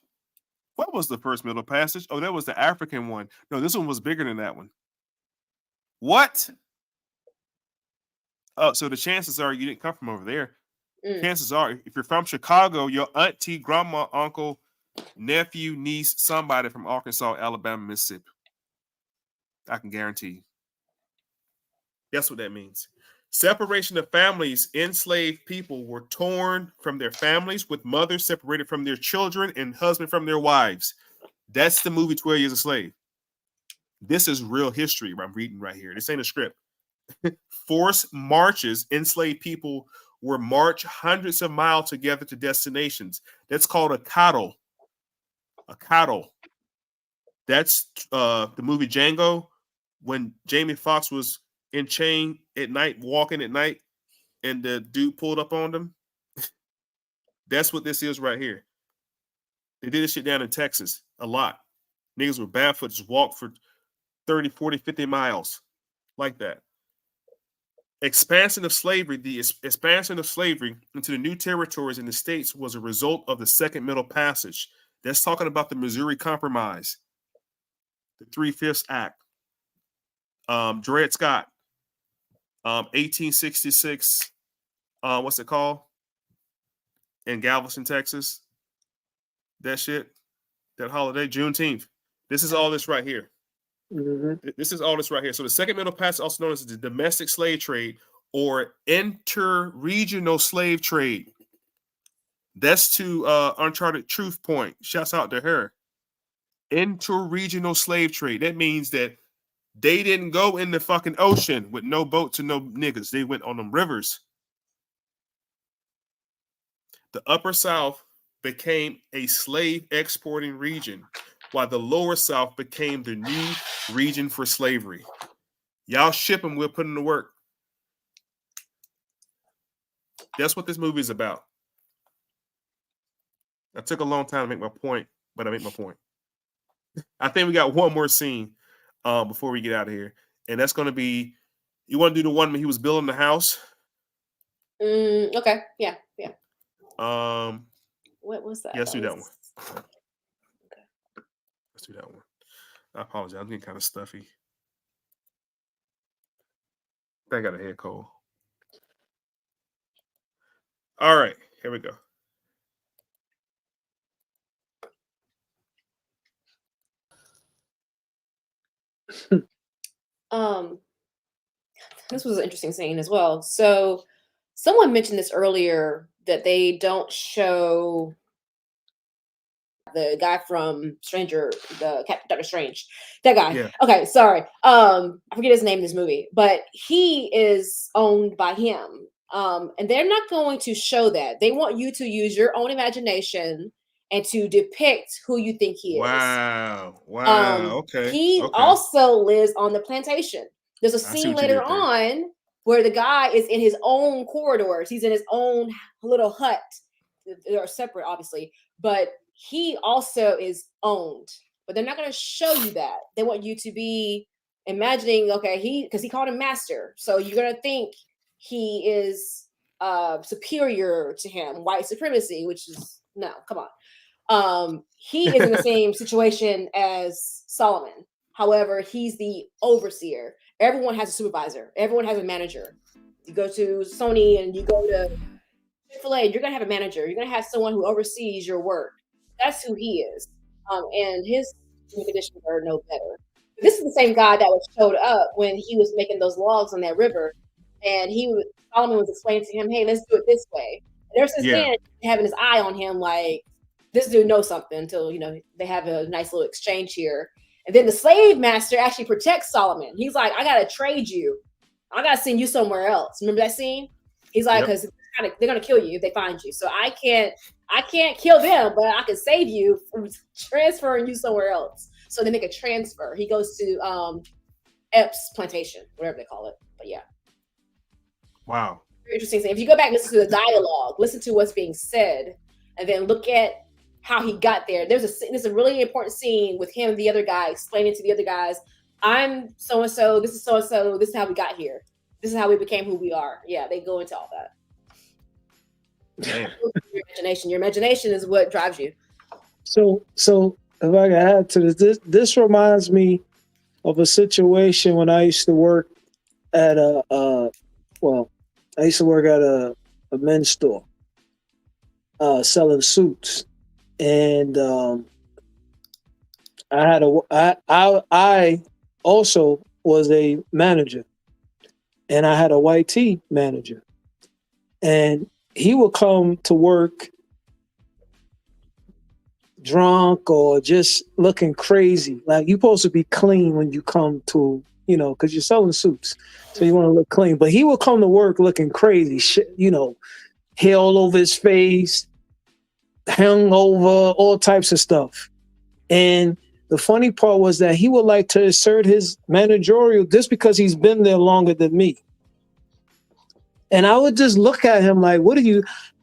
[SPEAKER 4] What was the first Middle Passage? Oh, that was the African one. No, this one was bigger than that one. What? Oh, so the chances are you didn't come from over there. Chances are, if you're from Chicago, your auntie, grandma, uncle, nephew, niece, somebody from Arkansas, Alabama, Mississippi. I can guarantee you. That's what that means. Separation of families. Enslaved people were torn from their families, with mothers separated from their children and husband from their wives. That's the movie 12 Years a Slave. This is real history I'm reading right here. This ain't a script. Forced marches. Enslaved people were marched hundreds of miles together to destinations. That's called a coddle. A coddle. That's the movie Django, when Jamie Foxx was in chain at night, walking at night, and the dude pulled up on them. That's what this is right here. They did this shit down in Texas a lot. Niggas were barefoot, just walk for 30, 40, 50 miles like that. Expansion of slavery. The expansion of slavery into the new territories in the states was a result of the Second Middle Passage. That's talking about the Missouri Compromise, the 3/5 Act, Dred Scott, 1866. What's it called? In Galveston, Texas. That shit, that holiday, Juneteenth. This is all this right here. Mm-hmm. This is all this right here. So the Second Middle Passage, also known as the domestic slave trade or inter-regional slave trade. That's to Uncharted Truth Point. Shouts out to her. Inter-regional slave trade. That means that they didn't go in the fucking ocean with no boats and no niggas. They went on them rivers. The Upper South became a slave exporting region, while the Lower South became the new region for slavery. Y'all ship them, we'll put them to work. That's what this movie is about. I took a long time to make my point, but I made my point. I think we got one more scene before we get out of here. And that's going to be, you want to do the one when he was building the house?
[SPEAKER 5] Okay. Yeah. What was that?
[SPEAKER 4] Yeah, let's do that one. Okay. Let's do that one. I apologize. I'm getting kind of stuffy. I think I got a head cold. All right. Here we go.
[SPEAKER 5] This was an interesting scene as well. So someone mentioned this earlier, that they don't show the guy from Doctor Strange. That guy. Yeah. Okay, sorry. I forget his name in this movie, but he is owned by him. And they're not going to show that. They want you to use your own imagination and to depict who you think he is.
[SPEAKER 4] Wow. Okay.
[SPEAKER 5] He also lives on the plantation. There's a scene later on where the guy is in his own corridors. He's in his own little hut. They're separate, obviously, but he also is owned. But they're not going to show you that. They want you to be imagining, okay, because he called him master. So you're going to think he is superior to him, white supremacy, which is, no, come on. He is in the same situation as Solomon. However, he's the overseer. Everyone has a supervisor. Everyone has a manager. You go to Sony and you go to Chick-fil-A, you're going to have a manager. You're going to have someone who oversees your work. That's who he is. And his conditions are no better. This is the same guy that was showed up when he was making those logs on that river. And Solomon was explaining to him, hey, let's do it this way. And ever since then, having his eye on him, like, this dude knows something until, they have a nice little exchange here. And then the slave master actually protects Solomon. He's like, I got to trade you. I got to send you somewhere else. Remember that scene? He's like, because they're going to kill you if they find you. So I can't kill them, but I can save you from transferring you somewhere else. So they make a transfer. He goes to Epps plantation, whatever they call it. But yeah.
[SPEAKER 4] Wow.
[SPEAKER 5] Very interesting thing. If you go back and listen to the dialogue, listen to what's being said, and then look at how he got there. There's a really important scene with him and the other guy explaining to the other guys, I'm so-and-so, this is so-and-so, this is how we got here. This is how we became who we are. Yeah, they go into all that.
[SPEAKER 4] Damn.
[SPEAKER 5] Your imagination is what drives you.
[SPEAKER 6] So if I can add to this reminds me of a situation when I used to work at a men's store, selling suits, and I also was a manager, and I had a white tee manager, and he would come to work drunk or just looking crazy. Like, you're supposed to be clean when you come to, because you're selling suits, so you want to look clean. But he would come to work looking crazy, hair all over his face, hung over, all types of stuff. And the funny part was that he would like to assert his managerial just because he's been there longer than me. And I would just look at him like,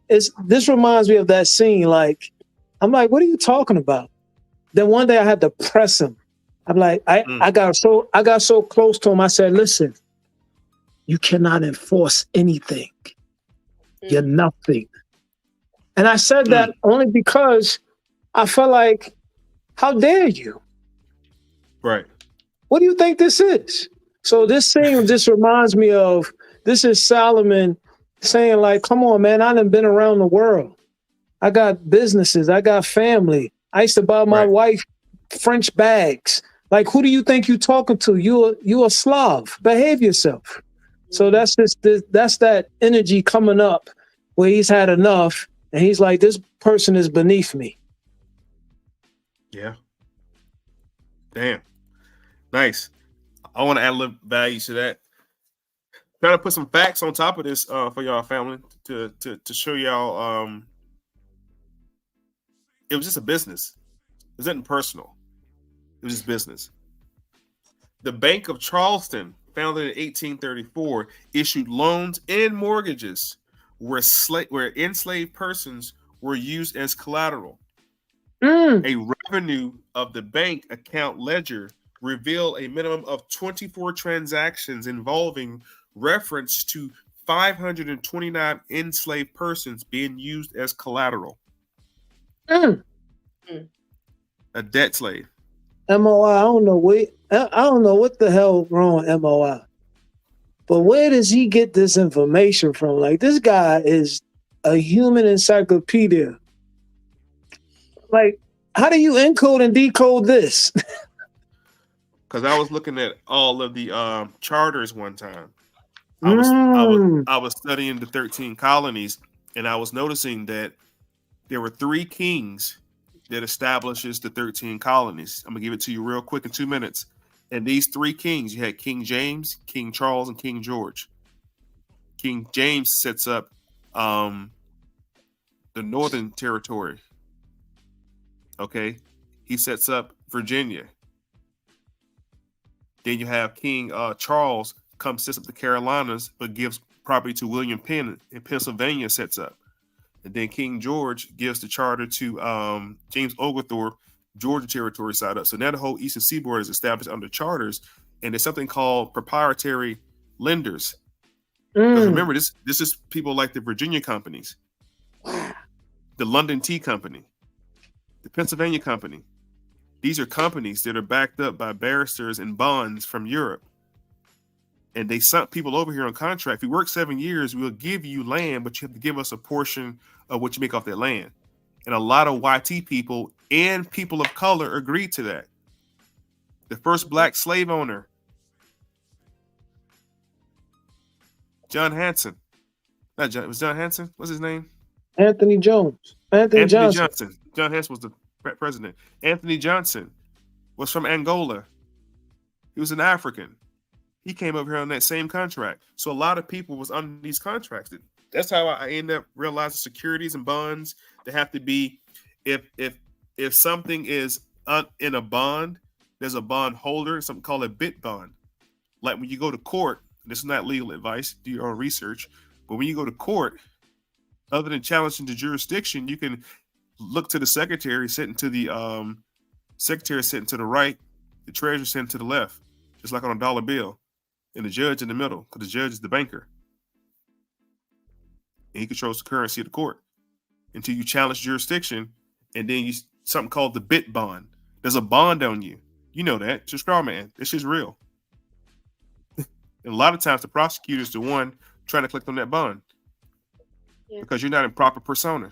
[SPEAKER 6] this reminds me of that scene. Like, I'm like, what are you talking about? Then one day I had to press him. I'm like, I got so close to him. I said, listen, you cannot enforce anything. You're nothing. And I said that only because I felt like, how dare you?
[SPEAKER 4] Right.
[SPEAKER 6] What do you think this is? So this thing just reminds me of, this is Solomon saying, like, come on, man, I done been around the world. I got businesses. I got family. I used to buy my wife French bags. Like, who do you think you're talking to? You a Slav. Behave yourself. So that's that energy coming up where he's had enough, and he's like, this person is beneath me.
[SPEAKER 4] Yeah. Damn. Nice. I want to add a little value to that. Trying to put some facts on top of this for y'all family to show y'all it was just a business. It wasn't personal. It was just business. The Bank of Charleston, founded in 1834, issued loans and mortgages where enslaved persons were used as collateral. A revenue of the bank account ledger revealed a minimum of 24 transactions involving reference to 529 enslaved persons being used as collateral. A debt slave.
[SPEAKER 6] MOI, I don't know what the hell wrong with MOI. But where does he get this information from? Like, this guy is a human encyclopedia. Like, how do you encode and decode this?
[SPEAKER 4] Because I was looking at all of the charters one time. I was studying the 13 colonies, and I was noticing that there were 3 kings that establishes the 13 colonies. I'm gonna give it to you real quick in 2 minutes. And these 3 kings, you had King James, King Charles, and King George. King James sets up the Northern Territory. Okay, he sets up Virginia. Then you have King Charles comes sets up the Carolinas, but gives property to William Penn in Pennsylvania, sets up. And then King George gives the charter to James Oglethorpe, Georgia Territory side up. So now the whole Eastern Seaboard is established under charters, and there's something called proprietary lenders. Because remember, this is people like the Virginia companies, the London Tea Company, the Pennsylvania Company. These are companies that are backed up by barristers and bonds from Europe. And they sent people over here on contract. If you work 7 years, we'll give you land, but you have to give us a portion of what you make off that land. And a lot of YT people and people of color agreed to that. The first black slave owner, John Hanson. Not John, it was John Hanson? What's his name?
[SPEAKER 6] Anthony Jones. Anthony Johnson.
[SPEAKER 4] John Hanson was the president. Anthony Johnson was from Angola. He was an African. He came over here on that same contract. So a lot of people was under these contracts. That's how I ended up realizing securities and bonds. They have to be, if something is in a bond, there's a bond holder, something called a bit bond. Like when you go to court, this is not legal advice, do your own research. But when you go to court, other than challenging the jurisdiction, you can look to the secretary sitting to the right, the treasurer sitting to the left, just like on a dollar bill, and the judge in the middle, because the judge is the banker. And he controls the currency of the court until you challenge jurisdiction, and then you something called the bit bond. There's a bond on you. You know that. It's a straw man. This shit's real. And a lot of times the prosecutor's the one trying to collect on that bond. Yeah. Because you're not in proper persona.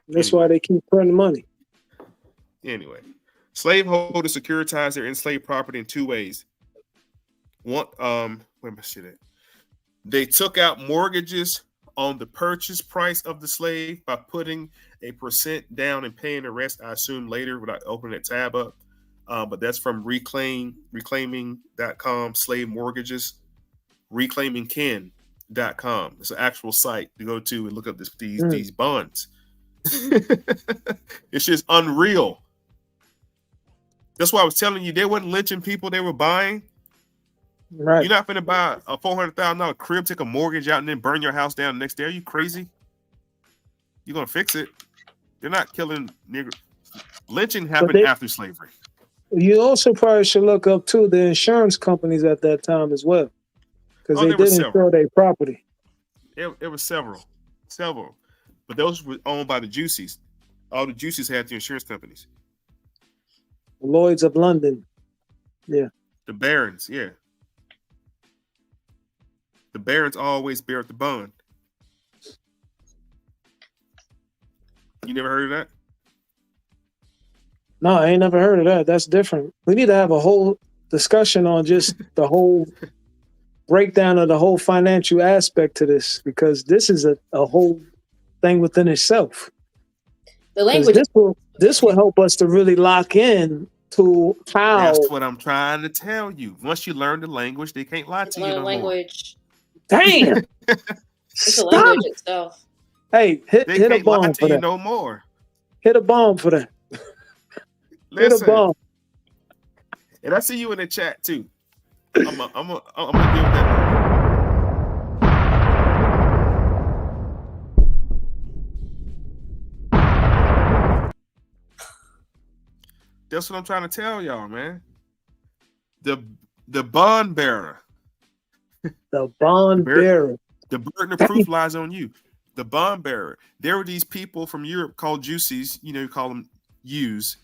[SPEAKER 6] That's why they keep printing money.
[SPEAKER 4] Anyway, slaveholders securitize their enslaved property in two ways. One, where am I shit at? They took out mortgages on the purchase price of the slave by putting a % down and paying the rest, I assume, later without opening that tab up. But that's from reclaiming.com, slave mortgages, reclaimingkin.com. It's an actual site to go to and look up these bonds. It's just unreal. That's why I was telling you, they wasn't lynching people they were buying.
[SPEAKER 6] Right.
[SPEAKER 4] You're not going to buy a $400,000 crib, take a mortgage out, and then burn your house down the next day. Are you crazy? You're going to fix it. They're not killing niggers. Lynching happened after slavery.
[SPEAKER 6] You also probably should look up, too, the insurance companies at that time as well. Because they did insure their property.
[SPEAKER 4] It was several. But those were owned by the Juicies. All the Juicies had the insurance companies.
[SPEAKER 6] Lloyd's of London. Yeah.
[SPEAKER 4] The Barons, yeah. The Barons always bear the bond. You never heard of that?
[SPEAKER 6] No, I ain't never heard of that. That's different. We need to have a whole discussion on just the whole breakdown of the whole financial aspect to this, because this is a whole thing within itself.
[SPEAKER 5] The language.
[SPEAKER 6] This will help us to really lock in to how.
[SPEAKER 4] That's what I'm trying to tell you. Once you learn the language, they can't lie to you no
[SPEAKER 5] language.
[SPEAKER 4] More.
[SPEAKER 6] Damn.
[SPEAKER 5] It's a language itself.
[SPEAKER 6] Hey, hit a bomb for that.
[SPEAKER 4] No more.
[SPEAKER 6] Hit a bomb for that.
[SPEAKER 4] Listen,
[SPEAKER 6] hit a bomb.
[SPEAKER 4] And I see you in the chat too. I'm gonna deal with that. That's what I'm trying to tell y'all, man. The bond bearer.
[SPEAKER 6] The bond bearer.
[SPEAKER 4] The burden of proof lies on you. The bond bearer. There were these people from Europe called Juicies. You call them U's.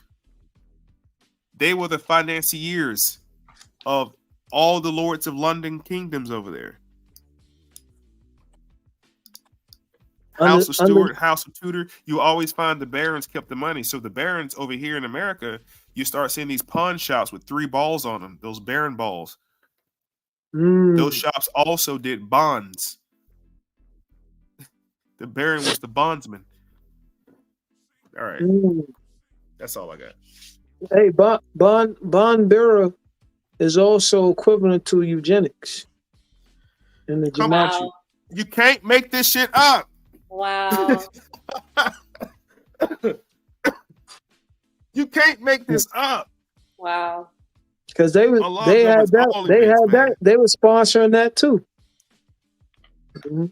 [SPEAKER 4] They were the financiers of all the lords of London kingdoms over there. House of Stuart, House of Tudor. You always find the barons kept the money. So the barons over here in America, you start seeing these pawn shops with 3 balls on them. Those baron balls. Those shops also did bonds. The baron was the bondsman. All right. That's all I got.
[SPEAKER 6] Hey, bond bearer is also equivalent to eugenics in the gematria.
[SPEAKER 5] Wow.
[SPEAKER 4] You can't make this shit up.
[SPEAKER 5] Wow.
[SPEAKER 4] You can't make this up.
[SPEAKER 5] Wow.
[SPEAKER 6] Because they were sponsoring that too. Mm-hmm.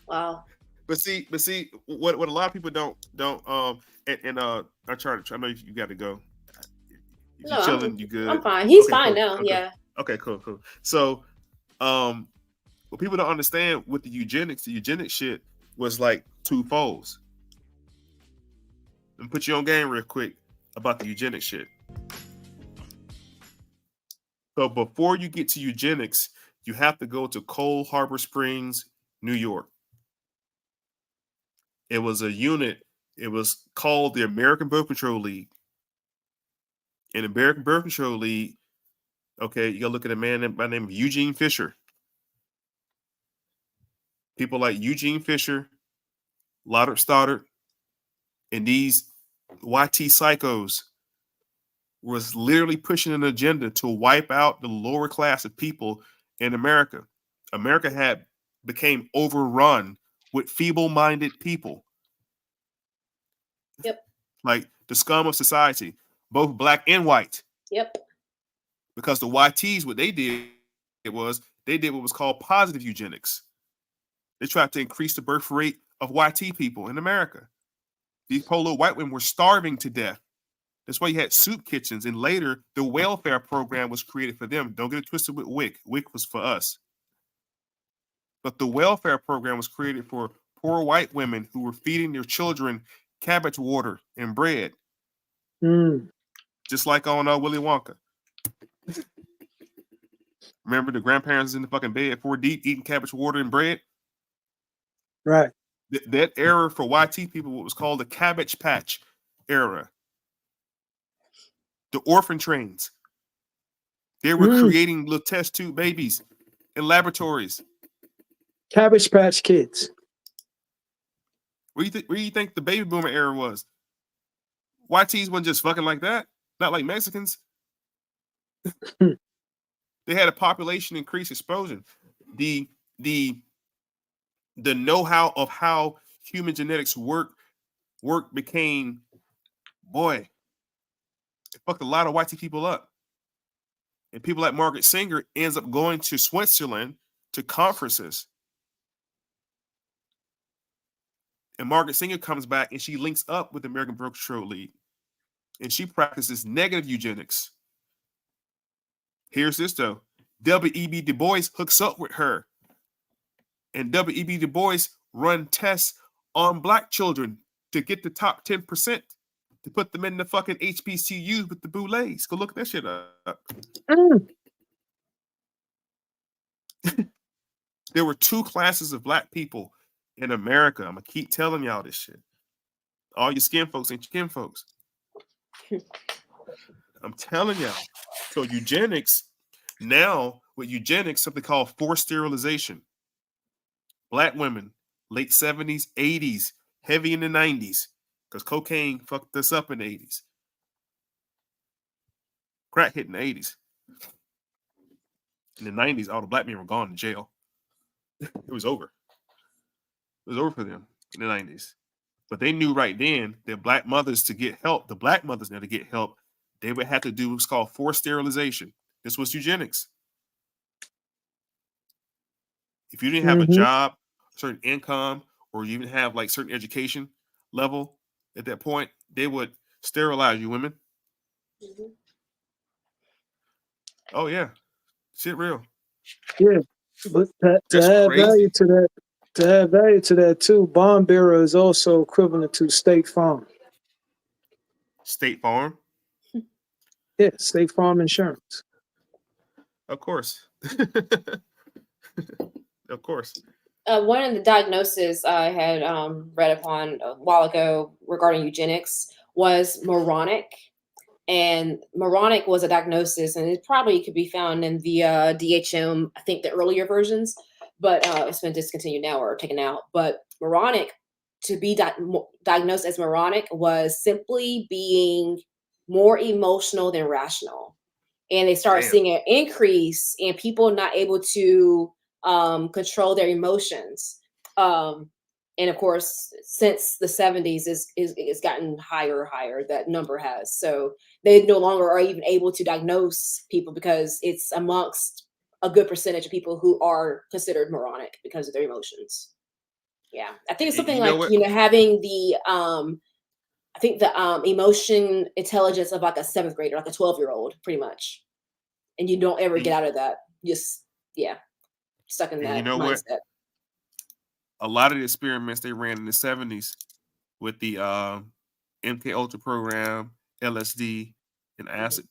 [SPEAKER 5] Wow.
[SPEAKER 4] But see, what a lot of people don't I know you got to go. You
[SPEAKER 5] No,
[SPEAKER 4] chilling? You good?
[SPEAKER 5] I'm fine. He's
[SPEAKER 4] Okay,
[SPEAKER 5] fine
[SPEAKER 4] cool.
[SPEAKER 5] now.
[SPEAKER 4] Okay.
[SPEAKER 5] Yeah.
[SPEAKER 4] Okay, cool. So, what people don't understand with the eugenics shit was like two folds. Let me put you on game real quick about the eugenics shit. So before you get to eugenics, you have to go to Cold Harbor Springs, New York. It was a unit. It was called the American Birth Control League. In the American Birth Control League, okay, you gotta look at a man by the name of Eugene Fisher. People like Eugene Fisher, Loddard Stoddard, and these YT psychos was literally pushing an agenda to wipe out the lower class of people in America. America had became overrun with feeble-minded people.
[SPEAKER 5] Yep.
[SPEAKER 4] Like the scum of society, both black and white.
[SPEAKER 5] Yep.
[SPEAKER 4] Because the YTs, what they did was they did what was called positive eugenics. They tried to increase the birth rate of YT people in America. These poor little white women were starving to death. That's why you had soup kitchens, and later the welfare program was created for them. Don't get it twisted with WIC. WIC was for us. But the welfare program was created for poor white women who were feeding their children cabbage water and bread. Just like on Willy Wonka. Remember the grandparents in the fucking bed 4 deep eating cabbage water and bread?
[SPEAKER 6] Right.
[SPEAKER 4] That era for YT people, what was called the Cabbage Patch era. The orphan trains. They were creating little test tube babies in laboratories.
[SPEAKER 6] Cabbage Patch Kids.
[SPEAKER 4] Where do you think the baby boomer era was? YTs wasn't just fucking like that. Not like Mexicans. They had a population increase explosion. The know-how of how human genetics work became, boy, it fucked a lot of YT people up. And people like Margaret Sanger ends up going to Switzerland to conferences. And Margaret Sanger comes back and she links up with the American Birth Control League. And she practices negative eugenics. Here's this though. W.E.B. Du Bois hooks up with her. And W.E.B. Du Bois run tests on black children to get the top 10%, to put them in the fucking HBCUs with the boulets. Go look that shit up. There were 2 classes of black people in America. I'm going to keep telling y'all this shit. All your skin folks ain't your kin folks. I'm telling y'all. So eugenics, now with eugenics, something called forced sterilization. Black women, late 70s, 80s, heavy in the 90s, because cocaine fucked us up in the 80s. Crack hit in the 80s. In the 90s, all the black men were gone to jail. It was over. It was over for them in the 90s. But they knew right then that black mothers, to get help, the black mothers now to get help, they would have to do what's called forced sterilization. This was eugenics. If you didn't have a job, certain income, or you even have like certain education level at that point, they would sterilize you women. Oh yeah. Shit real.
[SPEAKER 6] Yeah. But to add value to that too, bond bearer is also equivalent to State Farm.
[SPEAKER 4] State Farm?
[SPEAKER 6] Yeah, State Farm Insurance.
[SPEAKER 4] Of course. Of course.
[SPEAKER 5] One of the diagnoses I had read upon a while ago regarding eugenics was moronic. And moronic was a diagnosis, and it probably could be found in the DHM, I think the earlier versions, but it's been discontinued now or taken out. But moronic, to be diagnosed as moronic, was simply being more emotional than rational. And they started seeing an increase in people not able to control their emotions. And of course, since the 70s, it's gotten higher, that number has. So they no longer are even able to diagnose people because it's amongst a good percentage of people who are considered moronic because of their emotions. Yeah, I think it's something like, having the I think the emotion intelligence of like a 7th grader, like a 12-year-old, pretty much. And you don't ever get out of that. Just stuck in that
[SPEAKER 4] you know
[SPEAKER 5] mindset.
[SPEAKER 4] what? A lot of the experiments they ran in the 70s with the MK Ultra program, LSD, and acid.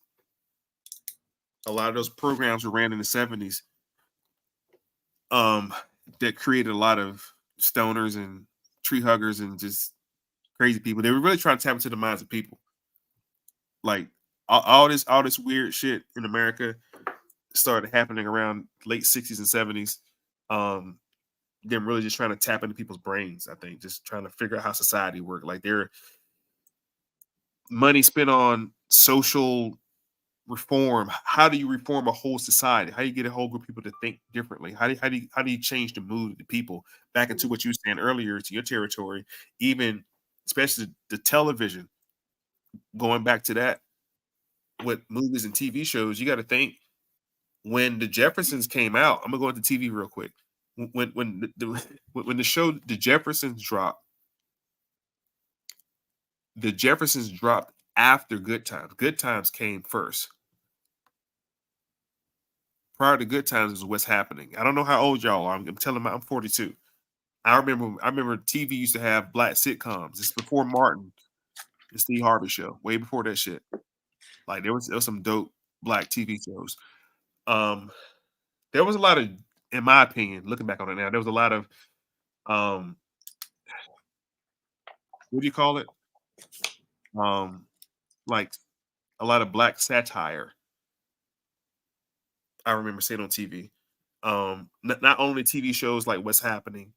[SPEAKER 4] A lot of those programs were ran in the 70s. That created a lot of stoners and tree huggers and just crazy people. They were really trying to tap into the minds of people. Like all this weird shit in America started happening around late 60s and 70s. Them really just trying to tap into people's brains, I think, just trying to figure out how society worked. Like their money spent on social reform. How do you reform a whole society? How do you get a whole group of people to think differently? How do you change the mood of the people back into what you were saying earlier, to your territory, even especially the television, going back to that with movies and TV shows. You got to think when the Jeffersons came out. I'm gonna go into TV real quick. When the show The Jeffersons dropped, the Jeffersons dropped after Good Times. Good Times came first. Prior to Good Times is What's Happening. I don't know how old y'all are. I'm telling you, I'm 42. I remember TV used to have black sitcoms. It's before Martin, the Steve Harvey Show, way before that shit. Like there was some dope black TV shows. There was a lot of, in my opinion, looking back on it now, there was a lot of what do you call it? Like a lot of black satire. I remember seeing on TV. Not only TV shows like What's Happening,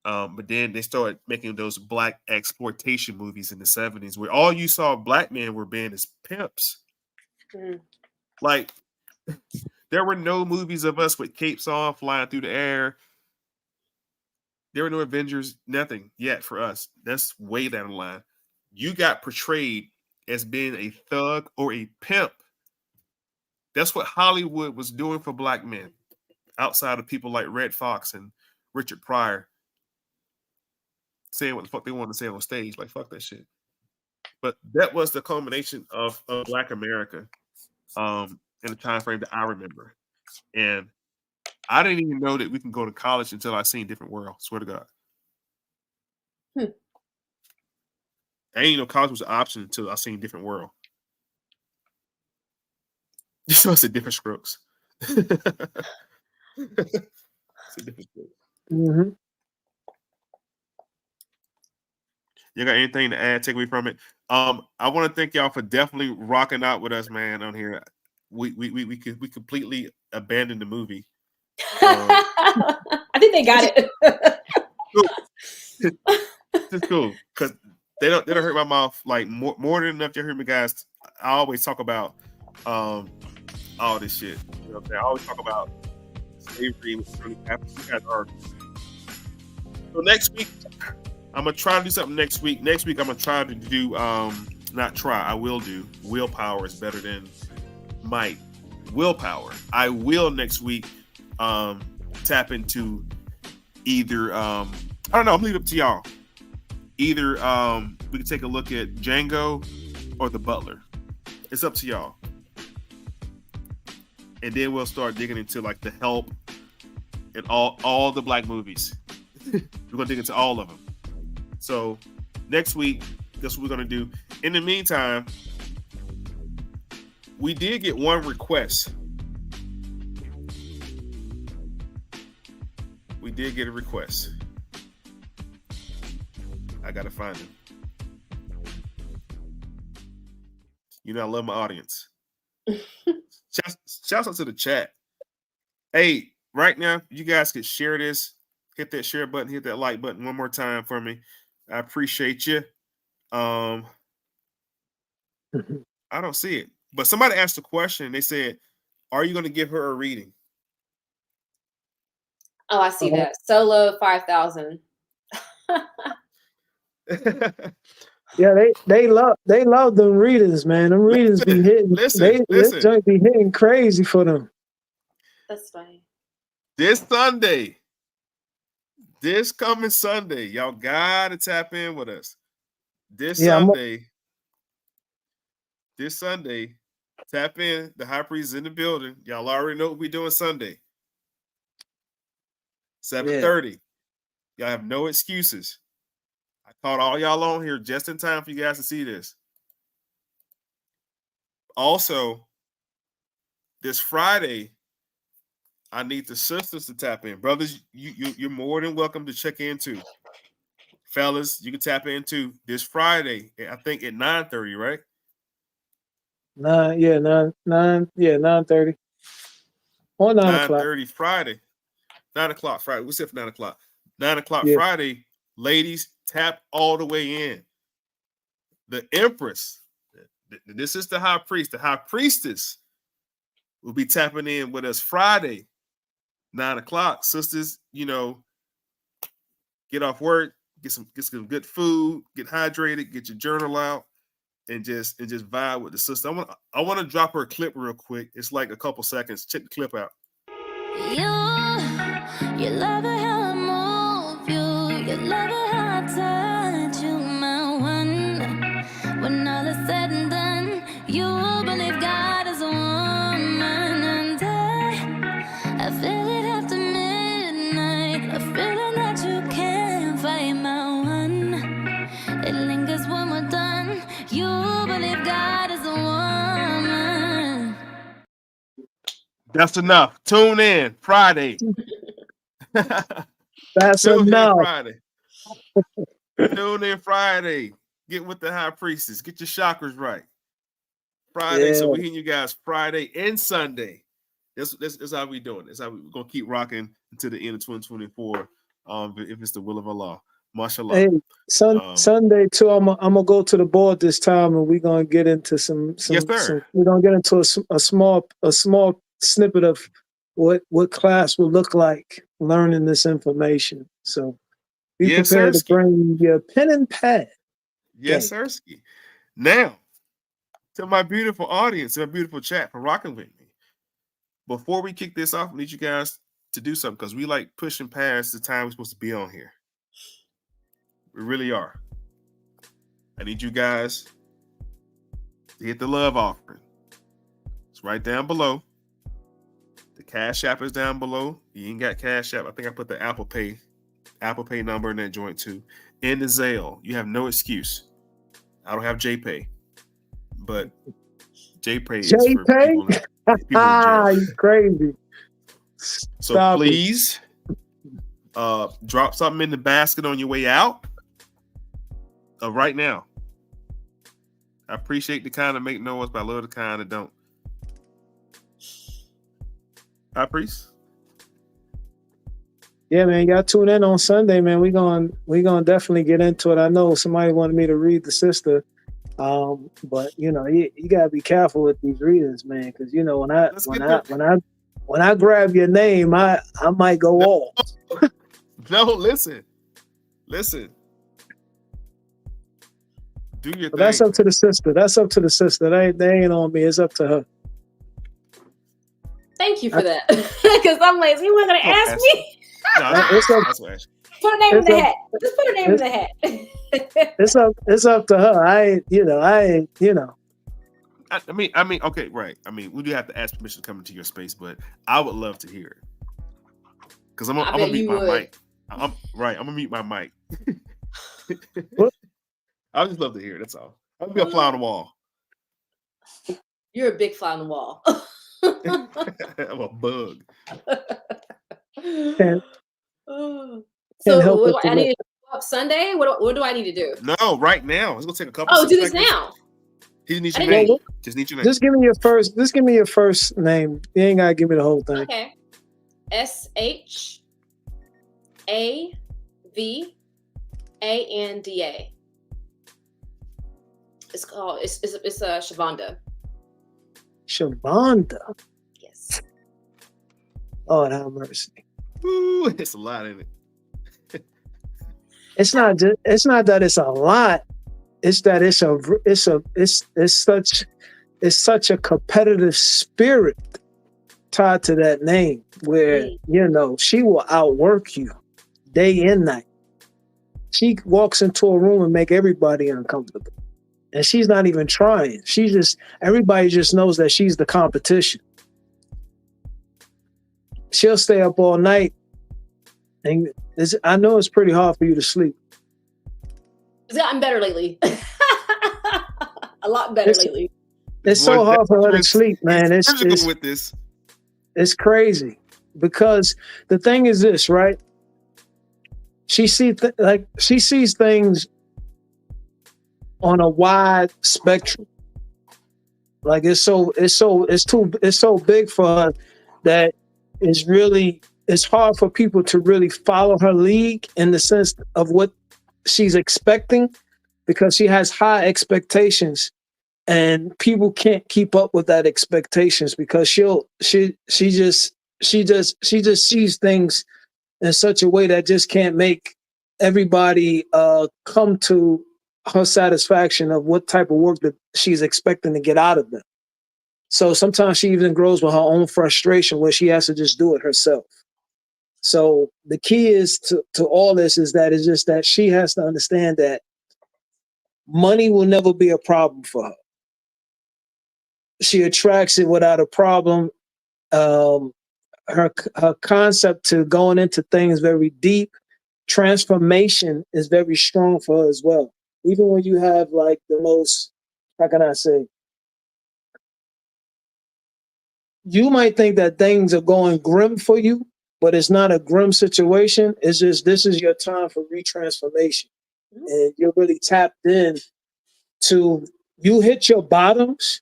[SPEAKER 4] but then they started making those black exploitation movies in the 70s where all you saw black men were being as pimps. Like there were no movies of us with capes on flying through the air. There were no Avengers, nothing yet for us. That's way down the line. You got portrayed as being a thug or a pimp. That's what Hollywood was doing for black men, outside of people like Red Fox and Richard Pryor saying what the fuck they wanted to say on stage. Like, fuck that shit. But that was the culmination of Black America in the time frame that I remember. And I didn't even know that we can go to college until I seen Different World. Swear to God. I didn't know college was an option until I seen Different World. This was a different strokes. It's a different strokes.
[SPEAKER 6] Mm-hmm.
[SPEAKER 4] You got anything to add? Take away from it. I want to thank y'all for definitely rocking out with us, man. On here, we completely abandoned the movie.
[SPEAKER 5] I think they got it.
[SPEAKER 4] It's cool because they don't hurt my mouth like more than enough to hurt me, guys. I always talk about all this shit. You know what I'm saying? I always talk about slavery and really happened. So next week, I'm gonna try to do something next week. Next week, I'm gonna try to do not try. I will do. Willpower is better than might. Willpower. I will next week tap into either I don't know. I'm leaving it up to y'all. Either we can take a look at Django or The Butler. It's up to y'all. And then we'll start digging into like The Help and all the black movies. We're gonna dig into all of them. So next week, that's what we're gonna do. In the meantime, we did get one request. We did get a request. I gotta find him. You know, I love my audience. Shout out to the chat. Hey, right now, you guys can share this. Hit that share button. Hit that like button one more time for me. I appreciate you. I don't see it. But somebody asked a question. They said, are you going to give her a reading?
[SPEAKER 5] Oh, I see that. Solo 5,000.
[SPEAKER 6] Yeah, they love them readers, man. Them readers be hitting.
[SPEAKER 4] Listen.
[SPEAKER 6] This joint be hitting crazy for them.
[SPEAKER 5] That's funny.
[SPEAKER 4] This coming Sunday, y'all gotta tap in with us. This
[SPEAKER 6] Yeah,
[SPEAKER 4] Sunday, tap in. The high priest is in the building. Y'all already know what we're doing Sunday. 7:30. Y'all have no excuses. I called all y'all on here just in time for you guys to see this. Also, this Friday, I need the sisters to tap in. Brothers, you're more than welcome to check in too. Fellas, you can tap in too. This Friday, I think at 9:30, right?
[SPEAKER 6] 9:30. Or 9:00.
[SPEAKER 4] 9:30 Friday. 9:00 Friday. What's it for 9:00? 9:00
[SPEAKER 6] Yeah.
[SPEAKER 4] Friday. Ladies, tap all the way in. The Empress. This is the high priest. The high priestess will be tapping in with us Friday, 9:00. Sisters, get off work, get some good food, get hydrated, get your journal out, and just vibe with the sister. I want to drop her a clip real quick. It's like a couple seconds. Check the clip out.
[SPEAKER 15] You love it how I move you. You love it how I touch you, my one. When all is said and done, you believe God is a woman, and I feel it after midnight. A feeling that you can't fight, my one. It lingers when we're done. You believe God is a woman.
[SPEAKER 4] That's enough. Tune in Friday.
[SPEAKER 6] That's
[SPEAKER 4] Tune
[SPEAKER 6] enough.
[SPEAKER 4] in Friday. Tune in Friday. Get with the high priestess. Get your chakras right. Friday.
[SPEAKER 6] Yeah.
[SPEAKER 4] So we hear you guys Friday and Sunday. This how we doing. This how we're gonna keep rocking until the end of 2024. If it's the will of Allah. Mashallah.
[SPEAKER 6] Hey, Sunday too. I'm gonna go to the board this time, and we're gonna get into some.
[SPEAKER 4] Yes, sir.
[SPEAKER 6] We're gonna get into a small snippet of what class will look like learning this information. So be
[SPEAKER 4] Yes,
[SPEAKER 6] prepared to
[SPEAKER 4] sir.
[SPEAKER 6] bring your pen and pad.
[SPEAKER 4] Yes, sir. Now, to my beautiful audience, my beautiful chat for rocking with me. Before we kick this off, I need you guys to do something because we like pushing past the time we're supposed to be on here. We really are. I need you guys to hit the love offering. It's right down below. The Cash App is down below. You ain't got Cash App. I think I put the Apple Pay number in that joint too. And the Zelle. You have no excuse. I don't have JPay. But JPay is for people in jail.
[SPEAKER 6] You crazy.
[SPEAKER 4] So
[SPEAKER 6] Stop
[SPEAKER 4] please drop something in the basket on your way out. Right now. I appreciate the kind that make noise, but I love the kind that don't. High priest?
[SPEAKER 6] Yeah, man, y'all tune in on Sunday, man. We gonna definitely get into it. I know somebody wanted me to read the sister, but you gotta be careful with these readings, man, because when I grab your name, I might go off.
[SPEAKER 4] No, listen. Do your
[SPEAKER 6] But
[SPEAKER 4] thing.
[SPEAKER 6] that's up to the sister. They ain't on me. It's up to her.
[SPEAKER 5] Thank you for that. Because I'm like, you weren't gonna ask me.
[SPEAKER 4] No, that's what I asked.
[SPEAKER 5] Put a name in the hat. Just put a name in the hat.
[SPEAKER 6] It's up to her. I ain't.
[SPEAKER 4] I mean, okay, right. I mean, we do have to ask permission to come into your space, but I would love to hear it. Because I'm gonna mute my mic. I'm gonna mute my mic. I just love to hear it. That's all. I'm gonna be a fly on the wall.
[SPEAKER 5] You're a big fly on the wall.
[SPEAKER 4] I'm a bug.
[SPEAKER 5] So what, I need to go up Sunday? What do I need to do?
[SPEAKER 4] No, right now. It's gonna take a couple.
[SPEAKER 5] Oh, do this now.
[SPEAKER 4] He needs your name. Just need your name.
[SPEAKER 6] Just give me your first name. You ain't gotta give me the whole thing.
[SPEAKER 5] Okay. SHAVANDA. It's called. It's Shavonda.
[SPEAKER 6] Shavonda.
[SPEAKER 5] Yes.
[SPEAKER 6] Lord have mercy.
[SPEAKER 4] Ooh, it's a lot in it.
[SPEAKER 6] It's not that it's a lot. It's that it's such a competitive spirit tied to that name where she will outwork you day and night. she walks into a room and make everybody uncomfortable. And she's not even trying. Everybody just knows that she's the competition. She'll stay up all night. And I know it's pretty hard for you to sleep.
[SPEAKER 5] It's gotten better lately. A lot better lately.
[SPEAKER 6] It's so hard for her to sleep, man. It's
[SPEAKER 4] with this.
[SPEAKER 6] It's crazy because the thing is this, right? She sees things on a wide spectrum. Like it's so big for her that it's hard for people to really follow her lead in the sense of what she's expecting, because she has high expectations and people can't keep up with that expectations because she just sees things in such a way that just can't make everybody come to her satisfaction of what type of work that she's expecting to get out of them. So sometimes she even grows with her own frustration where she has to just do it herself. So the key is to all this is that it's just that she has to understand that money will never be a problem for her. She attracts it without a problem. Her concept to going into things very deep, transformation is very strong for her as well. Even when you have like the most, how can I say, you might think that things are going grim for you, but it's not a grim situation. It's just this is your time for retransformation. And you're really tapped in to, you hit your bottoms,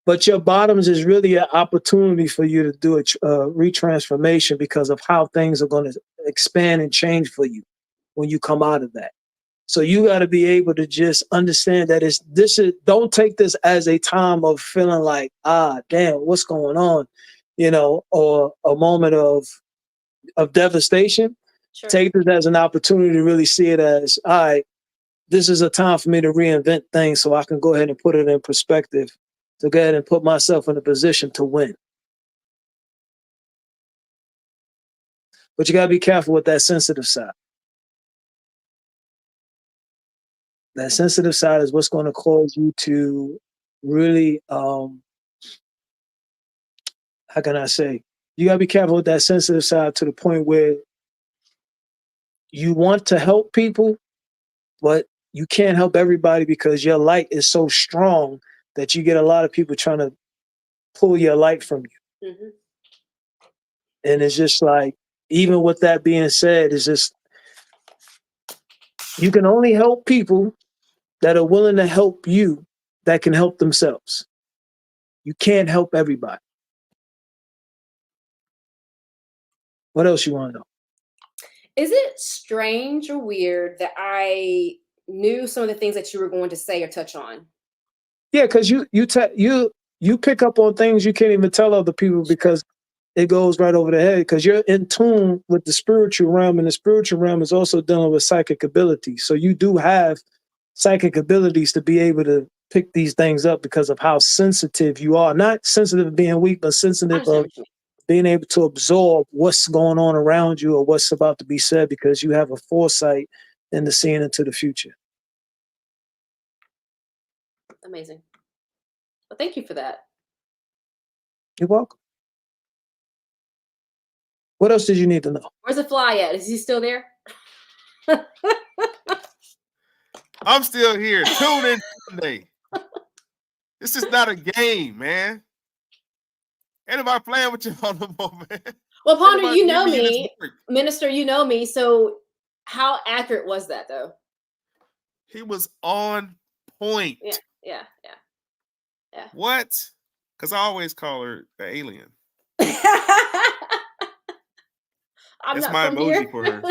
[SPEAKER 6] but your bottoms is really an opportunity for you to do a retransformation because of how things are going to expand and change for you when you come out of that. So you got to be able to just understand that don't take this as a time of feeling like, damn, what's going on, or a moment of devastation. Sure. Take this as an opportunity to really see it as, all right, this is a time for me to reinvent things so I can go ahead and put it in perspective, to go ahead and put myself in a position to win. But you got to be careful with that sensitive side. That sensitive side is what's going to cause you to really, how can I say? You got to be careful with that sensitive side to the point where you want to help people, but you can't help everybody because your light is so strong that you get a lot of people trying to pull your light from you. Mm-hmm. And it's just like, even with that being said, it's just, you can only help people that are willing to help you, that can help themselves. You can't help everybody. What else you want to know?
[SPEAKER 5] Is it strange or weird that I knew some of the things that you were going to say or touch on?
[SPEAKER 6] Yeah, because you pick up on things you can't even tell other people because it goes right over the head, because you're in tune with the spiritual realm, and the spiritual realm is also dealing with psychic abilities. So you do have psychic abilities to be able to pick these things up because of how sensitive you are. Not sensitive of being weak, but sensitive of being able to absorb what's going on around you or what's about to be said, because you have a foresight into seeing into the future.
[SPEAKER 5] Amazing. Well, thank you for that.
[SPEAKER 6] You're welcome. What else did you need to know?
[SPEAKER 5] Where's the fly at? Is he still there?
[SPEAKER 4] I'm still here. Tune in Sunday. This is not a game, man. Anybody playing with you on the moment?
[SPEAKER 5] Well, Ponder, you know me. Minister, you know me. So how accurate was that, though?
[SPEAKER 4] He was on point.
[SPEAKER 5] Yeah.
[SPEAKER 4] What? Because I always call her the alien.
[SPEAKER 5] I'm
[SPEAKER 4] that's
[SPEAKER 5] not
[SPEAKER 4] my
[SPEAKER 5] from
[SPEAKER 4] emoji
[SPEAKER 5] here.
[SPEAKER 4] for her.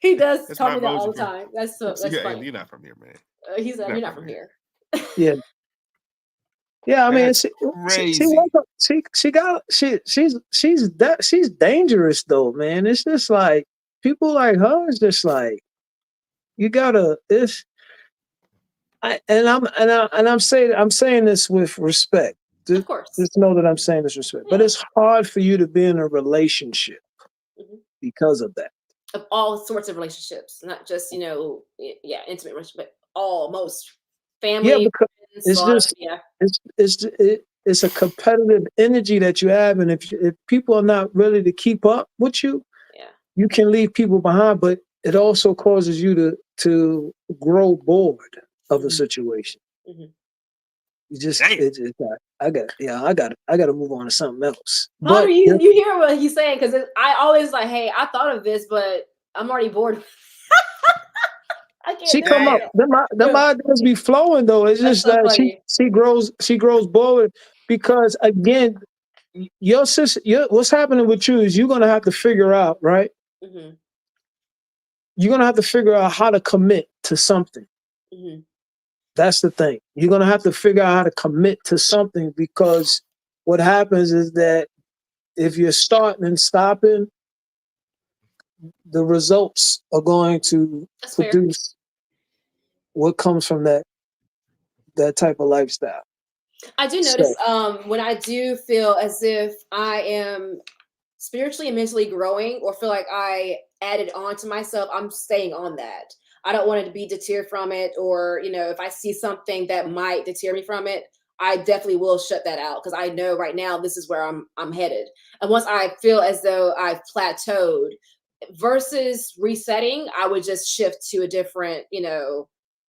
[SPEAKER 5] He does
[SPEAKER 4] that's
[SPEAKER 5] tell me that all the time. That's funny.
[SPEAKER 4] You're not from here, man.
[SPEAKER 5] He's you're not from here.
[SPEAKER 6] Yeah. Yeah, I mean, she's dangerous though, man. It's just like people like her. It's just like you gotta. I'm saying this with respect.
[SPEAKER 5] Of course.
[SPEAKER 6] Just know that I'm saying this with respect. Yeah. But it's hard for you to be in a relationship because of that.
[SPEAKER 5] of all sorts of relationships, not just, intimate relationships, but most
[SPEAKER 6] Yeah,
[SPEAKER 5] family,
[SPEAKER 6] because
[SPEAKER 5] friends,
[SPEAKER 6] it's just
[SPEAKER 5] yeah.
[SPEAKER 6] it's a competitive energy that you have, and if people are not ready to keep up with you,
[SPEAKER 5] Yeah.
[SPEAKER 6] you can leave people behind. But it also causes you to grow bored of a situation.
[SPEAKER 5] Mhm.
[SPEAKER 6] You just I got to move on to something else.
[SPEAKER 5] Potter,
[SPEAKER 6] But
[SPEAKER 5] you hear what he's saying, because I always like, hey, I thought of this, but I'm already bored. I
[SPEAKER 6] she
[SPEAKER 5] can't do
[SPEAKER 6] come up,
[SPEAKER 5] it.
[SPEAKER 6] them ideas be flowing though. It's
[SPEAKER 5] That's
[SPEAKER 6] just
[SPEAKER 5] so
[SPEAKER 6] that
[SPEAKER 5] funny.
[SPEAKER 6] she grows bored because again, your sister, what's happening with you is you're gonna have to figure out, right?
[SPEAKER 5] Mhm.
[SPEAKER 6] You're gonna have to figure out how to commit to something.
[SPEAKER 5] Mhm.
[SPEAKER 6] That's the thing. You're gonna have to figure out how to commit to something, because what happens is that if you're starting and stopping, the results are going to
[SPEAKER 5] That's fair.
[SPEAKER 6] produce what comes from that type of lifestyle.
[SPEAKER 5] I do notice
[SPEAKER 6] So
[SPEAKER 5] when I do feel as if I am spiritually and mentally growing, or feel like I added on to myself, I'm staying on that. I don't want it to be deterred from it, or if I see something that might deter me from it, I definitely will shut that out, because I know right now this is where I'm headed. And once I feel as though I've plateaued, versus resetting, I would just shift to a different,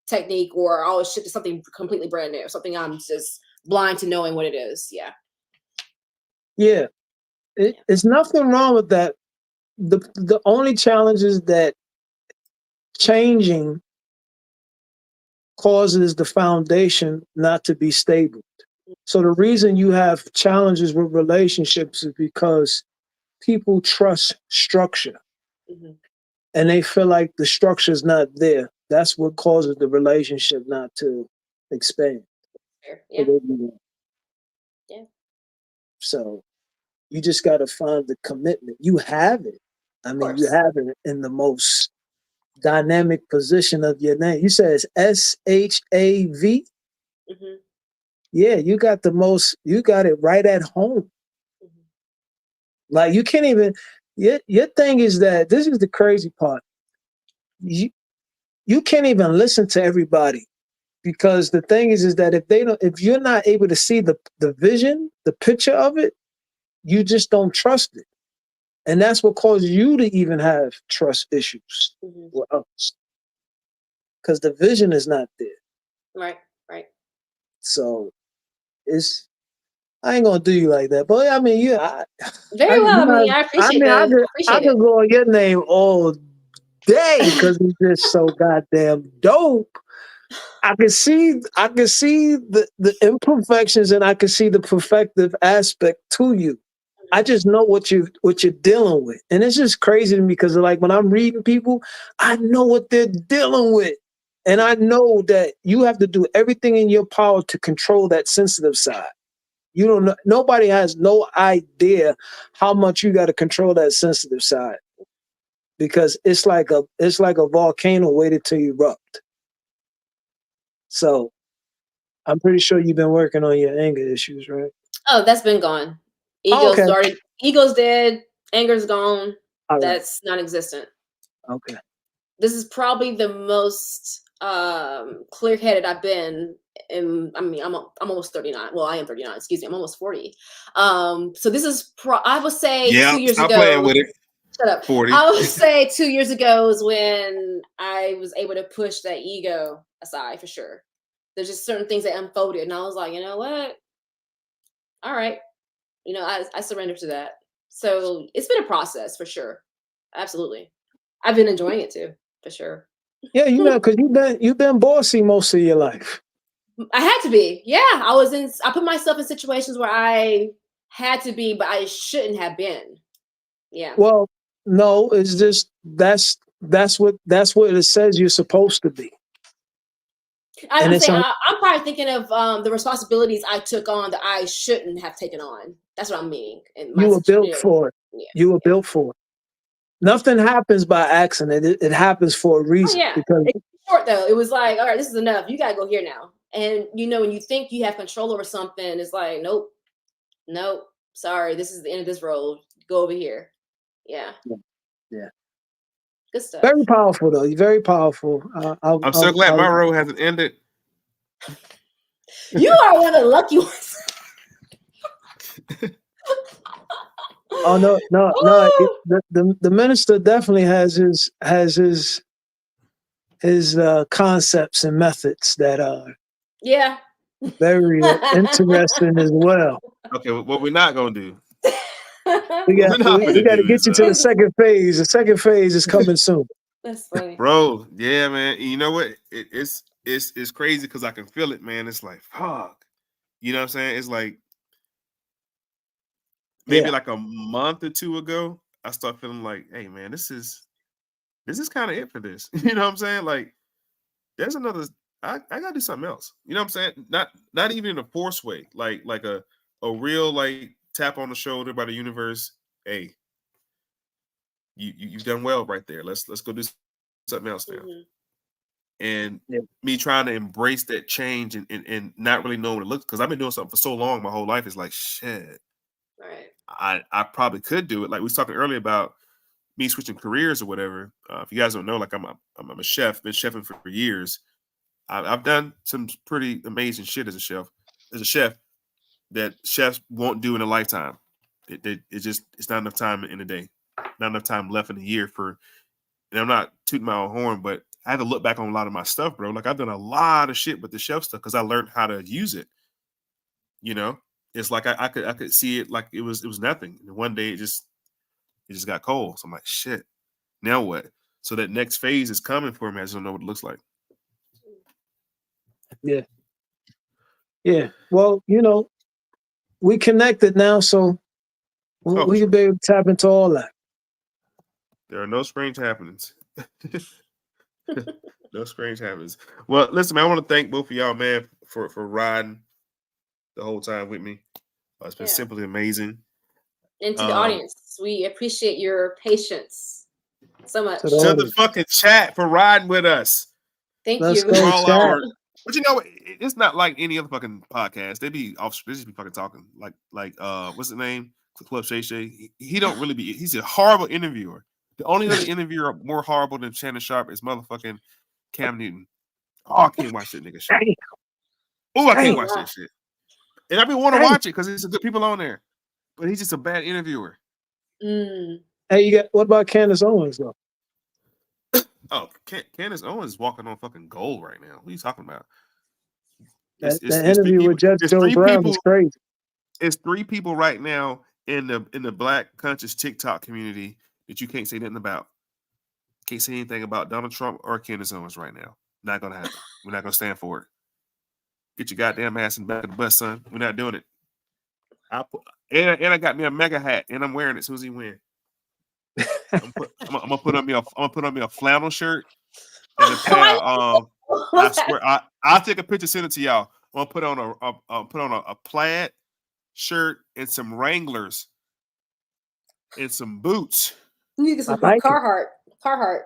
[SPEAKER 5] technique, or I'll shift to something completely brand new, something I'm just blind to knowing what it is. Yeah.
[SPEAKER 6] yeah, it's nothing wrong with that. The only challenge is that changing causes the foundation not to be stable. So the reason you have challenges with relationships is because people trust structure,
[SPEAKER 5] Mhm.
[SPEAKER 6] and they feel like the structure is not there. That's what causes the relationship not to expand.
[SPEAKER 5] Fair.
[SPEAKER 6] So
[SPEAKER 5] Yeah.
[SPEAKER 6] they do that.
[SPEAKER 5] Yeah.
[SPEAKER 6] So you just got to find the commitment. You have it. I
[SPEAKER 5] Of
[SPEAKER 6] mean, you
[SPEAKER 5] course.
[SPEAKER 6] have it in the most dynamic position of your name. You said it's SHAV.
[SPEAKER 5] Mhm.
[SPEAKER 6] Yeah, you got you got it right at home. Like you can't even, your thing is that this is the crazy part. You can't even listen to everybody, because the thing is that if you're not able to see the vision, the picture of it, you just don't trust it. And that's what causes you to even have trust issues
[SPEAKER 5] Mhm.
[SPEAKER 6] with others, because the vision is not there.
[SPEAKER 5] Right. Right.
[SPEAKER 6] So I ain't gonna do you like that. But I mean,
[SPEAKER 5] Very well. I mean, I appreciate
[SPEAKER 6] I
[SPEAKER 5] appreciate
[SPEAKER 6] could
[SPEAKER 5] it.
[SPEAKER 6] go on your name all day because it's just so goddamn dope. I can see the imperfections, and I can see the perfective aspect to you. I just know what you're dealing with. And it's just crazy to me because like when I'm reading people, I know what they're dealing with. And I know that you have to do everything in your power to control that sensitive side. You don't know, nobody has no idea how much you got to control that sensitive side, because it's like a volcano waiting to erupt. So I'm pretty sure you've been working on your anger issues, right?
[SPEAKER 5] Oh, that's been gone.
[SPEAKER 6] Oh, okay.
[SPEAKER 5] Ego's dead. Anger's gone.
[SPEAKER 6] All right.
[SPEAKER 5] That's non-existent.
[SPEAKER 6] Okay.
[SPEAKER 5] This is probably the most clear-headed I've been. I mean, I'm almost 39. Well, I am 39. Excuse me. I'm almost 40. So this is I would say
[SPEAKER 4] Yeah,
[SPEAKER 5] 2 years
[SPEAKER 4] stop
[SPEAKER 5] ago.
[SPEAKER 4] playing with it.
[SPEAKER 5] Shut up.
[SPEAKER 4] 40.
[SPEAKER 5] I would say 2 years ago is when I was able to push that ego aside, for sure. There's just certain things that unfolded, and I was like, you know what? All right. I surrender to that. So it's been a process, for sure. Absolutely. I've been enjoying it too, for sure.
[SPEAKER 6] Yeah, because you've been bossy most of your life.
[SPEAKER 5] I had to be. Yeah. I put myself in situations where I had to be, but I shouldn't have been. Yeah.
[SPEAKER 6] Well, no, it's just that's what it says you're supposed to be. And
[SPEAKER 5] I'm
[SPEAKER 6] it's
[SPEAKER 5] saying I'm probably thinking of the responsibilities I took on that I shouldn't have taken on. That's what I'm meaning. In my
[SPEAKER 6] you were built
[SPEAKER 5] situation.
[SPEAKER 6] for it.
[SPEAKER 5] Yeah.
[SPEAKER 6] You were built for it. Nothing happens by accident. It happens for a
[SPEAKER 5] Oh
[SPEAKER 6] reason.
[SPEAKER 5] yeah.
[SPEAKER 6] Because
[SPEAKER 5] It's short though. It was like, all right, this is enough. You gotta go here now. And when you think you have control over something, it's like, nope, nope. Sorry, this is the end of this road. Go over here. Yeah.
[SPEAKER 6] yeah.
[SPEAKER 5] Good stuff.
[SPEAKER 6] Very powerful, though. Very powerful.
[SPEAKER 4] I'm so glad my road hasn't ended.
[SPEAKER 5] You are one of the lucky ones.
[SPEAKER 6] Oh no. The minister definitely has his concepts and methods that are very interesting as well.
[SPEAKER 4] Okay, what we're not gonna do.
[SPEAKER 6] We got to get you to the second phase. The second phase is coming soon.
[SPEAKER 5] That's funny,
[SPEAKER 4] bro. Yeah, man. You know what? It's crazy because I can feel it, man. It's like fuck. You know what I'm saying? It's like maybe like a month or two ago, I start feeling like, hey, man, this is kind of it for this. You know what I'm saying? Like, there's another. I gotta do something else. You know what I'm saying? Not even in a forced way. Like a real like tap on the shoulder by the universe. Hey, you've done well right there. Let's go do something else now.
[SPEAKER 5] Mm-hmm.
[SPEAKER 4] And me trying to embrace that change and not really knowing what it looks, because I've been doing something for so long, my whole life is like shit.
[SPEAKER 5] Right.
[SPEAKER 4] I probably could do it. Like we was talking earlier about me switching careers or whatever. If you guys don't know, like I'm a chef, been chefing for years. I've done some pretty amazing shit as a chef. That chefs won't do in a lifetime. It's not enough time in a day, not enough time left in the year for. And I'm not tooting my own horn, but I had to look back on a lot of my stuff, bro. Like I've done a lot of shit with the chef stuff because I learned how to use it. You know, it's like I could see it like it was nothing. And one day it just got cold. So I'm like, shit. Now what? So that next phase is coming for me. I just don't know what it looks like.
[SPEAKER 6] Yeah. Yeah. Well, you know, we connected now, so we can be able to tap into all that.
[SPEAKER 4] There are no strange happenings. No strange happenings. Well, listen, man, I want to thank both of y'all, man, for riding the whole time with me. It's been simply amazing.
[SPEAKER 5] And to the audience, we appreciate your patience so much.
[SPEAKER 4] To the fucking chat for riding with us.
[SPEAKER 5] Thank you.
[SPEAKER 4] But you know, it's not like any other fucking podcast. They just be fucking talking. Like what's his name? Club Shay Shay. He don't really be. He's a horrible interviewer. The only other interviewer more horrible than Shannon Sharp is motherfucking Cam Newton. Oh, I can't watch that nigga shit. Oh, I can't watch that shit. And I be want to watch it because there's some good people on there. But he's just a bad interviewer.
[SPEAKER 5] Mm.
[SPEAKER 6] Hey, what about Candace Owens though?
[SPEAKER 4] Oh, Candace Owens is walking on fucking gold right now. What are you talking about?
[SPEAKER 6] That interview with Judge Joe Brown is crazy.
[SPEAKER 4] It's 3 people right now in the Black conscious TikTok community that you can't say nothing about. Can't say anything about Donald Trump or Candace Owens right now. Not gonna happen. We're not gonna stand for it. Get your goddamn ass in the back of the bus, son. We're not doing it. I got me a mega hat, and I'm wearing it as soon as he wins. I'm gonna put on me a flannel shirt and a pair. I swear, I'll take a picture, send it to y'all. I'm gonna put on a plaid shirt and some Wranglers and some boots.
[SPEAKER 5] You need to get some Carhartt.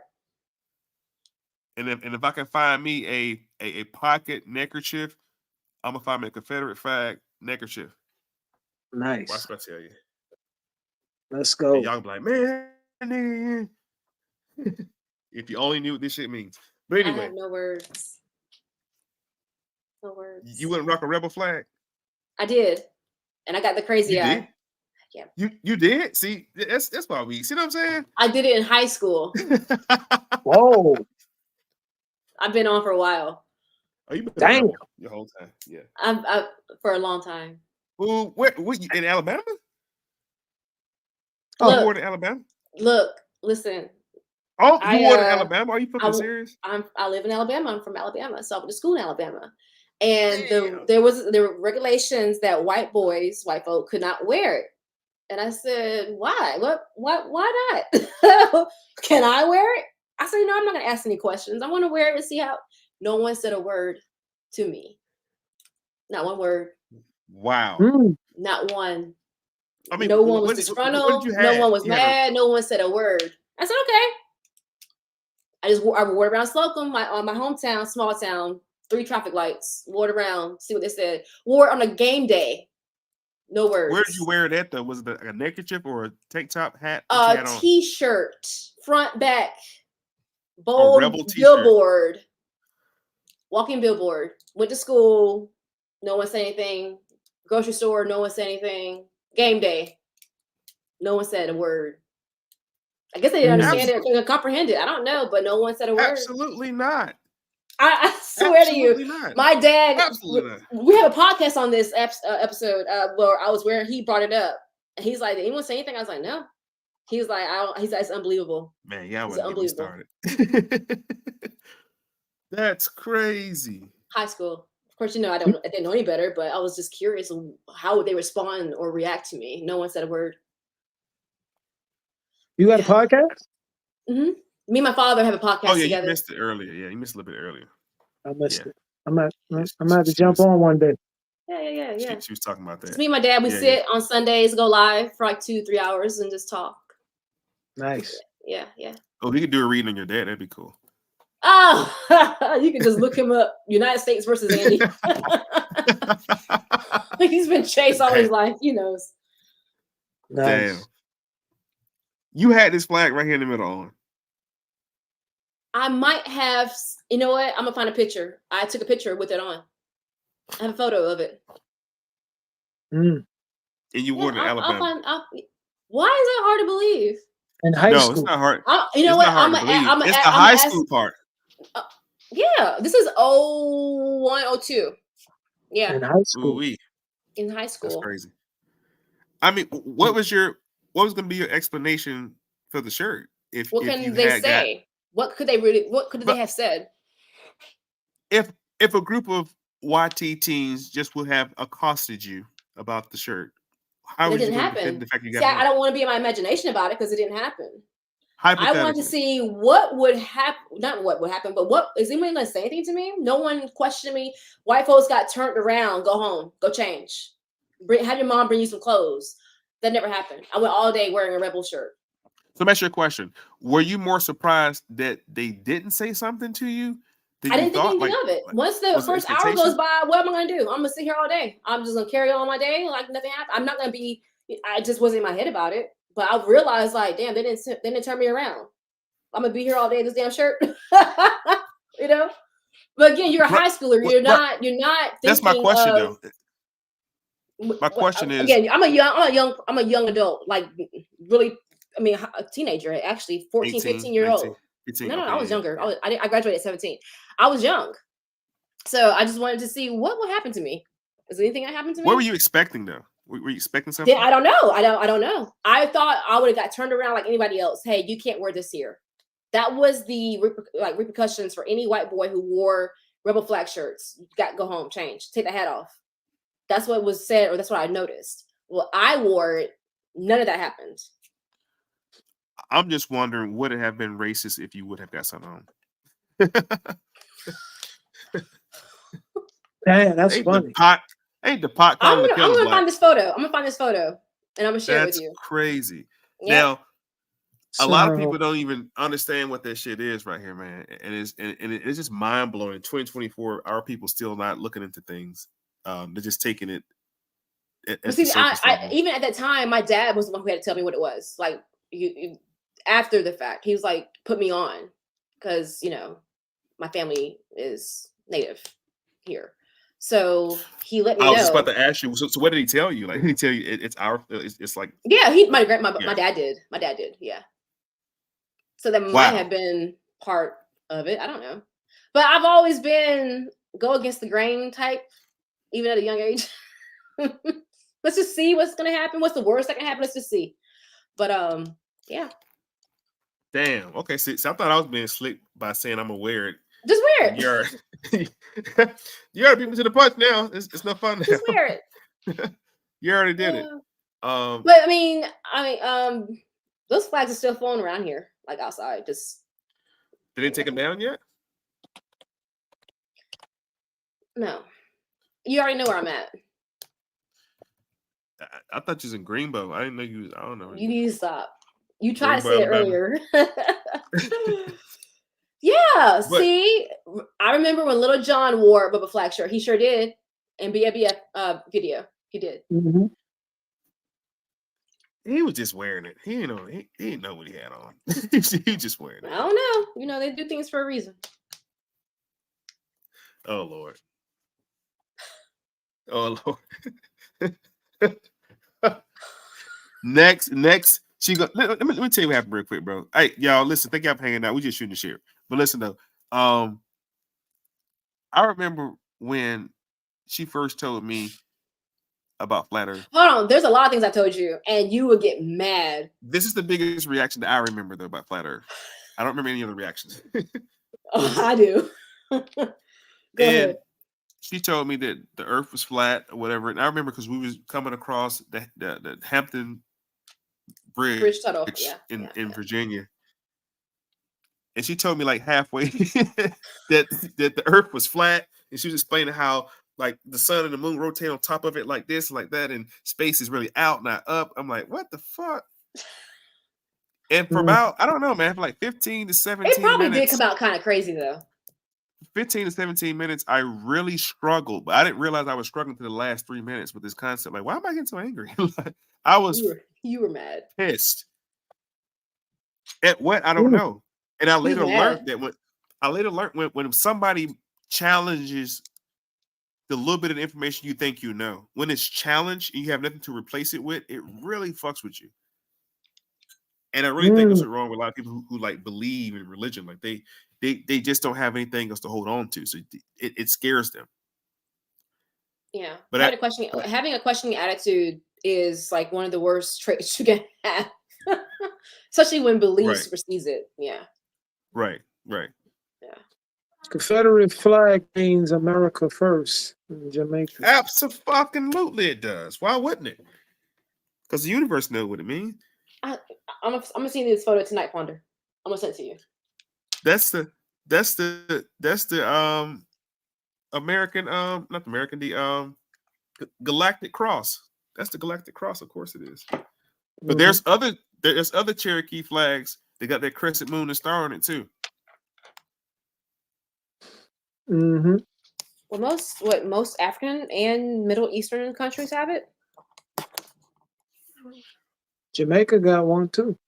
[SPEAKER 4] And if I can find me a pocket neckerchief, I'm gonna find me a Confederate flag neckerchief.
[SPEAKER 6] Nice.
[SPEAKER 4] Watch what I tell you.
[SPEAKER 6] Let's go.
[SPEAKER 4] And y'all be like, man. If you only knew what this shit means. But anyway,
[SPEAKER 5] I have no words. No words.
[SPEAKER 4] You wouldn't rock a rebel flag?
[SPEAKER 5] I did, and I got the crazy eye.
[SPEAKER 4] Did? Yeah. You did? See, that's why we. See what I'm saying?
[SPEAKER 5] I did it in high school.
[SPEAKER 6] Whoa.
[SPEAKER 5] I've been on for a while.
[SPEAKER 4] Oh, you been on your whole time? Yeah.
[SPEAKER 5] I for a long time.
[SPEAKER 4] Where you in Alabama?
[SPEAKER 5] Look,
[SPEAKER 4] born in Alabama?
[SPEAKER 5] Look, listen.
[SPEAKER 4] Oh, you born in Alabama? Are you fucking serious?
[SPEAKER 5] I live in Alabama. I'm from Alabama, so I went to school in Alabama. And there were regulations that white folk could not wear it. And I said, why? Why not? Can I wear it? I said, no, I'm not gonna ask any questions. I want to wear it and see how. No one said a word to me. Not one word.
[SPEAKER 4] Wow.
[SPEAKER 5] Not one.
[SPEAKER 4] I mean,
[SPEAKER 5] no one was disgruntled. No one was mad. No one said a word. I said, okay. I wore around Slocum, my hometown, small town, 3 traffic lights, wore it around, see what they said. Wore it on a game day. No words.
[SPEAKER 4] Where did you wear it at though? Was it a neckerchief or a tank top hat?
[SPEAKER 5] A t-shirt, front, back. Bold
[SPEAKER 4] rebel t-shirt.
[SPEAKER 5] billboard. Walking billboard. Went to school. No one said anything. Grocery store. No one said anything. Game day. No one said a word. I guess they didn't understand it or couldn't comprehend it. I don't know, but no one said a word.
[SPEAKER 4] Absolutely not.
[SPEAKER 5] I swear to you,
[SPEAKER 4] not.
[SPEAKER 5] my dad.
[SPEAKER 4] Absolutely not.
[SPEAKER 5] We have a podcast on this episode where I was where he brought it up, and he's like, "Did anyone say anything?" I was like, "No." He was like, "I don't." He's like, "It's unbelievable."
[SPEAKER 4] Man, yeah,
[SPEAKER 5] it's
[SPEAKER 4] get me started. That's crazy.
[SPEAKER 5] High school, of course. You know, I didn't know any better, but I was just curious. How would they respond or react to me? No one said a word.
[SPEAKER 6] You got a podcast?
[SPEAKER 5] Mm-hmm. Me and my father have a podcast
[SPEAKER 4] Oh yeah,
[SPEAKER 5] together.
[SPEAKER 4] you missed it earlier. Yeah, you missed a little bit earlier.
[SPEAKER 6] I missed it. I'm gonna have to jump on one day.
[SPEAKER 5] Yeah.
[SPEAKER 4] She was talking about that.
[SPEAKER 5] It's me and my dad. We sit on Sundays, go live for like 2-3 hours, and just talk.
[SPEAKER 6] Nice.
[SPEAKER 5] Yeah.
[SPEAKER 4] Oh, we could do a reading on your dad. That'd be cool.
[SPEAKER 5] Oh, you can just look him up. United States versus Andy. He's been chased all his life. He knows.
[SPEAKER 6] Nice.
[SPEAKER 4] Damn. You had this flag right here in the middle on.
[SPEAKER 5] I might have. You know what? I'm gonna find a picture. I took a picture with it on. I have a photo of it.
[SPEAKER 4] And you wore it in Alabama.
[SPEAKER 5] Why is that hard to believe?
[SPEAKER 6] In high school.
[SPEAKER 4] No, it's not hard.
[SPEAKER 5] You know what?
[SPEAKER 4] It's the high school part.
[SPEAKER 5] Yeah, this is 01, 02. Yeah.
[SPEAKER 6] In high school.
[SPEAKER 5] In high school.
[SPEAKER 4] That's crazy. I mean, what was going to be your explanation for the shirt?
[SPEAKER 5] What can they say? What could they have said?
[SPEAKER 4] If a group of YT teens just would have accosted you about the shirt, how would you defend the fact you got?
[SPEAKER 5] See, I don't want to be in my imagination about it because it didn't happen.
[SPEAKER 4] I
[SPEAKER 5] wanted to see what would happen. Not what would happen, but what is anyone going to say anything to me? No one questioned me. White folks got turned around. Go home. Go change. Have your mom bring you some clothes. That never happened. I went all day wearing a rebel shirt.
[SPEAKER 4] So that's your question. Were you more surprised that they didn't say something to you?
[SPEAKER 5] I didn't think anything of it. Once the first hour goes by, what am I going to do? I'm going to sit here all day. I'm just going to carry on my day like nothing happened. I'm not going to be. I just wasn't in my head about it. But I realized, like, damn, they didn't turn me around. I'm gonna be here all day in this damn shirt, you know. But again, you're a high schooler. You're not.
[SPEAKER 4] That's my question, though. My question is,
[SPEAKER 5] again, I'm a young adult. Like, really, I mean, a teenager, actually, 14,
[SPEAKER 4] 18,
[SPEAKER 5] 15-year-old.
[SPEAKER 4] 18,
[SPEAKER 5] No,
[SPEAKER 4] okay,
[SPEAKER 5] I was younger. I graduated at 17. I was young, so I just wanted to see what would happen to me. Is there anything that happened to me?
[SPEAKER 4] What were you expecting, though? Were you expecting something?
[SPEAKER 5] I don't know. I don't know. I thought I would have got turned around like anybody else. Hey, you can't wear this here. That was the repercussions for any white boy who wore rebel flag shirts. You got to go home, change, take the hat off. That's what was said, or that's what I noticed. Well, I wore it. None of that happened.
[SPEAKER 4] I'm just wondering, would it have been racist if you would have got something on?
[SPEAKER 6] Damn, that's funny.
[SPEAKER 4] Ain't the pot calling the kettle black.
[SPEAKER 5] I'm gonna find this photo, and I'm gonna share it with you.
[SPEAKER 4] That's crazy.
[SPEAKER 5] Yeah.
[SPEAKER 4] Now, a lot of people don't even understand what that shit is right here, man. And it's just mind blowing. In 2024, our people still not looking into things. They're just taking it.
[SPEAKER 5] See, even at that time, my dad was the one who had to tell me what it was. Like, you after the fact, he was like, "Put me on," because my family is native here. So he let me know.
[SPEAKER 4] I was just about to ask you. So what did he tell you? Like, did he tell you it's like?
[SPEAKER 5] Yeah, my dad did. My dad did. Yeah. So that might have been part of it. I don't know, but I've always been go against the grain type, even at a young age. Let's just see what's gonna happen. What's the worst that can happen? Let's just see. But yeah.
[SPEAKER 4] Damn. Okay. So I thought I was being slick by saying I'm gonna wear it.
[SPEAKER 5] Just wear
[SPEAKER 4] it. You already beat me to the punch now. It's no fun now.
[SPEAKER 5] Just wear it.
[SPEAKER 4] You already did it.
[SPEAKER 5] But I mean, those flags are still flown around here, like outside. Just
[SPEAKER 4] did they take them down yet?
[SPEAKER 5] No. You already know where I'm at.
[SPEAKER 4] I thought you was in Greenbow. I didn't know you was. I don't know.
[SPEAKER 5] You need to stop. You tried to say it earlier. Yeah, see, I remember when Little John wore a Bubba Flag shirt. He sure did. And BFF video, he did.
[SPEAKER 6] Mm-hmm.
[SPEAKER 4] He was just wearing it. He didn't know. He didn't know what he had on. He just wearing
[SPEAKER 5] I
[SPEAKER 4] it.
[SPEAKER 5] don't know. You know, they do things for a reason.
[SPEAKER 4] Oh Lord. Oh Lord. Next, she go. Let me tell you what happened real quick, bro. Hey, y'all, listen. Thank y'all for hanging out. We just shooting the shit. But listen though, I remember when she first told me about flat Earth.
[SPEAKER 5] Hold on. There's a lot of things I told you, and you would get mad.
[SPEAKER 4] This is the biggest reaction that I remember though about flat Earth. I don't remember any other reactions.
[SPEAKER 5] Oh, I do. Go ahead.
[SPEAKER 4] She told me that the Earth was flat or whatever, and I remember because we was coming across the Hampton Bridge
[SPEAKER 5] Tuttle. Yeah.
[SPEAKER 4] in Virginia, and she told me like halfway that the Earth was flat, and she was explaining how like the sun and the moon rotate on top of it like this, like that, and space is really out, not up. I'm like, what the fuck? And for about, I don't know, man, for like 15 to 17
[SPEAKER 5] It probably
[SPEAKER 4] minutes.
[SPEAKER 5] did come out kind of crazy though.
[SPEAKER 4] 15 to 17 minutes, I really struggled, but I didn't realize I was struggling to the last 3 minutes with this concept. Like, why am I getting so angry? I was
[SPEAKER 5] You were mad.
[SPEAKER 4] pissed. At what? I don't know. And I later learned that when somebody challenges the little bit of information you think you know, when it's challenged and you have nothing to replace it with, it really fucks with you. And I really think that's what's wrong with a lot of people who like believe in religion. Like they just don't have anything else to hold on to. So it scares them.
[SPEAKER 5] Yeah.
[SPEAKER 4] But
[SPEAKER 5] having a questioning attitude is like one of the worst traits you can have. Especially when belief supersedes it. Yeah.
[SPEAKER 4] Right.
[SPEAKER 5] Yeah.
[SPEAKER 6] Confederate flag means America first in Jamaica.
[SPEAKER 4] Absolutely it does. Why wouldn't it? Because the universe knows what it means.
[SPEAKER 5] I'm gonna see this photo tonight, Ponder. I'm gonna send it to you.
[SPEAKER 4] That's the American not the American, the Galactic Cross. That's the Galactic Cross, of course it is. But there's other Cherokee flags. They got that crescent moon and star on it too.
[SPEAKER 6] Mm-hmm.
[SPEAKER 5] Well, most African and Middle Eastern countries have it.
[SPEAKER 6] Jamaica got one too.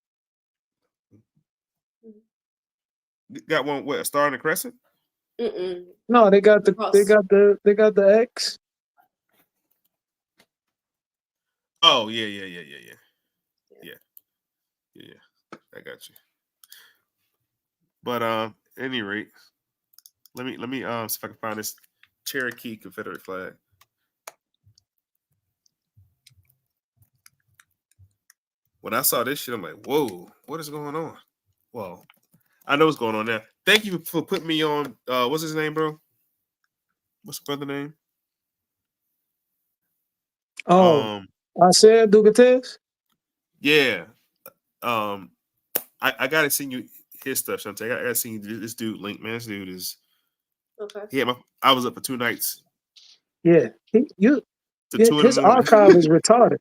[SPEAKER 4] Got one, what, a star and a crescent?
[SPEAKER 6] No, they got the X.
[SPEAKER 4] Oh yeah. I got you. But at any rate, let me see if I can find this Cherokee Confederate flag. When I saw this shit, I'm like, whoa, what is going on? Well, I know what's going on now. Thank you for putting me on. What's his name, bro? What's the brother name?
[SPEAKER 6] Oh, Isaiah Dugates?
[SPEAKER 4] Yeah. I gotta send you his stuff, Shante. I gotta send you this dude link, man. This dude is
[SPEAKER 5] okay.
[SPEAKER 4] Yeah, I was up for 2 nights.
[SPEAKER 6] Yeah. His
[SPEAKER 4] 2
[SPEAKER 6] archive is retarded.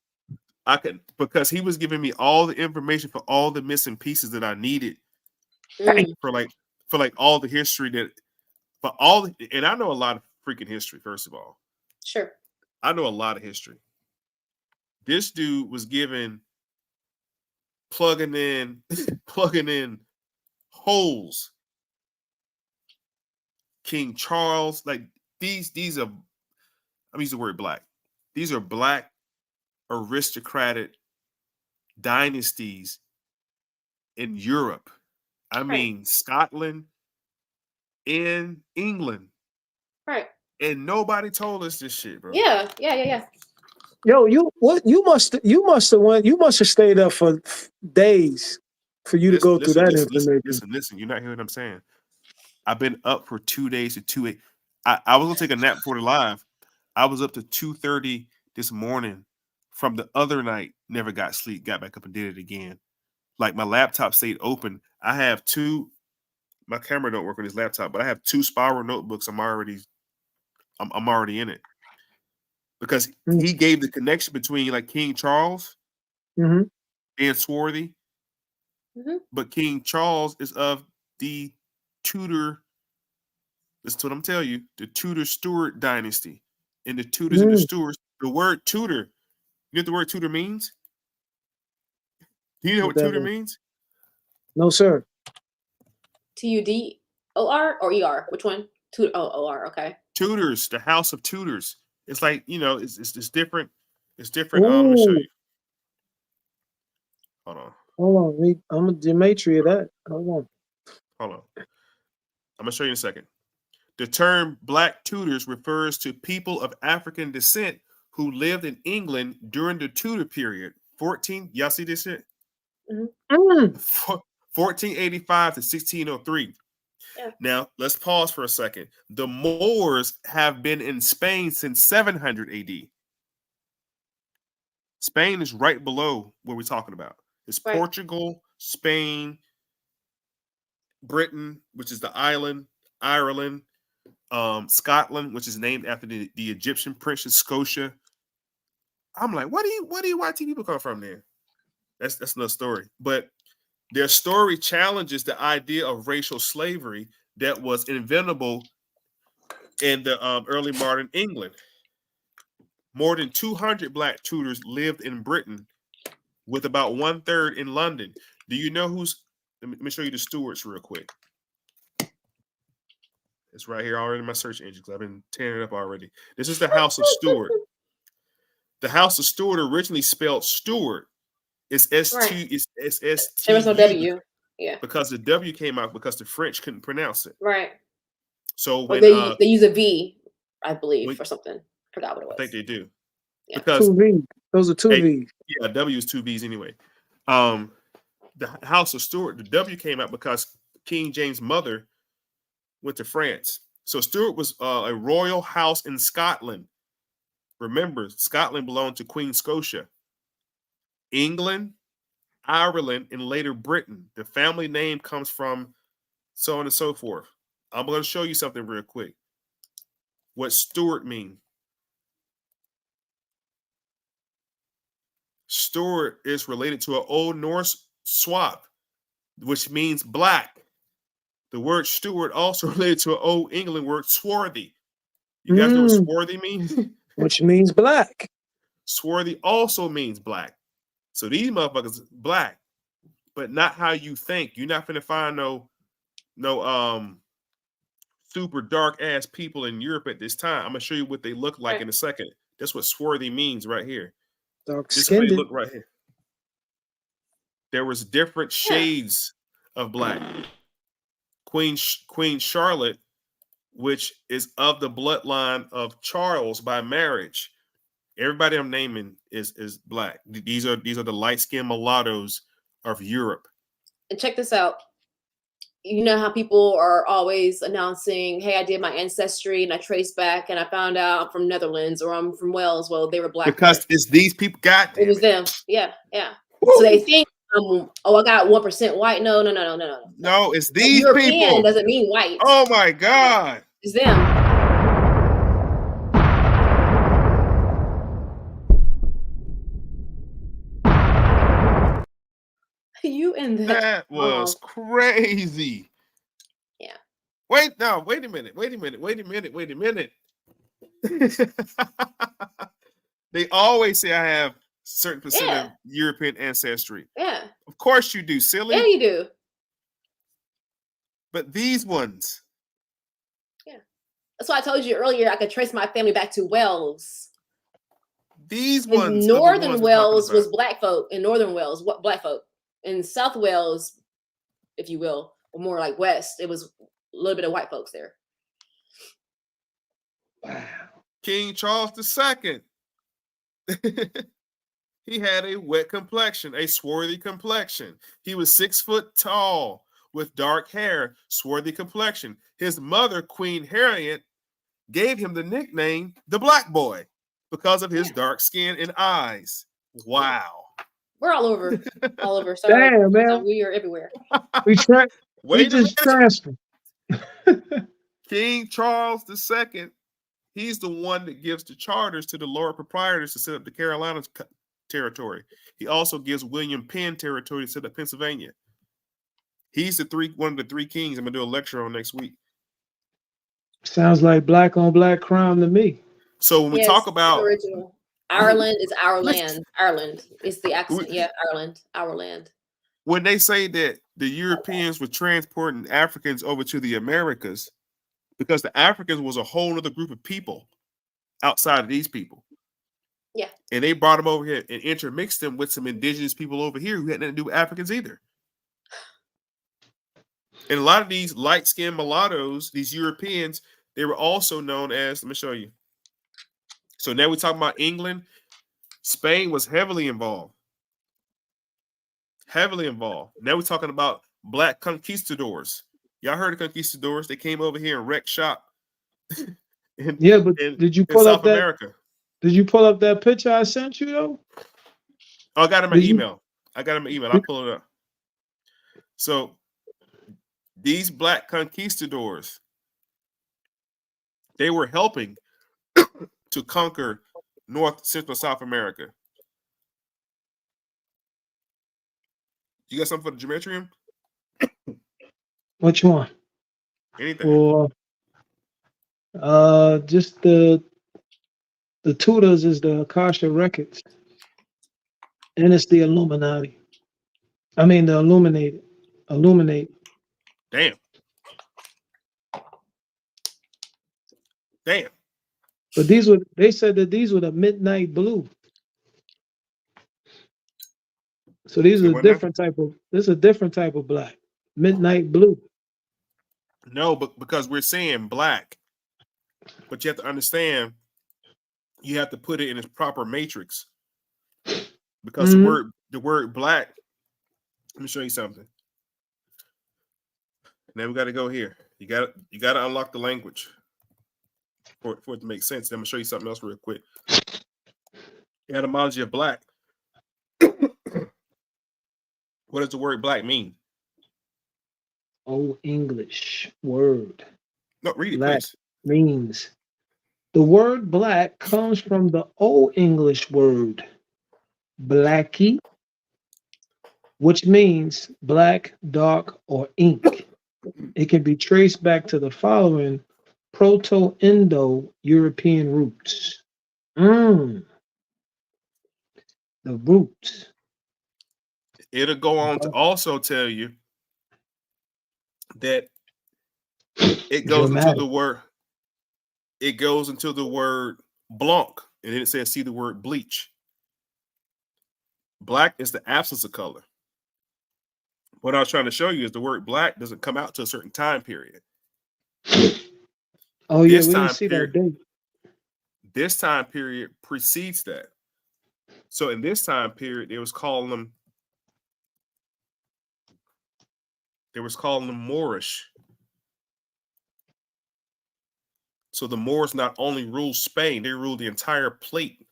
[SPEAKER 4] I could, because he was giving me all the information for all the missing pieces that I needed for all the history and I know a lot of freaking history, first of all.
[SPEAKER 5] Sure.
[SPEAKER 4] I know a lot of history. This dude was plugging in holes. King Charles, like these are, I'm using the word black. These are black aristocratic dynasties in Europe. I mean, Scotland and England.
[SPEAKER 5] Right.
[SPEAKER 4] And nobody told us this shit, bro.
[SPEAKER 5] Yeah.
[SPEAKER 6] Yo, you must have stayed up for days for you to go through that information.
[SPEAKER 4] Listen, you're not hearing what I'm saying. I've been up for 2 days to 2 I was gonna take a nap before the live. I was up to 2:30 this morning from the other night, never got sleep, got back up and did it again. Like my laptop stayed open. I have my camera don't work on this laptop, but I have 2 spiral notebooks. I'm already in it. Because he gave the connection between like King Charles and Swarthy. But King Charles is of the Tudor, listen to what I'm telling you, the Tudor Stuart dynasty. And the Tudors and the Stuarts, the word Tudor, you know what the word Tudor means? Do you know what Tudor means?
[SPEAKER 6] No, sir.
[SPEAKER 5] Tudor or ER? Which one? Tudor. Oh, OR. Okay.
[SPEAKER 4] Tudors, the House of Tudors. It's like, you know, it's different. It's different. Let me show
[SPEAKER 6] Ooh.
[SPEAKER 4] you. Hold on.
[SPEAKER 6] Hold on. I'm a gematria of that. Hold on.
[SPEAKER 4] Hold on. I'm gonna show you in a second. The term Black Tudors refers to people of African descent who lived in England during the Tudor period. Y'all see this shit? 1485 to 1603.
[SPEAKER 5] Yeah.
[SPEAKER 4] Now, let's pause for a second. The Moors have been in Spain since 700 AD. Spain is right below what we're talking about. It's
[SPEAKER 5] Right.
[SPEAKER 4] Portugal, Spain, Britain, which is the island, Ireland, Scotland, which is named after the Egyptian princess Scotia. I'm like, where do you white people come from there? That's another story. But their story challenges the idea of racial slavery that was inventable in the early modern England. More than 200 Black Tudors lived in Britain, with about 1/3 in London. Do you know who's? Let me show you the Stuarts real quick. It's right here already in my search engine because I've been tearing it up already. This is the House of Stuart. The House of Stuart originally spelled Stuart. It's S-T. It's S-S-T.
[SPEAKER 5] There was no W. Yeah.
[SPEAKER 4] Because the W came out because the French couldn't pronounce it.
[SPEAKER 5] Right.
[SPEAKER 4] So
[SPEAKER 5] Or
[SPEAKER 4] when
[SPEAKER 5] they use a V, I believe, for something. Forgot what it was.
[SPEAKER 4] I think they do.
[SPEAKER 5] Yeah.
[SPEAKER 4] Because
[SPEAKER 6] 2 V's. Those are 2 V's.
[SPEAKER 4] Yeah, W is 2 V's anyway. The House of Stuart, the W came out because King James' mother went to France. So Stuart was a royal house in Scotland. Remember, Scotland belonged to Queen Scotia. England, Ireland, and later Britain. The family name comes from so on and so forth. I'm going to show you something real quick. What Stuart mean? Stuart is related to an Old Norse swap, which means black. The word Stuart also related to an Old England word swarthy. You guys know what swarthy means?
[SPEAKER 6] Which means black.
[SPEAKER 4] Swarthy also means black. So these motherfuckers black, but not how you think. You're not gonna find no super dark ass people in Europe at this time. I'm gonna show you what they look like in a second. That's what swarthy means right here.
[SPEAKER 6] Dark
[SPEAKER 4] This is what
[SPEAKER 6] skinned.
[SPEAKER 4] they look right here. There was different shades of black. Queen Charlotte, which is of the bloodline of Charles by marriage. Everybody I'm naming is black. These are the light-skinned mulattoes of Europe.
[SPEAKER 5] And check this out. You know how people are always announcing, hey, I did my ancestry and I traced back and I found out I'm from Netherlands or I'm from Wales. Well, they were black.
[SPEAKER 4] Because it's these people.
[SPEAKER 5] It was them. Yeah, yeah. Woo! So they think, I got 1% white. No.
[SPEAKER 4] No, it's these
[SPEAKER 5] European
[SPEAKER 4] people.
[SPEAKER 5] Doesn't mean white.
[SPEAKER 4] Oh my God.
[SPEAKER 5] It's them. You and
[SPEAKER 4] that was crazy.
[SPEAKER 5] Yeah.
[SPEAKER 4] Wait a minute. They always say I have certain percent of European ancestry.
[SPEAKER 5] Yeah.
[SPEAKER 4] Of course you do, silly.
[SPEAKER 5] Yeah, you do.
[SPEAKER 4] But these ones.
[SPEAKER 5] Yeah. That's why I told you earlier I could trace my family back to Wales.
[SPEAKER 4] These ones.
[SPEAKER 5] Northern Wales was black folk. In Northern Wales, black folk. In South Wales, if you will, or more like West, it was a little bit of white folks there.
[SPEAKER 4] Wow. King Charles II. He had a wet complexion, a swarthy complexion. He was 6 foot tall with dark hair, swarthy complexion. His mother, Queen Harriet, gave him the nickname the Black Boy because of his dark skin and eyes. Wow.
[SPEAKER 5] We're all over. Sorry.
[SPEAKER 6] Damn, man.
[SPEAKER 5] We are everywhere.
[SPEAKER 6] We just transferred.
[SPEAKER 4] King Charles II, he's the one that gives the charters to the Lord Proprietors to set up the Carolinas territory. He also gives William Penn territory to set up Pennsylvania. He's one of the three kings I'm going to do a lecture on next week.
[SPEAKER 6] Sounds like black on black crime to me.
[SPEAKER 4] So when we talk about
[SPEAKER 5] original. Ireland is our land. Ireland. It's the accent. Yeah, Ireland. Our land.
[SPEAKER 4] When they say that the Europeans were transporting Africans over to the Americas, because the Africans was a whole other group of people outside of these people.
[SPEAKER 5] Yeah.
[SPEAKER 4] And they brought them over here and intermixed them with some indigenous people over here who had nothing to do with Africans either. And a lot of these light-skinned mulattoes, these Europeans, they were also known as, let me show you. So now we're talking about England. Spain was heavily involved. Heavily involved. Now we're talking about black conquistadors. Y'all heard of conquistadors? They came over here and wrecked shop.
[SPEAKER 6] Did you pull up that?
[SPEAKER 4] America.
[SPEAKER 6] Did you pull up that picture I sent you though?
[SPEAKER 4] Oh, I got it in my email. I'll pull it up. So these black conquistadors, they were helping to conquer North, Central, South America. You got something for the geometrium?
[SPEAKER 6] Which one?
[SPEAKER 4] Anything.
[SPEAKER 6] Or just the tutors is the Akasha records. And it's the Illuminati. I mean the Illuminate.
[SPEAKER 4] Damn.
[SPEAKER 6] But they said that these were the midnight blue. So these are different type of. This is a different type of black, midnight blue.
[SPEAKER 4] No, but because we're saying black, but you have to understand, you have to put it in its proper matrix. Because the word black. Let me show you something. Now we got to go here. You got to unlock the language for it to make sense. Then I'm gonna show you something else real quick. The etymology of black. What does the word black mean?
[SPEAKER 6] Old English word.
[SPEAKER 4] No, read it,
[SPEAKER 6] black
[SPEAKER 4] please.
[SPEAKER 6] Means the word black comes from the Old English word blackie, which means black, dark, or ink. It can be traced back to the following Proto-Indo-European roots. The roots.
[SPEAKER 4] It'll go on to also tell you that it goes into the word. It goes into the word blanc, and then it says, see the word bleach. Black is the absence of color. What I was trying to show you is the word black doesn't come out to a certain time period.
[SPEAKER 6] Oh, yeah, we didn't see that date.
[SPEAKER 4] This time period precedes that. So in this time period, they was calling them Moorish. So the Moors not only ruled Spain, they ruled the entire plate.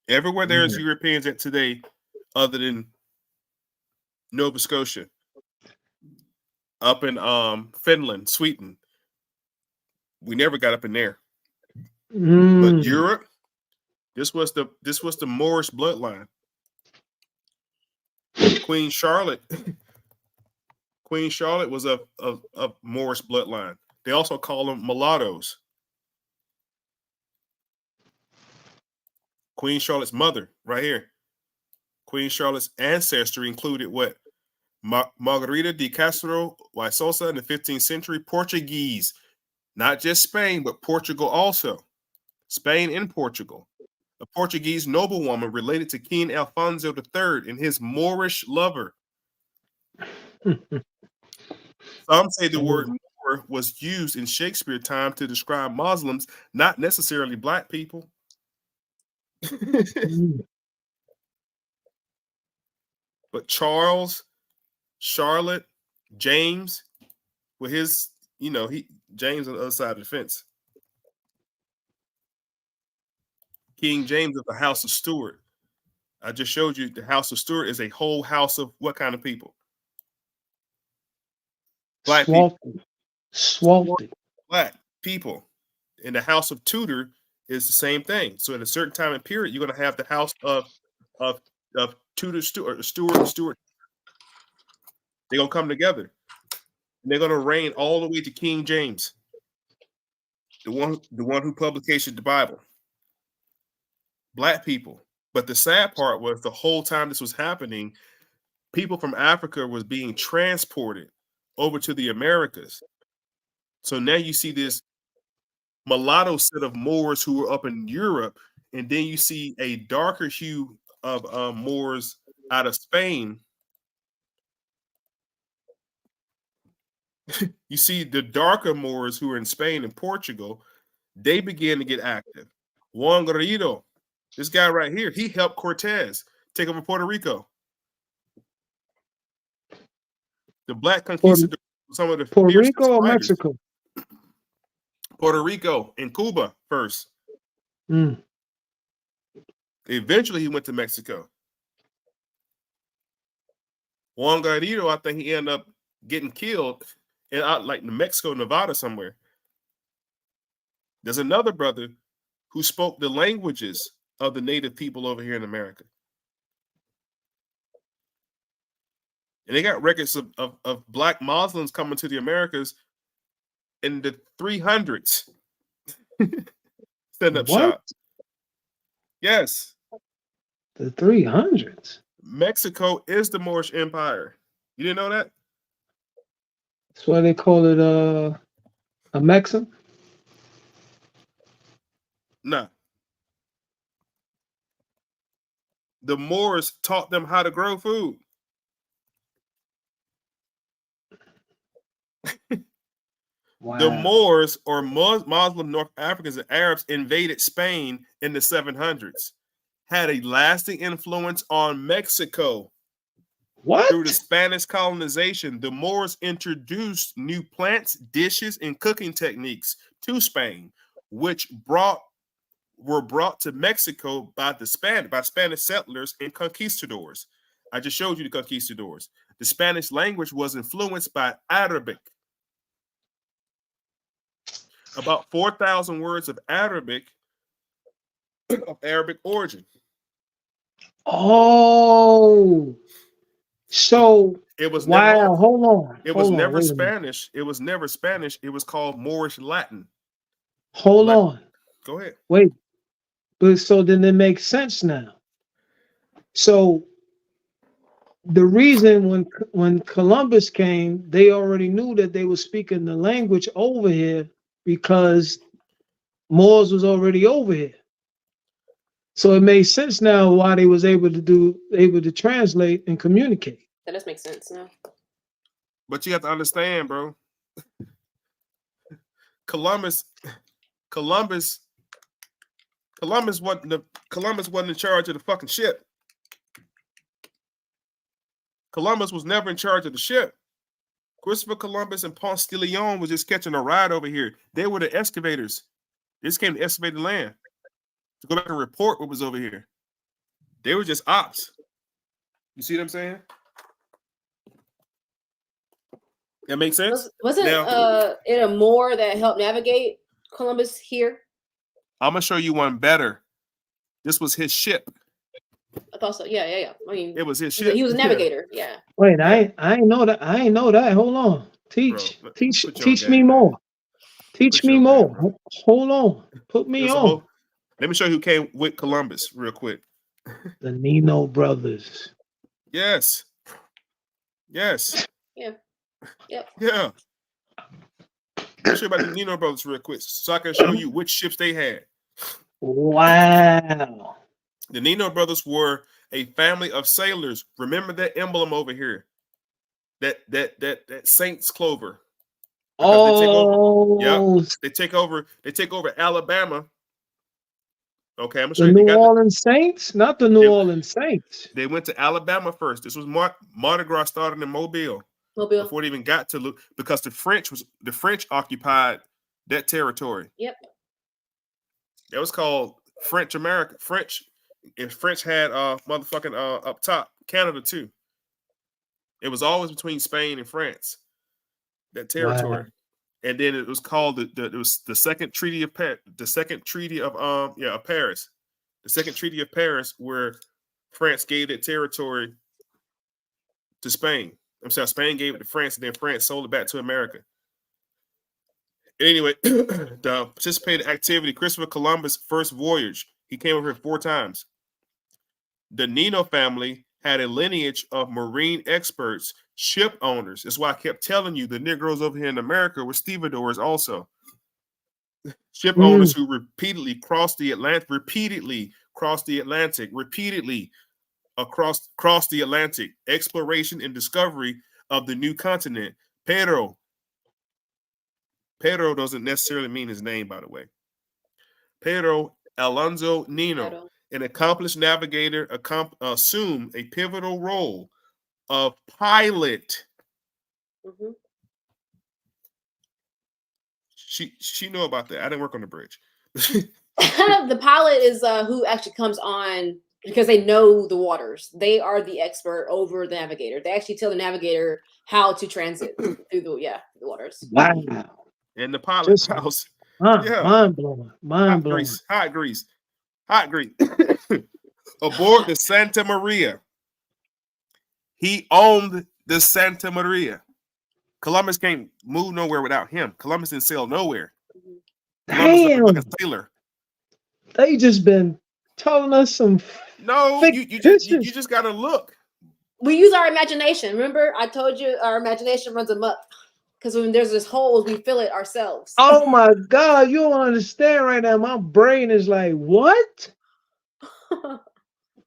[SPEAKER 4] Everywhere there's Europeans at today, other than Nova Scotia, up in Finland, Sweden, we never got up in there. But Europe, this was the Moorish bloodline. Queen Charlotte was of Moorish bloodline. They also call them mulattoes. Queen Charlotte's mother, right here. Queen Charlotte's ancestry included what? Margarida de Castro y Sosa in the 15th century, Portuguese. Not just Spain, but Portugal also. Spain and Portugal. A Portuguese noblewoman related to King Alfonso III and his Moorish lover. Some say the word Moor was used in Shakespeare time to describe Muslims, not necessarily black people. But Charles, Charlotte, James, with his, James on the other side of the fence. King James of the House of Stuart. I just showed you the House of Stuart is a whole house of what kind of people? Black people. Black people. And the House of Tudor is the same thing. So at a certain time and period, you're going to have the house of Tudor, Stuart. They're going to come together. And they're going to reign all the way to King James, the one who published the Bible. Black people. But the sad part was the whole time this was happening, people from Africa was being transported over to the Americas. So now you see this mulatto set of Moors who were up in Europe, and then you see a darker hue of Moors out of Spain. You see the darker Moors who are in Spain and Portugal, they began to get active. Juan Guerrero, this guy right here, he helped Cortez take over Puerto Rico. The black conquistadors, some of the
[SPEAKER 6] Puerto
[SPEAKER 4] fiercest
[SPEAKER 6] Rico or
[SPEAKER 4] fighters.
[SPEAKER 6] Mexico?
[SPEAKER 4] Puerto Rico and Cuba first.
[SPEAKER 6] Mm.
[SPEAKER 4] Eventually, he went to Mexico. Juan Guerrero, I think he ended up getting killed in out like New Mexico, Nevada, somewhere. There's another brother who spoke the languages of the native people over here in America. And they got records of black Muslims coming to the Americas in the 300s. Stand up shop. Yes.
[SPEAKER 6] The 300s.
[SPEAKER 4] Mexico is the Moorish Empire. You didn't know that?
[SPEAKER 6] That's why they call it a Mexican.
[SPEAKER 4] No. The Moors taught them how to grow food.
[SPEAKER 6] Wow.
[SPEAKER 4] The Moors or Muslim North Africans and Arabs invaded Spain in the 700s, had a lasting influence on Mexico.
[SPEAKER 6] What?
[SPEAKER 4] Through the Spanish colonization, the Moors introduced new plants, dishes, and cooking techniques to Spain, which were brought to Mexico by Spanish settlers and conquistadors. I just showed you the conquistadors. The Spanish language was influenced by Arabic. About 4,000 words of Arabic origin.
[SPEAKER 6] Oh, so
[SPEAKER 4] it was
[SPEAKER 6] wow.
[SPEAKER 4] Never,
[SPEAKER 6] hold on.
[SPEAKER 4] It was never Spanish. It was never Spanish. It was called Moorish Latin.
[SPEAKER 6] Hold on.
[SPEAKER 4] Go ahead.
[SPEAKER 6] Wait. But so then it makes sense now. So the reason when Columbus came, they already knew that they were speaking the language over here because Moors was already over here. So it makes sense now why they was able to translate and communicate.
[SPEAKER 5] That does make sense now.
[SPEAKER 4] But you have to understand, bro. Columbus wasn't in charge of the fucking ship. Columbus was never in charge of the ship. Christopher Columbus and Ponce de Leon was just catching a ride over here. They were the excavators. They just came to excavate the land to go back and report what was over here. They were just ops. You see what I'm saying? That makes sense?
[SPEAKER 5] Wasn't it a Moor that helped navigate Columbus here?
[SPEAKER 4] I'm gonna show you one better. This was his ship.
[SPEAKER 5] I thought so. Yeah. I mean,
[SPEAKER 4] it was his ship.
[SPEAKER 5] He was a navigator. Yeah.
[SPEAKER 6] Wait, I ain't know that. I ain't know that. Hold on. Teach me more. Teach me more. Hold on. Put me on.
[SPEAKER 4] Let me show you who came with Columbus real quick.
[SPEAKER 6] The Nino brothers.
[SPEAKER 4] Yes.
[SPEAKER 5] Yeah. Yep.
[SPEAKER 4] Yeah. Let me show you about the Nino brothers real quick so I can show you which ships they had.
[SPEAKER 6] Wow.
[SPEAKER 4] The Nino brothers were a family of sailors. Remember that emblem over here? That Saints clover.
[SPEAKER 6] Because
[SPEAKER 4] they take over Alabama. Okay, I'm gonna show
[SPEAKER 6] the
[SPEAKER 4] you.
[SPEAKER 6] New Orleans Saints, not the New Orleans Saints.
[SPEAKER 4] They went to Alabama first. This was Mardi Gras started in Mobile.
[SPEAKER 5] Before
[SPEAKER 4] they even got to because the French occupied that territory.
[SPEAKER 5] Yep.
[SPEAKER 4] That was called French America. And French had motherfucking up top Canada too. It was always between Spain and France. That territory. Wow. And then it was called the Second Treaty of Paris. The Second Treaty of Paris. The Second Treaty of Paris, where France gave that territory to Spain. I'm sorry, Spain gave it to France, and then France sold it back to America. Anyway, the participated activity, Christopher Columbus' first voyage. He came over here 4 times. The Nino family had a lineage of marine experts, ship owners. That's why I kept telling you the Negroes over here in America were stevedores also. Ship owners who repeatedly crossed the Atlantic, repeatedly across the Atlantic, exploration and discovery of the new continent. Pedro doesn't necessarily mean his name, by the way. Pedro Alonso Nino, an accomplished navigator, assumed a pivotal role of pilot.
[SPEAKER 5] Mm-hmm.
[SPEAKER 4] She know about that. I didn't work on the bridge.
[SPEAKER 5] The pilot is who actually comes on because they know the waters. They are the expert over the navigator. They actually tell the navigator how to transit through the waters.
[SPEAKER 6] Wow.
[SPEAKER 4] In the pilot house. Yeah.
[SPEAKER 6] Mind blowing. Mind blowing.
[SPEAKER 4] Hot grease. Aboard the Santa Maria. He owned the Santa Maria. Columbus can't move nowhere without him. Columbus didn't sail nowhere.
[SPEAKER 6] Damn.
[SPEAKER 4] Columbus was like a sailor.
[SPEAKER 6] They just been telling us some.
[SPEAKER 4] No, you just gotta look.
[SPEAKER 5] We use our imagination. Remember, I told you our imagination runs amok. Because when there's this hole, we fill it ourselves.
[SPEAKER 6] Oh my God, you don't understand right now. My brain is like, what?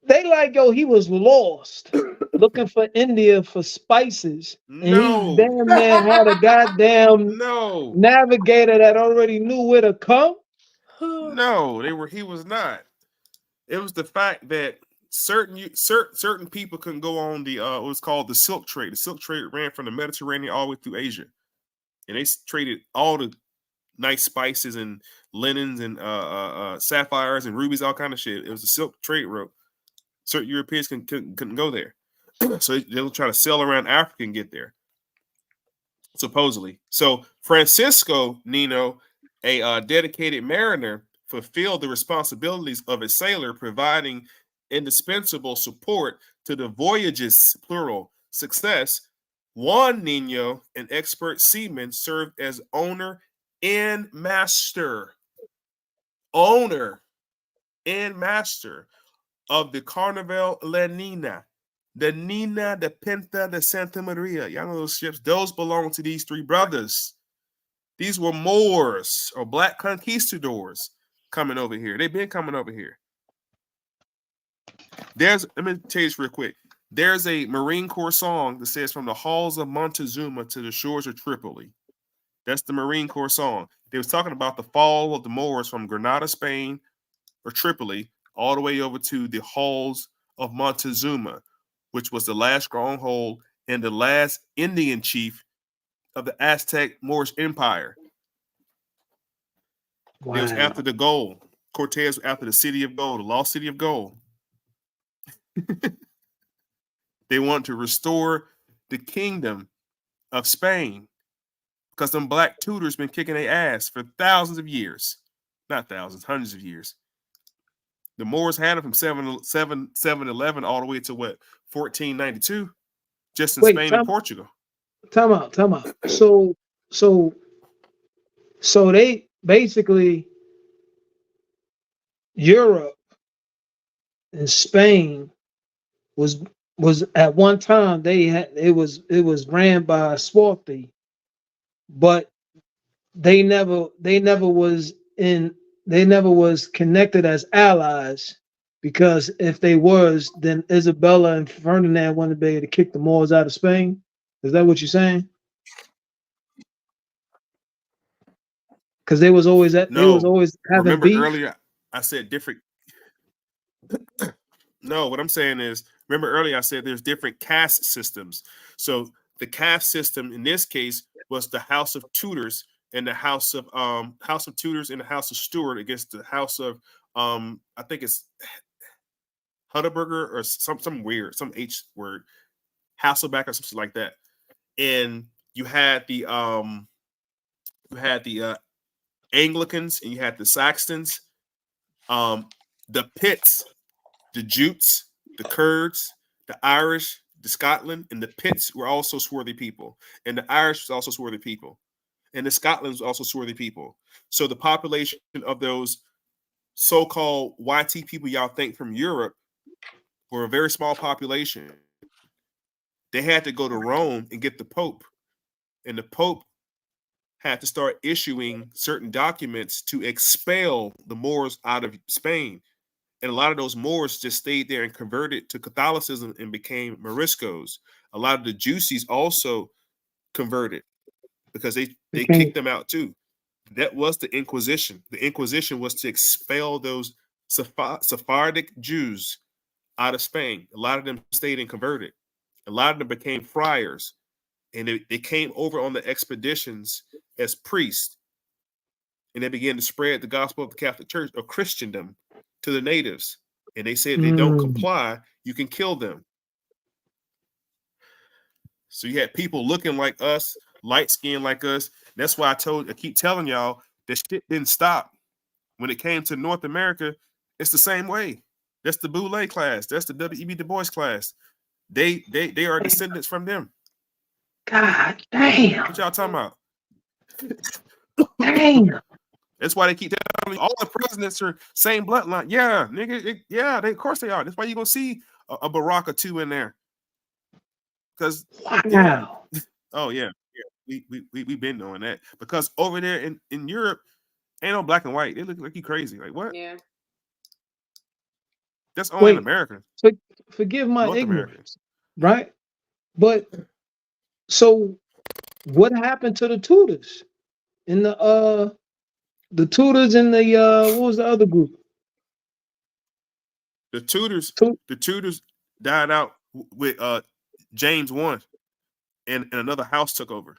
[SPEAKER 6] They like, yo, he was lost looking for India for spices. And he damn man had a goddamn navigator that already knew where to come.
[SPEAKER 4] No, he was not. It was the fact that certain people couldn't go on the what was called the silk trade. The silk trade ran from the Mediterranean all the way through Asia. And they traded all the nice spices and linens and sapphires and rubies, all kind of shit. It was a silk trade route. Certain Europeans couldn't go there. So they'll try to sail around Africa and get there, supposedly. So Francisco Nino, a dedicated mariner, fulfilled the responsibilities of a sailor, providing indispensable support to the voyage's, plural, success. Juan Nino, an expert seaman, served as owner and master of the Carnival La Nina, the Nina, the Pinta, the Santa Maria. Y'all know those ships. Those belong to these 3 brothers. These were Moors or black conquistadors coming over here. They've been coming over here. Let me tell you this real quick. There's a Marine Corps song that says, "From the halls of Montezuma to the shores of Tripoli." That's the Marine Corps song. They was talking about the fall of the Moors from Granada, Spain, or Tripoli, all the way over to the halls of Montezuma, which was the last stronghold and the last Indian chief of the Aztec Moorish Empire. Wow. It was after the gold. Cortez after the city of gold, the lost city of gold. They want to restore the kingdom of Spain because them black Tudors been kicking their ass for thousands of years. Not thousands, hundreds of years. The Moors had them from 711 all the way to what, 1492, just in Spain and Portugal.
[SPEAKER 6] Time out. So they basically, Europe and Spain was at one time it was ran by Swarthy, but they never was connected as allies, because if they was, then Isabella and Ferdinand wanted to be able to kick the Moors out of Spain. Is that what you're saying? Because they was always having
[SPEAKER 4] Remember
[SPEAKER 6] beef.
[SPEAKER 4] Earlier I said different. No, what I'm saying is, remember earlier I said there's different caste systems. So the caste system in this case was the House of Tudors and the House of Tudors and the House of Stuart against the House of I think it's Huddeberger or some weird, some H word, Hasselback or something like that. And you had the Anglicans and you had the Saxons, the Pits, the Jutes, the Kurds, the Irish, the Scotland, and the Pits were also swarthy people. And the Irish was also swarthy people. And the Scotland was also swarthy people. So the population of those so-called YT people y'all think from Europe were a very small population. They had to go to Rome and get the Pope, and the Pope had to start issuing certain documents to expel the Moors out of Spain. And a lot of those Moors just stayed there and converted to Catholicism and became Moriscos. A lot of the Juicies also converted because they kicked them out too. That was the Inquisition. The Inquisition was to expel those Sephardic Jews out of Spain. A lot of them stayed and converted. A lot of them became friars, and they came over on the expeditions as priests, and they began to spread the gospel of the Catholic Church or Christendom to the natives. And they said if they don't comply, you can kill them. So you had people looking like us, light skinned like us. That's why I keep telling y'all that shit didn't stop. When it came to North America, it's the same way. That's the Boule class. That's the W.E.B. Du Bois class. They are descendants from them.
[SPEAKER 6] God damn.
[SPEAKER 4] What y'all talking about?
[SPEAKER 6] Damn.
[SPEAKER 4] That's why they keep telling all the presidents are same bloodline. Yeah, nigga. Of course they are. That's why you're gonna see a Barack or two in there. Because
[SPEAKER 6] wow.
[SPEAKER 4] Oh yeah. We've been doing that. Because over there in Europe, ain't no black and white. They look like you crazy. Like what?
[SPEAKER 5] Yeah.
[SPEAKER 4] That's only in America.
[SPEAKER 6] Forgive my
[SPEAKER 4] North
[SPEAKER 6] ignorance, right? But so what happened to the Tudors? In the Tudors and the what was the other group?
[SPEAKER 4] The Tudors died out with James I, and another house took over.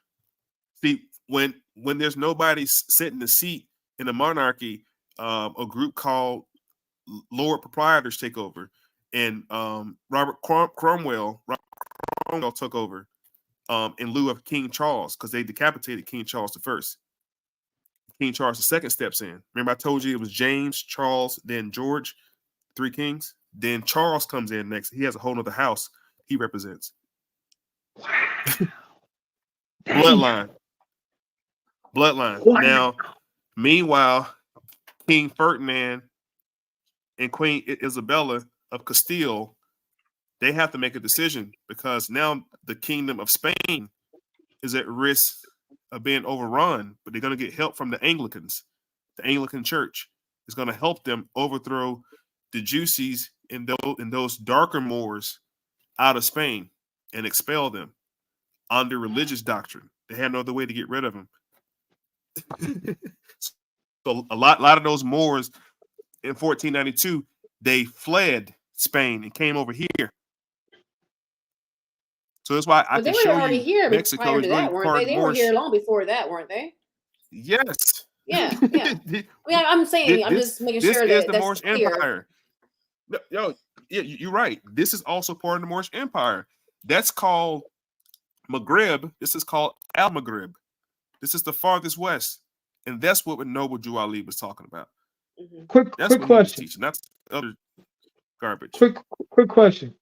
[SPEAKER 4] See, when there's nobody sitting the seat in a monarchy, a group called Lord Proprietors take over, and Robert Cromwell took over in lieu of King Charles because they decapitated King Charles I. King Charles II steps in. Remember I told you it was James, Charles, then George, 3 kings. Then Charles comes in next. He has a whole other house he represents.
[SPEAKER 6] Wow.
[SPEAKER 4] Bloodline. Wow. Now, meanwhile, King Ferdinand and Queen Isabella of Castile, they have to make a decision because now the kingdom of Spain is at risk of being overrun, but they're going to get help from the Anglicans. The Anglican Church is going to help them overthrow the Juicies and those darker Moors out of Spain and expel them under religious doctrine. They had no other way to get rid of them. So a lot of those Moors in 1492, they fled Spain and came over here. So that's why I can show you
[SPEAKER 5] here
[SPEAKER 4] Mexico
[SPEAKER 5] prior
[SPEAKER 4] is
[SPEAKER 5] to
[SPEAKER 4] really
[SPEAKER 5] that, weren't
[SPEAKER 4] part
[SPEAKER 5] they?
[SPEAKER 4] of
[SPEAKER 5] They
[SPEAKER 4] Moorish.
[SPEAKER 5] were here long before that, weren't they?
[SPEAKER 4] Yes.
[SPEAKER 5] Yeah. I'm saying, I'm just making sure
[SPEAKER 4] this is
[SPEAKER 5] that
[SPEAKER 4] the
[SPEAKER 5] that's
[SPEAKER 4] Moorish
[SPEAKER 5] clear.
[SPEAKER 4] Empire. Yo, yeah, you're right. This is also part of the Moorish Empire. That's called Maghreb. This is called Al Maghreb. This is the farthest west, and that's what Noble Drew Ali was talking about.
[SPEAKER 6] Mm-hmm. Quick question.
[SPEAKER 4] Teaching, not other garbage.
[SPEAKER 6] Quick question.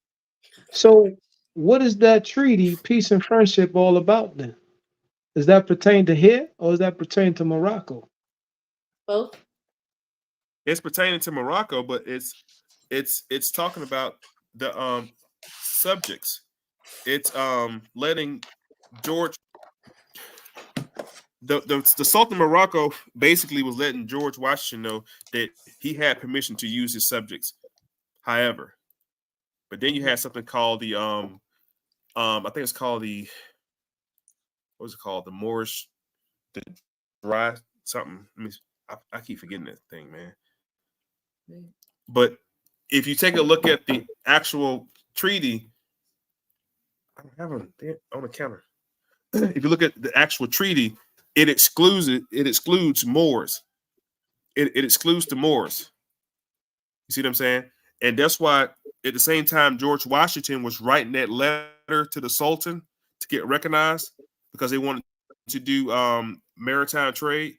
[SPEAKER 6] So, what is that treaty, peace and friendship, all about then? Does that pertain to here, or does that pertain to Morocco?
[SPEAKER 5] Both.
[SPEAKER 4] It's pertaining to Morocco, but it's talking about the subjects. It's letting George the Sultan of Morocco basically was letting George Washington know that he had permission to use his subjects. However, but then you had something called the I think it's called the what was it called? The Moorish, the dry something. I keep forgetting that thing, man. But if you take a look at the actual treaty, I don't have it on the counter. If you look at the actual treaty, it excludes Moors. It excludes the Moors. You see what I'm saying? And that's why at the same time George Washington was writing that letter to the Sultan to get recognized because they wanted to do maritime trade.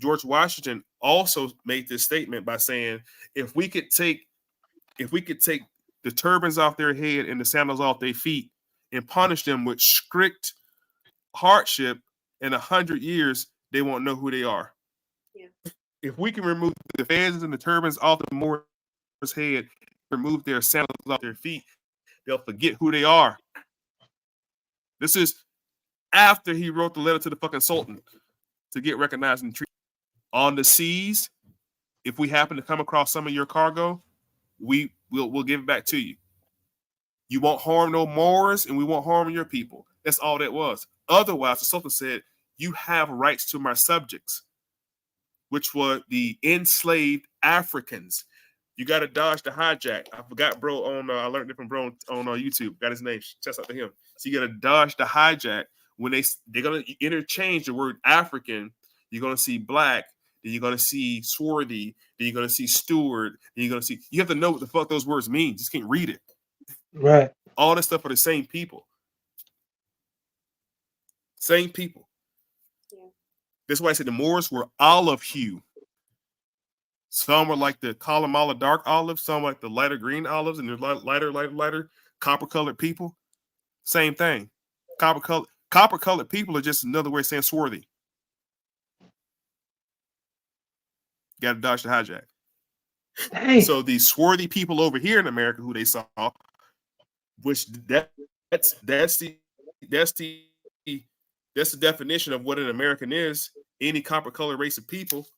[SPEAKER 4] George Washington also made this statement by saying, if we could take the turbans off their head and the sandals off their feet and punish them with strict hardship, in 100 years, they won't know who they are.
[SPEAKER 5] Yeah.
[SPEAKER 4] if we can remove the fez and the turbans off the Moors' head, remove their sandals off their feet, they'll forget who they are. This is after he wrote the letter to the fucking Sultan to get recognized and treated. On the seas, if we happen to come across some of your cargo, we'll give it back to you. You won't harm no Moors, and we won't harm your people. That's all that was. Otherwise, the Sultan said, you have rights to my subjects, which were the enslaved Africans. You got to dodge the hijack. I forgot, bro, on I learned it from bro on YouTube. Got his name. Chest out to him. So you got to dodge the hijack. When they're going to interchange the word African, you're going to see black, then you're going to see swarthy, then you're going to see steward, then you're going to see, you have to know what the fuck those words mean. You just can't read it.
[SPEAKER 6] Right.
[SPEAKER 4] All this stuff are the same people. Same people. Yeah. That's why I said the Moors were olive hue. Some were like the Kalamala dark olive, some like the lighter green olives, and the lighter copper-colored people. Same thing. Copper-colored people are just another way of saying swarthy. Got to dodge the hijack. Hey. So these swarthy people over here in America who they saw, which that's the definition of what an American is. Any copper-colored race of people.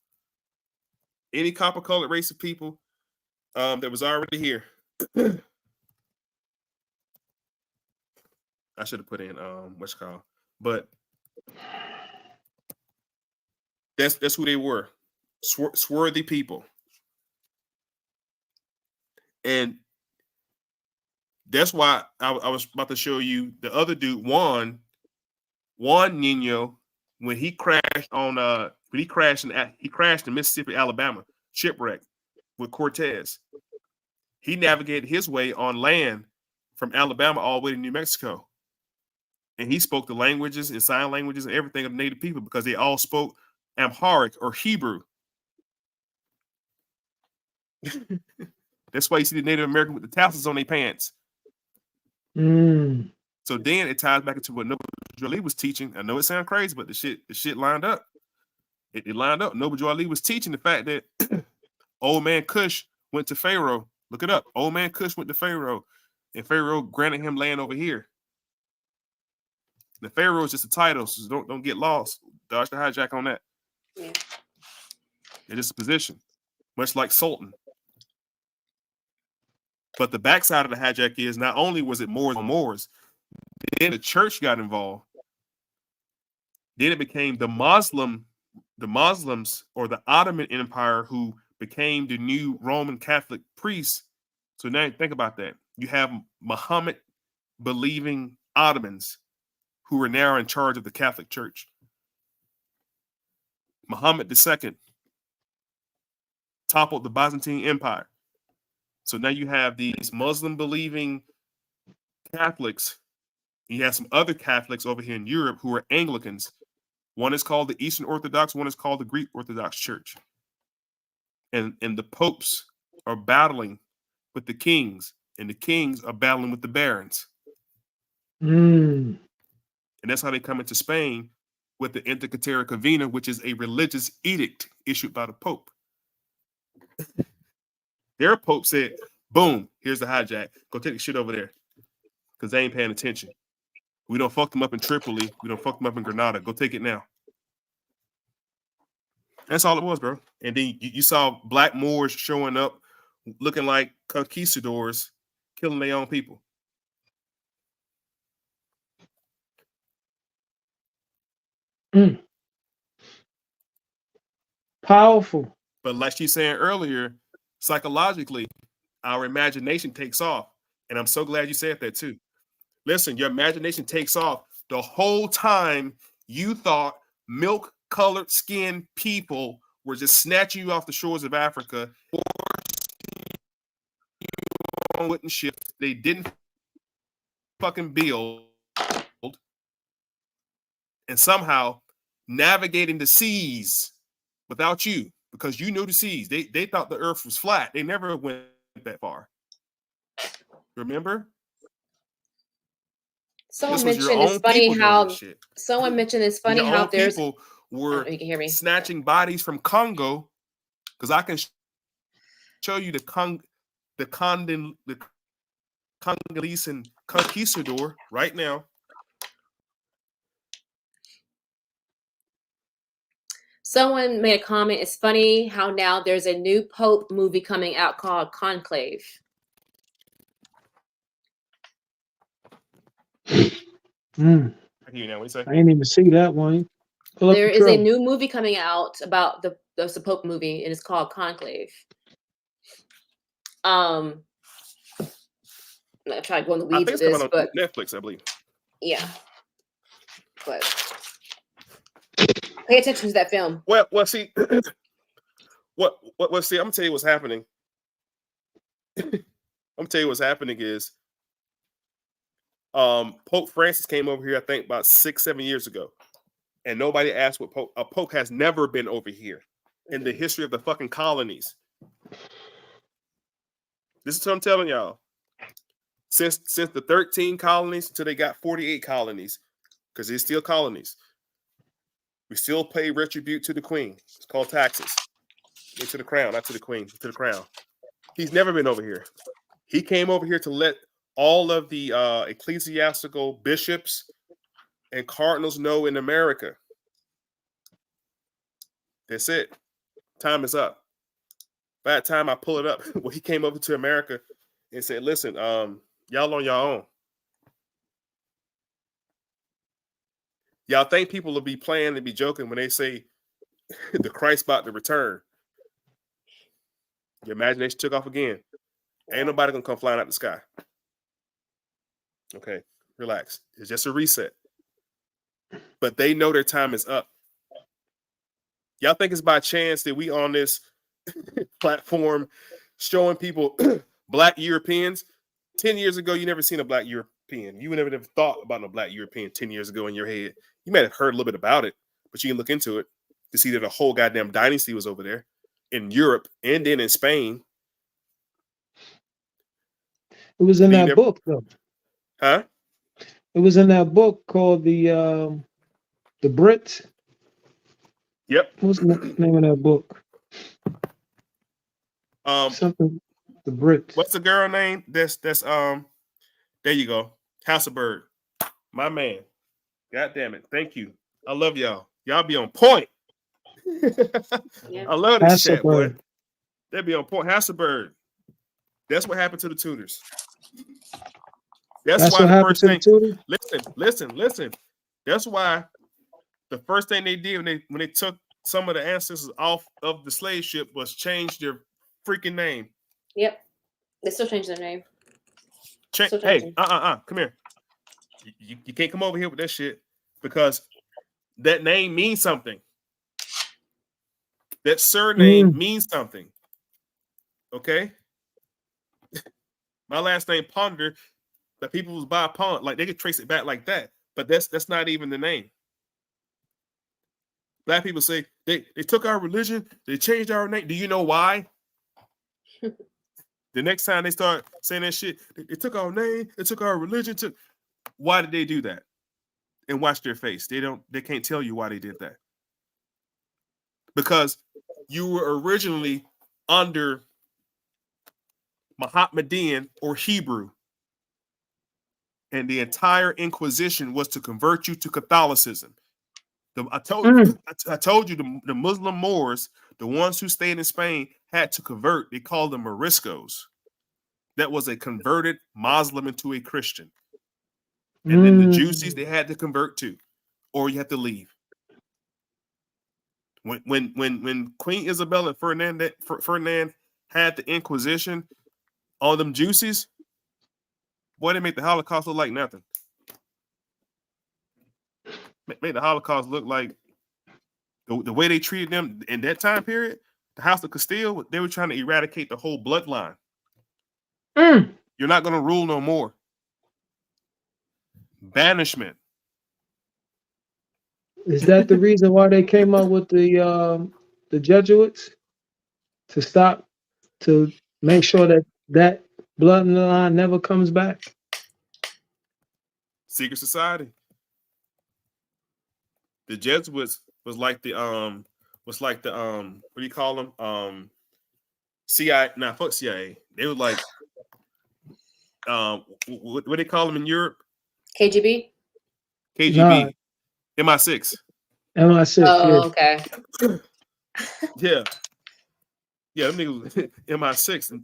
[SPEAKER 4] Any copper-colored race of people that was already here. I should have put in what's it called, but that's who they were, swarthy people, and that's why I was about to show you the other dude, Juan Nino, when he crashed on he crashed in Mississippi, Alabama, shipwreck with Cortez. He navigated his way on land from Alabama all the way to New Mexico. And he spoke the languages and sign languages and everything of native people because they all spoke Amharic or Hebrew. That's why you see the Native American with the tassels on their pants. So then it ties back into what Noble Drew Ali was teaching. I know it sounds crazy, but the shit lined up. It lined up. Noble Drew Ali was teaching the fact that old man Cush went to Pharaoh. Look it up. Old man Cush went to Pharaoh, and Pharaoh granted him land over here. The Pharaoh is just a title, so don't get lost. Dodge the hijack on that. Yeah. It is a position, much like Sultan. But the backside of the hijack is not only was it Moors on Moors, then the church got involved. Then it became the Muslims or the Ottoman Empire who became the new Roman Catholic priests. So now think about that. You have Muhammad believing Ottomans who are now in charge of the Catholic Church. Muhammad II toppled the Byzantine Empire. So now you have these Muslim-believing Catholics. You have some other Catholics over here in Europe who are Anglicans. One is called the Eastern Orthodox, one is called the Greek Orthodox Church. And the popes are battling with the kings, and the kings are battling with the barons. And that's how they come into Spain with the Inter Cavina, which is a religious edict issued by the Pope. Their Pope said, boom, here's the hijack. Go take the shit over there. Because they ain't paying attention. We don't fuck them up in Tripoli. We don't fuck them up in Granada. Go take it now. That's all it was, bro. And then you saw black Moors showing up looking like conquistadors, killing their own people.
[SPEAKER 6] Powerful.
[SPEAKER 4] But like she's saying earlier, psychologically, our imagination takes off. And I'm so glad you said that too. Listen, your imagination takes off. The whole time you thought milk-colored skinned people were just snatching you off the shores of Africa, or wouldn't ship. They didn't fucking build, and somehow navigating the seas without you, because you knew the seas. They thought the earth was flat. They never went that far. Remember?
[SPEAKER 5] Someone mentioned it's funny how there's
[SPEAKER 4] people were
[SPEAKER 5] you can hear me.
[SPEAKER 4] snatching bodies from Congo because I can show you the Congolese and conquistador right now.
[SPEAKER 5] Someone made a comment. It's funny how now there's a new Pope movie coming out called Conclave.
[SPEAKER 6] Mm.
[SPEAKER 4] I hear you now. What you say?
[SPEAKER 6] I didn't even see that one.
[SPEAKER 5] There is a new movie coming out about the Pope movie, and it's called Conclave. I'm not trying to go in the weeds of this, but
[SPEAKER 4] Netflix, I believe.
[SPEAKER 5] Yeah, but pay attention to that film.
[SPEAKER 4] Well, see, what? See, I'm gonna tell you what's happening. I'm gonna tell you what's happening is, Pope Francis came over here, I think, about 6-7 years ago, and nobody asked what Pope. A Pope has never been over here in the history of the fucking colonies. This is what I'm telling y'all. Since the 13 colonies until they got 48 colonies, because they're still colonies. We still pay retribute to the queen. It's called taxes. To the crown, not to the queen, to the crown. He's never been over here. He came over here to let all of the ecclesiastical bishops and cardinals know in America. That's it. Time is up. By the time I pull it up, well, he came over to America and said, listen, y'all on your own. Y'all think people will be playing and be joking when they say the Christ about to return. Your imagination took off again. Ain't nobody gonna come flying out the sky. Okay, relax. It's just a reset. But they know their time is up. Y'all think it's by chance that we on this platform showing people black Europeans? 10 years ago, you never seen a black European. You would never thought about a black European 10 years ago in your head. You might have heard a little bit about it, but you can look into it to see that a whole goddamn dynasty was over there in Europe and then in Spain.
[SPEAKER 6] It was in that book, though.
[SPEAKER 4] Huh?
[SPEAKER 6] It was in that book called the Brits.
[SPEAKER 4] Yep.
[SPEAKER 6] What's the name of that book? Something. The Brits.
[SPEAKER 4] What's the girl name? That's there you go. Hasselberg. My man. God damn it. Thank you. I love y'all. Y'all be on point. I love this chat, boy. They be on point. Hasselberg. That's what happened to the Tudors. That's why
[SPEAKER 6] what
[SPEAKER 4] the
[SPEAKER 6] happened
[SPEAKER 4] first
[SPEAKER 6] to
[SPEAKER 4] thing.
[SPEAKER 6] the Tudors?
[SPEAKER 4] Listen. That's why the first thing they did when they took some of the ancestors off of the slave ship was change their freaking name.
[SPEAKER 5] Yep, they still changed their name.
[SPEAKER 4] Hey, come here. You can't come over here with that shit because that name means something. That surname means something. Okay? My last name Ponder, that people was by Pond, like they could trace it back like that, but that's not even the name. Black people say they took our religion, they changed our name. Do you know why? The next time they start saying that shit, they took our name, they took our religion. Why did they do that? And watch their face. They can't tell you why they did that. Because you were originally under Mohammedan or Hebrew. And the entire Inquisition was to convert you to Catholicism. I told you the Muslim Moors, the ones who stayed in Spain, had to convert. They called them Moriscos. That was a converted Muslim into a Christian. And then the Juicies, they had to convert too, or you have to leave. When Queen Isabella and Ferdinand had the Inquisition on them Juicies, boy, they made the Holocaust look like nothing. Made the Holocaust look like the way they treated them in that time period. The House of Castile, they were trying to eradicate the whole bloodline. You're not going to rule no more. Banishment.
[SPEAKER 6] Is that the reason why they came up with the Jesuits to make sure that bloodline never comes back?
[SPEAKER 4] Secret society. The Jesuits was like the was like the what do you call them? CIA, fuck CIA. They were like what do they call them in Europe?
[SPEAKER 5] KGB.
[SPEAKER 6] Nah,
[SPEAKER 4] MI6.
[SPEAKER 6] MI6. Yeah.
[SPEAKER 5] Oh, okay.
[SPEAKER 4] Yeah. Yeah, them niggas MI6 and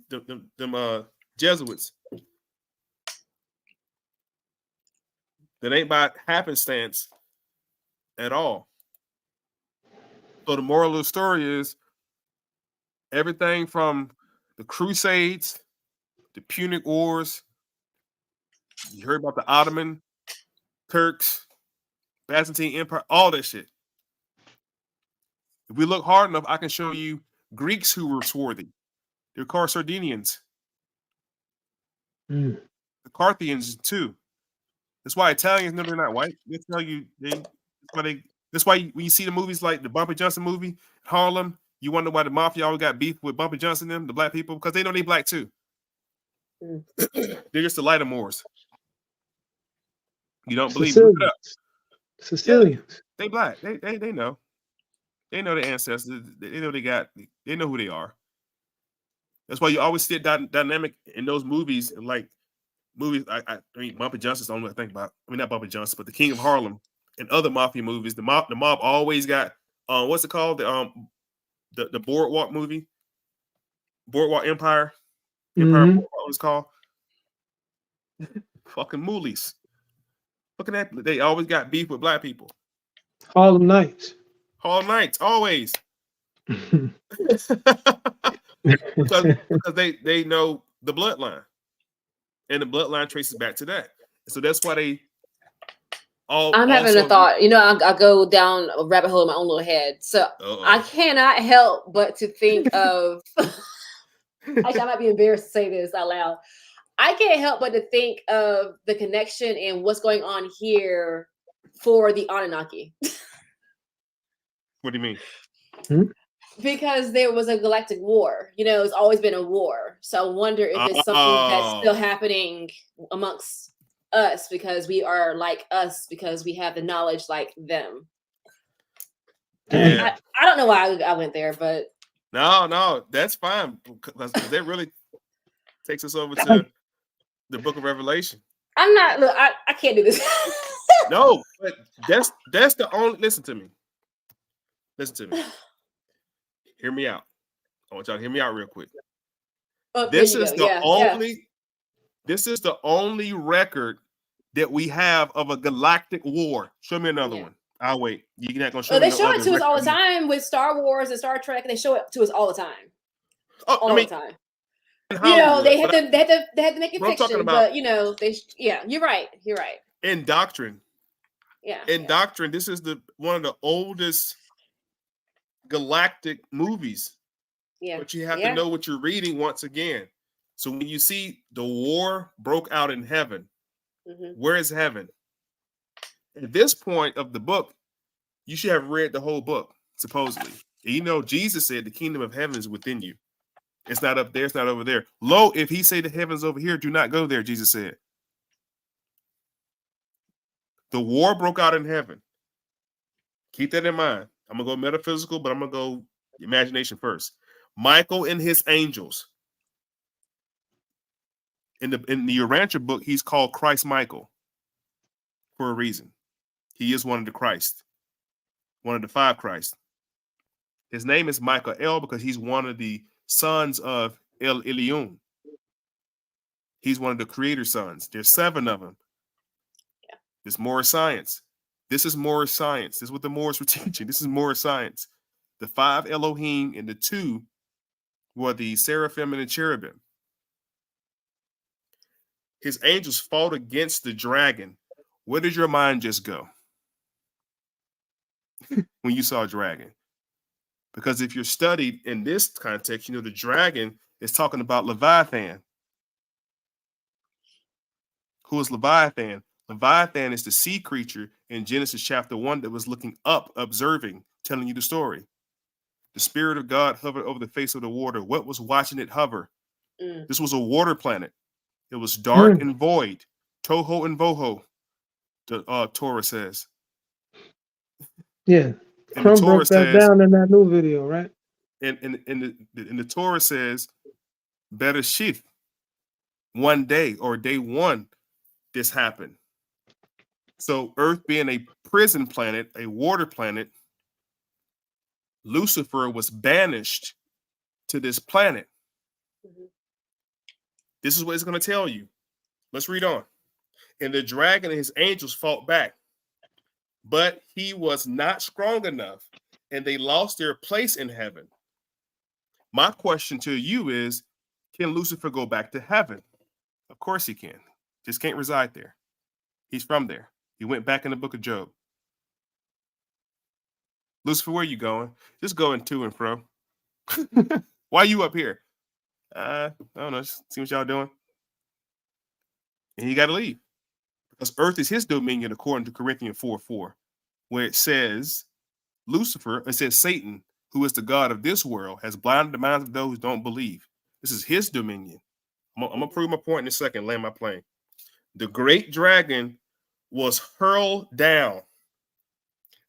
[SPEAKER 4] them Jesuits. That ain't by happenstance at all. So the moral of the story is everything from the Crusades, the Punic Wars, you heard about the Ottoman, Turks, Byzantine Empire, all that shit. If we look hard enough, I can show you Greeks who were swarthy. They're called Sardinians.
[SPEAKER 6] Mm.
[SPEAKER 4] The Carthaginians too. That's why Italians know they're not white. They tell you that's why when you see the movies like the Bumpy Johnson movie, Harlem, you wonder why the mafia always got beef with Bumpy Johnson and them, the black people, because they know they black too.
[SPEAKER 5] Mm.
[SPEAKER 4] They're just the lighter Moors. You don't believe me? Look it up.
[SPEAKER 6] Sicilians.
[SPEAKER 4] Yeah, they black. They know. They know their ancestors. They know they know who they are. That's why you always see it dynamic in those movies. And like movies, I mean, Bumpy Johnson's the only one I think about. I mean, not Bumpy Johnson, but the King of Harlem and other mafia movies. The mob always got what's it called? The Boardwalk movie, Boardwalk Empire. Empire Boardwalk, what it's called? Fucking moolies. Look at that. They always got beef with black people.
[SPEAKER 6] Harlem Nights.
[SPEAKER 4] Harlem Nights, always. because they know the bloodline. And the bloodline traces back to that. So that's why they all
[SPEAKER 5] I'm having a thought. You know, I go down a rabbit hole in my own little head. So I cannot help but to think of actually, I might be embarrassed to say this out loud. I can't help but to think of the connection and what's going on here for the Anunnaki.
[SPEAKER 4] What do you mean?
[SPEAKER 5] Because there was a galactic war. You know, it's always been a war. So I wonder if it's something that's still happening amongst us because we are like us because we have the knowledge like them.
[SPEAKER 4] Yeah.
[SPEAKER 5] I don't know why I went there, but
[SPEAKER 4] no, that's fine because that really takes us over to the Book of Revelation.
[SPEAKER 5] I'm not. Look, I can't do this.
[SPEAKER 4] No, but that's the only. Listen to me. Hear me out. I want y'all to hear me out real quick.
[SPEAKER 5] Oh,
[SPEAKER 4] This is the only record that we have of a galactic war. Show me another one. I'll wait. You're not gonna show me.
[SPEAKER 5] They show it to us all the time with Star Wars and Star Trek. They show it to us all the time. All the time. You know, they had to make it fiction, but you know, you're right. You're right.
[SPEAKER 4] In doctrine.
[SPEAKER 5] Yeah.
[SPEAKER 4] In doctrine, this is one of the oldest galactic movies.
[SPEAKER 5] Yeah.
[SPEAKER 4] But you have to know what you're reading once again. So when you see the war broke out in heaven, where is heaven? At this point of the book, you should have read the whole book, supposedly. And you know, Jesus said the kingdom of heaven is within you. It's not up there, it's not over there. Lo, if he say the heavens over here, do not go there, Jesus said. The war broke out in heaven. Keep that in mind. I'm going to go metaphysical, but I'm going to go imagination first. Michael and his angels. In the Urantia book, he's called Christ Michael for a reason. He is one of the Christ, one of the 5 Christ. His name is Michael El because he's one of the sons of El Elyon. He's one of the creator sons. There's 7 of them.
[SPEAKER 5] Yeah.
[SPEAKER 4] There's more science. This is more science. This is what the Moors were teaching. This is more science. The 5 Elohim and the 2 were the seraphim and the cherubim. His angels fought against the dragon. Where did your mind just go when you saw a dragon? Because if you're studied in this context, you know the dragon is talking about Leviathan. Who is Leviathan? Leviathan is the sea creature in Genesis chapter 1 that was looking up, observing, telling you the story. The Spirit of God hovered over the face of the water. What was watching it hover? This was a water planet. It was dark and void. Toho and Voho, the Torah says.
[SPEAKER 6] Yeah.
[SPEAKER 4] And the
[SPEAKER 6] Crumb
[SPEAKER 4] Torah
[SPEAKER 6] broke that
[SPEAKER 4] says,
[SPEAKER 6] down in that new video, right?
[SPEAKER 4] and the Torah says, Bereshith, one day or day one, this happened. So Earth being a prison planet, a water planet, Lucifer was banished to this planet. This is what it's going to tell you. Let's read on. And the dragon and his angels fought back, but he was not strong enough, and they lost their place in heaven. My question to you is, can Lucifer go back to heaven? Of course he can. Just can't reside there. He's from there. He went back in the book of Job. Lucifer, where you going? Just going to and fro. Why are you up here? I don't know. Just see what y'all doing. And he got to leave. Because earth is his dominion, according to Corinthians 4:4, where it says, Lucifer, it says Satan, who is the God of this world, has blinded the minds of those who don't believe. This is his dominion. I'm going to prove my point in a second, land my plane. The great dragon was hurled down.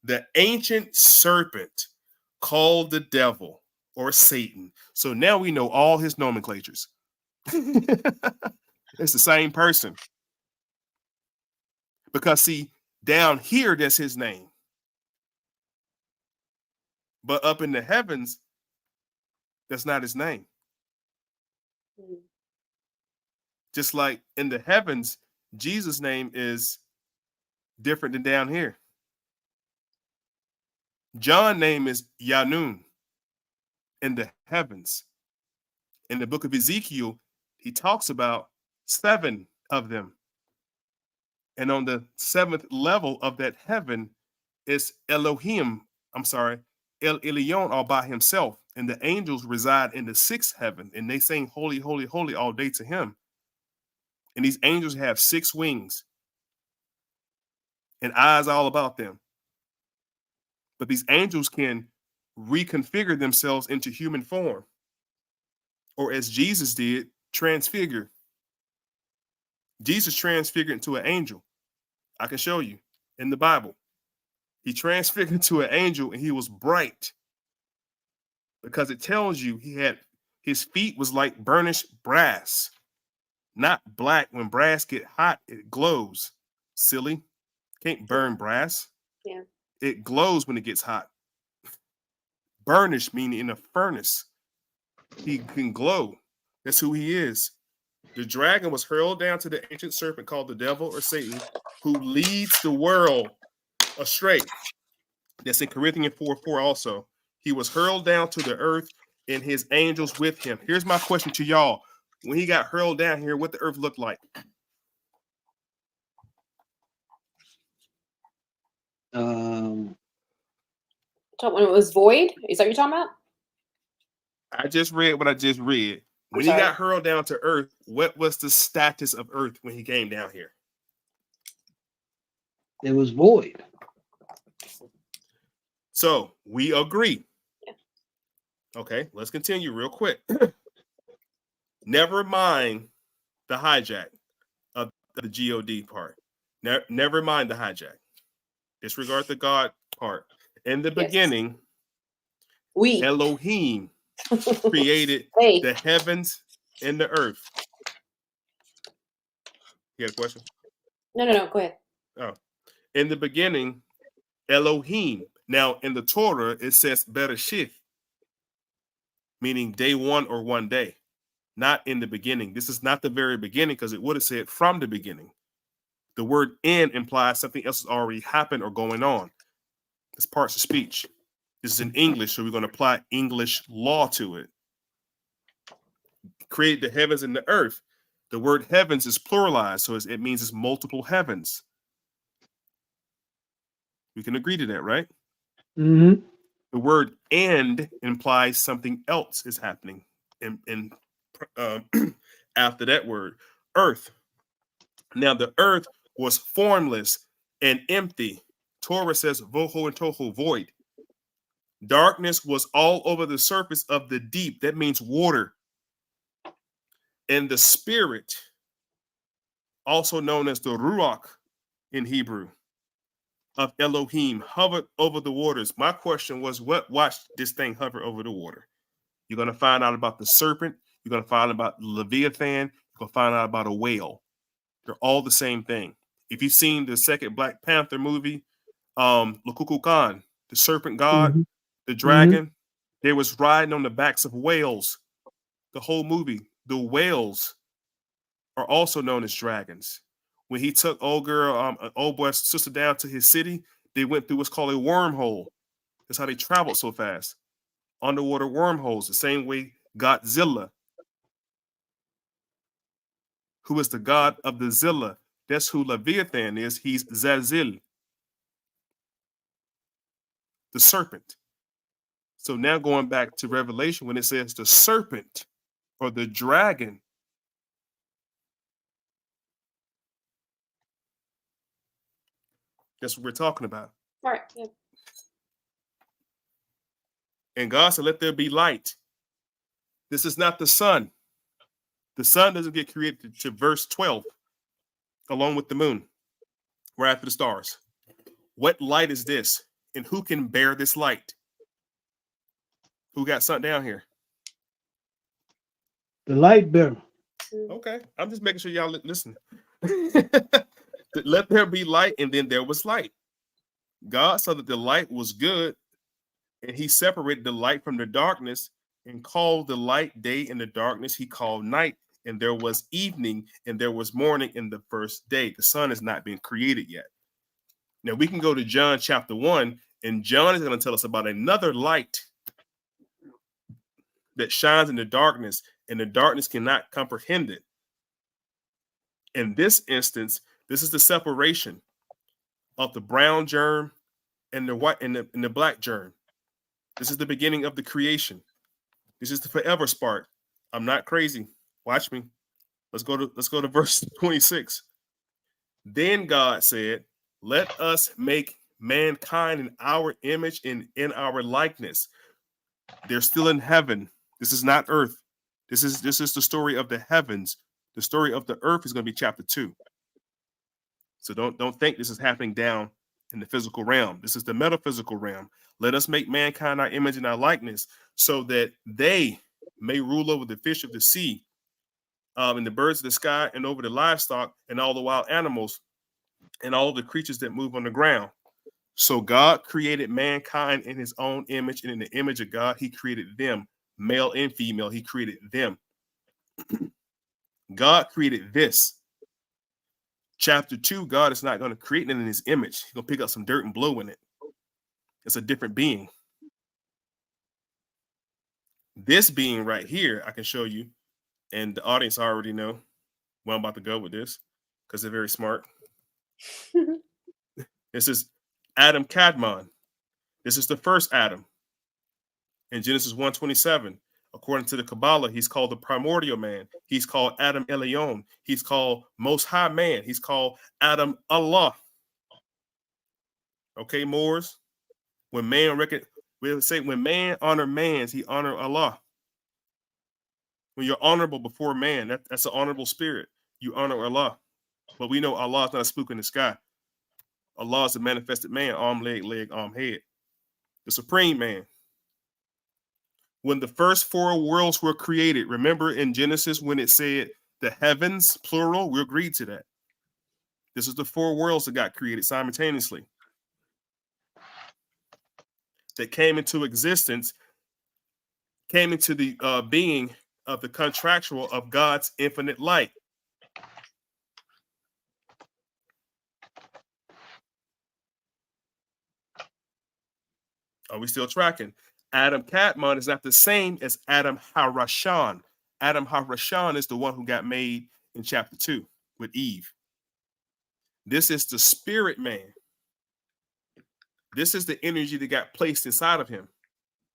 [SPEAKER 4] The ancient serpent called the devil or Satan. So now we know all his nomenclatures. It's the same person. Because see, down here, that's his name. But up in the heavens, that's not his name. Just like in the heavens, Jesus' name is different than down here. John's name is Yanun in the heavens. In the book of Ezekiel, he talks about 7 of them. And on the 7th level of that heaven is Elohim. I'm sorry, El Elyon all by himself. And the angels reside in the 6th heaven. And they sing holy, holy, holy all day to him. And these angels have 6 wings and eyes all about them. But these angels can reconfigure themselves into human form. Or as Jesus did, transfigure. Jesus transfigured into an angel. I can show you in the Bible. He transfigured into an angel and he was bright. Because it tells you his feet was like burnished brass. Not black. When brass get hot, it glows. Silly. Can't burn brass.
[SPEAKER 5] Yeah.
[SPEAKER 4] It glows when it gets hot. Burnished meaning in a furnace. He can glow. That's who he is. The dragon was hurled down to the ancient serpent called the devil or Satan, who leads the world astray. That's in Corinthians 4:4 also. He was hurled down to the earth and his angels with him. Here's my question to y'all. When he got hurled down here, what the earth looked like?
[SPEAKER 5] When it was void? Is that what you're talking about?
[SPEAKER 4] I just read what I just read. When he got hurled down to earth, what was the status of earth when he came down here?
[SPEAKER 6] It was void.
[SPEAKER 4] So we agree. Okay, let's continue real quick. Never mind the hijack of the God part. Never mind the hijack. Disregard the God part. In the beginning, Elohim created the heavens and the earth. You had a question?
[SPEAKER 5] No, go ahead.
[SPEAKER 4] Oh, in the beginning, Elohim. Now, in the Torah, it says Bereshith, meaning day one or one day, not in the beginning. This is not the very beginning because it would have said from the beginning. The word in implies something else has already happened or going on. It's parts of speech. This is in English, so we're going to apply English law to it. Create the heavens and the earth. The word heavens is pluralized, so it means it's multiple heavens. We can agree to that, right?
[SPEAKER 6] Mm-hmm.
[SPEAKER 4] The word "and" implies something else is happening. And after that word, earth. Now the earth was formless and empty. Torah says voho and toho, void. Darkness was all over the surface of the deep. That means water. And the spirit, also known as the ruach in Hebrew, of Elohim hovered over the waters. My question was, what watched this thing hover over the water? You're going to find out about the serpent. You're going to find out about Leviathan. You're going to find out about a whale. They're all the same thing. If you've seen the second Black Panther movie, Lukuku Khan, the serpent god, the dragon, they was riding on the backs of whales. The whole movie, the whales are also known as dragons. When he took old boy's sister down to his city, they went through what's called a wormhole. That's how they traveled so fast. Underwater wormholes, the same way Godzilla, who is the god of the Zilla. That's who Leviathan is. He's Zazil, the serpent. So now going back to Revelation, when it says the serpent or the dragon, that's what we're talking about.
[SPEAKER 5] Right. Yeah.
[SPEAKER 4] And God said, let there be light. This is not the sun. The sun doesn't get created to verse 12, along with the moon, right after the stars. What light is this? And who can bear this light? Who got something down here?
[SPEAKER 6] The light bearer.
[SPEAKER 4] Okay, I'm just making sure y'all listen. Let there be light, and then there was light. God saw that the light was good, and he separated the light from the darkness and called the light day, and the darkness he called night. And there was evening, and there was morning in the first day. The sun has not been created yet. Now we can go to John chapter 1, and John is going to tell us about another light that shines in the darkness, and the darkness cannot comprehend it. In this instance, this is the separation of the brown germ and the white and the black germ. This is the beginning of the creation. This is the forever spark. I'm not crazy. Watch me. Let's go to verse 26. Then God said, let us make mankind in our image and in our likeness. They're still in heaven. This is not earth. This is the story of the heavens. The story of the earth is going to be chapter 2. So don't think this is happening down in the physical realm. This is the metaphysical realm. Let us make mankind our image and our likeness, so that they may rule over the fish of the sea, and the birds of the sky, and over the livestock, and all the wild animals, and all the creatures that move on the ground. So God created mankind in his own image, and in the image of God, he created them, male and female. He created them. God created this. Chapter 2, God is not going to create it in his image. He's going to pick up some dirt and blow in it. It's a different being. This being right here, I can show you, and the audience already know where I'm about to go with this, because they're very smart. This is Adam Kadmon. This is the first Adam. In Genesis 1:27, according to the Kabbalah, he's called the primordial man. He's called Adam Elyon. He's called Most High Man. He's called Adam Allah. Okay, Moors. When man we'll say when man honor man, he honor Allah. When you're honorable before man, that's an honorable spirit. You honor Allah. But we know Allah is not a spook in the sky. Allah is a manifested man, arm, leg, arm, head. The supreme man. When the first 4 worlds were created, remember in Genesis when it said the heavens, plural, we agreed to that. This is the 4 worlds that got created simultaneously. That came into existence, came into the being of the contractual of God's infinite light. Are we still tracking? Adam Kadmon is not the same as Adam Harashan. Adam Harashan is the one who got made in chapter 2 with Eve. This is the spirit man. This is the energy that got placed inside of him.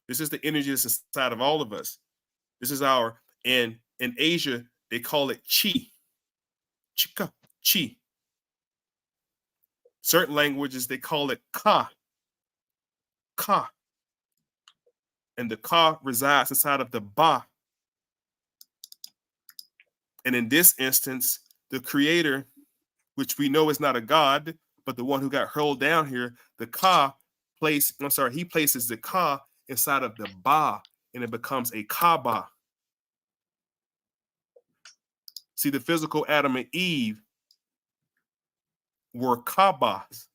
[SPEAKER 4] This is the energy that's inside of all of us. This is our, in Asia, they call it chi. Chika, chi. Certain languages, they call it ka. Ka. And the ka resides inside of the ba. And in this instance, the creator, which we know is not a god, But the one who got hurled down here, the ka he places the ka inside of the ba, and it becomes a Kaaba. See, the physical Adam and Eve were Kaabas.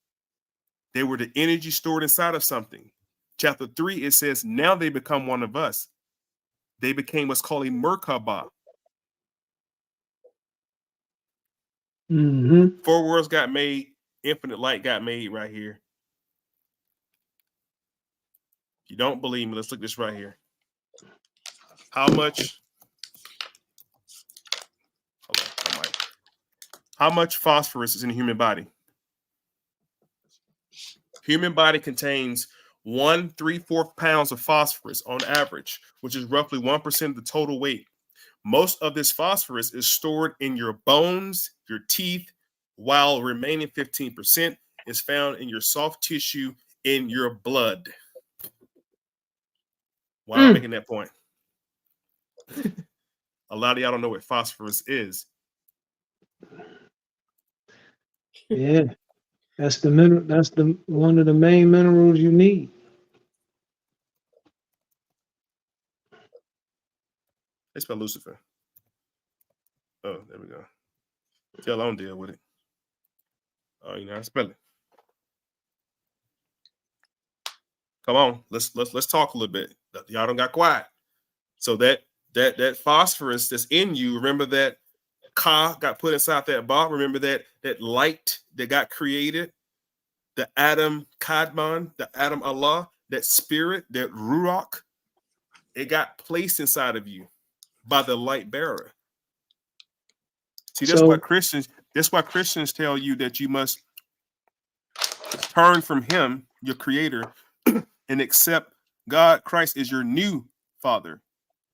[SPEAKER 4] They were the energy stored inside of something. Chapter 3, it says, now they become one of us. They became what's called a Merkaba.
[SPEAKER 6] Mm-hmm.
[SPEAKER 4] 4 worlds got made. Infinite light got made right here. If you don't believe me, let's look at this right here. How much phosphorus is in the human body? Human body contains 1 3/4 pounds of phosphorus on average, which is roughly 1% of the total weight. Most of this phosphorus is stored in your bones, your teeth, while remaining 15% is found in your soft tissue in your blood. Why am I making that point? A lot of y'all don't know what phosphorus is.
[SPEAKER 6] Yeah, that's the mineral. That's the one of the main minerals you need.
[SPEAKER 4] They spell Lucifer. Oh, there we go. Tell on deal with it. Oh, you know how to spell it. Come on, let's talk a little bit. Y'all don't got quiet. So that phosphorus that's in you, remember that Ka got put inside that ball. Remember that light that got created, the Adam Kadmon, the Adam Allah, that spirit, that Ruach, it got placed inside of you by the light bearer. See, that's why Christians tell you that you must turn from him, your creator, and accept God, Christ, is your new father,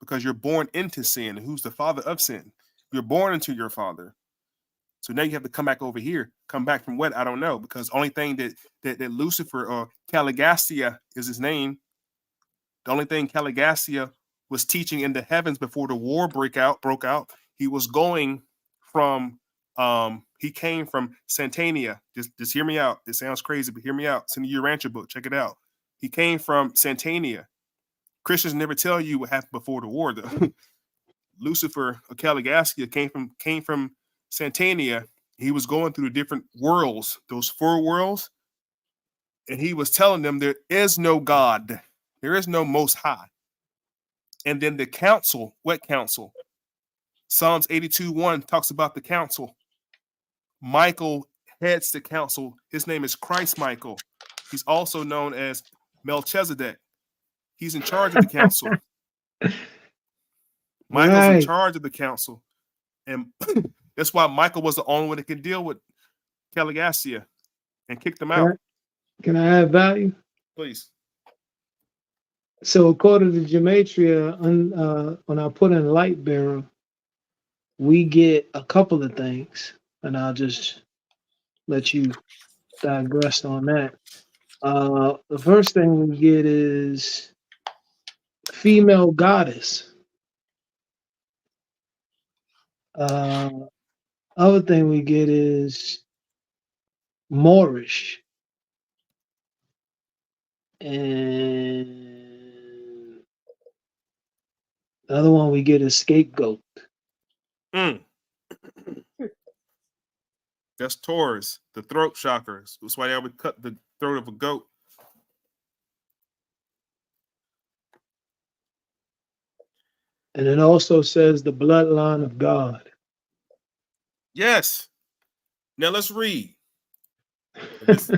[SPEAKER 4] because you're born into sin. Who's the father of sin? You're born into your father. So now you have to come back over here. Come back from what? I don't know, because the only thing that Lucifer, or Caligastia is his name, the only thing Caligastia was teaching in the heavens before the war broke out, he was going from he came from Santania. Just hear me out. It sounds crazy, but hear me out. It's in the Urantia book. Check it out. He came from Santania. Christians never tell you what happened before the war, though. Lucifer, or Caligastia, came from Santania. He was going through the different worlds, those 4 worlds, and he was telling them there is no God, there is no Most High. And then the council, what council? Psalms 82:1 talks about the council. Michael heads the council. His name is Christ Michael. He's also known as Melchizedek. He's in charge of the council. Michael's in charge of the council. And that's why Michael was the only one that could deal with Caligastia and kick them out.
[SPEAKER 6] Can I add value?
[SPEAKER 4] Please.
[SPEAKER 6] So according to Gematria, when I put in light bearer, we get a couple of things, and I'll just let you digress on that. The first thing we get is female goddess. Other thing we get is Moorish. And the other one we get is scapegoat.
[SPEAKER 4] That's Taurus, the throat chakras. That's why they would cut the throat of a goat.
[SPEAKER 6] And it also says the bloodline of God.
[SPEAKER 4] Yes. Now let's read. This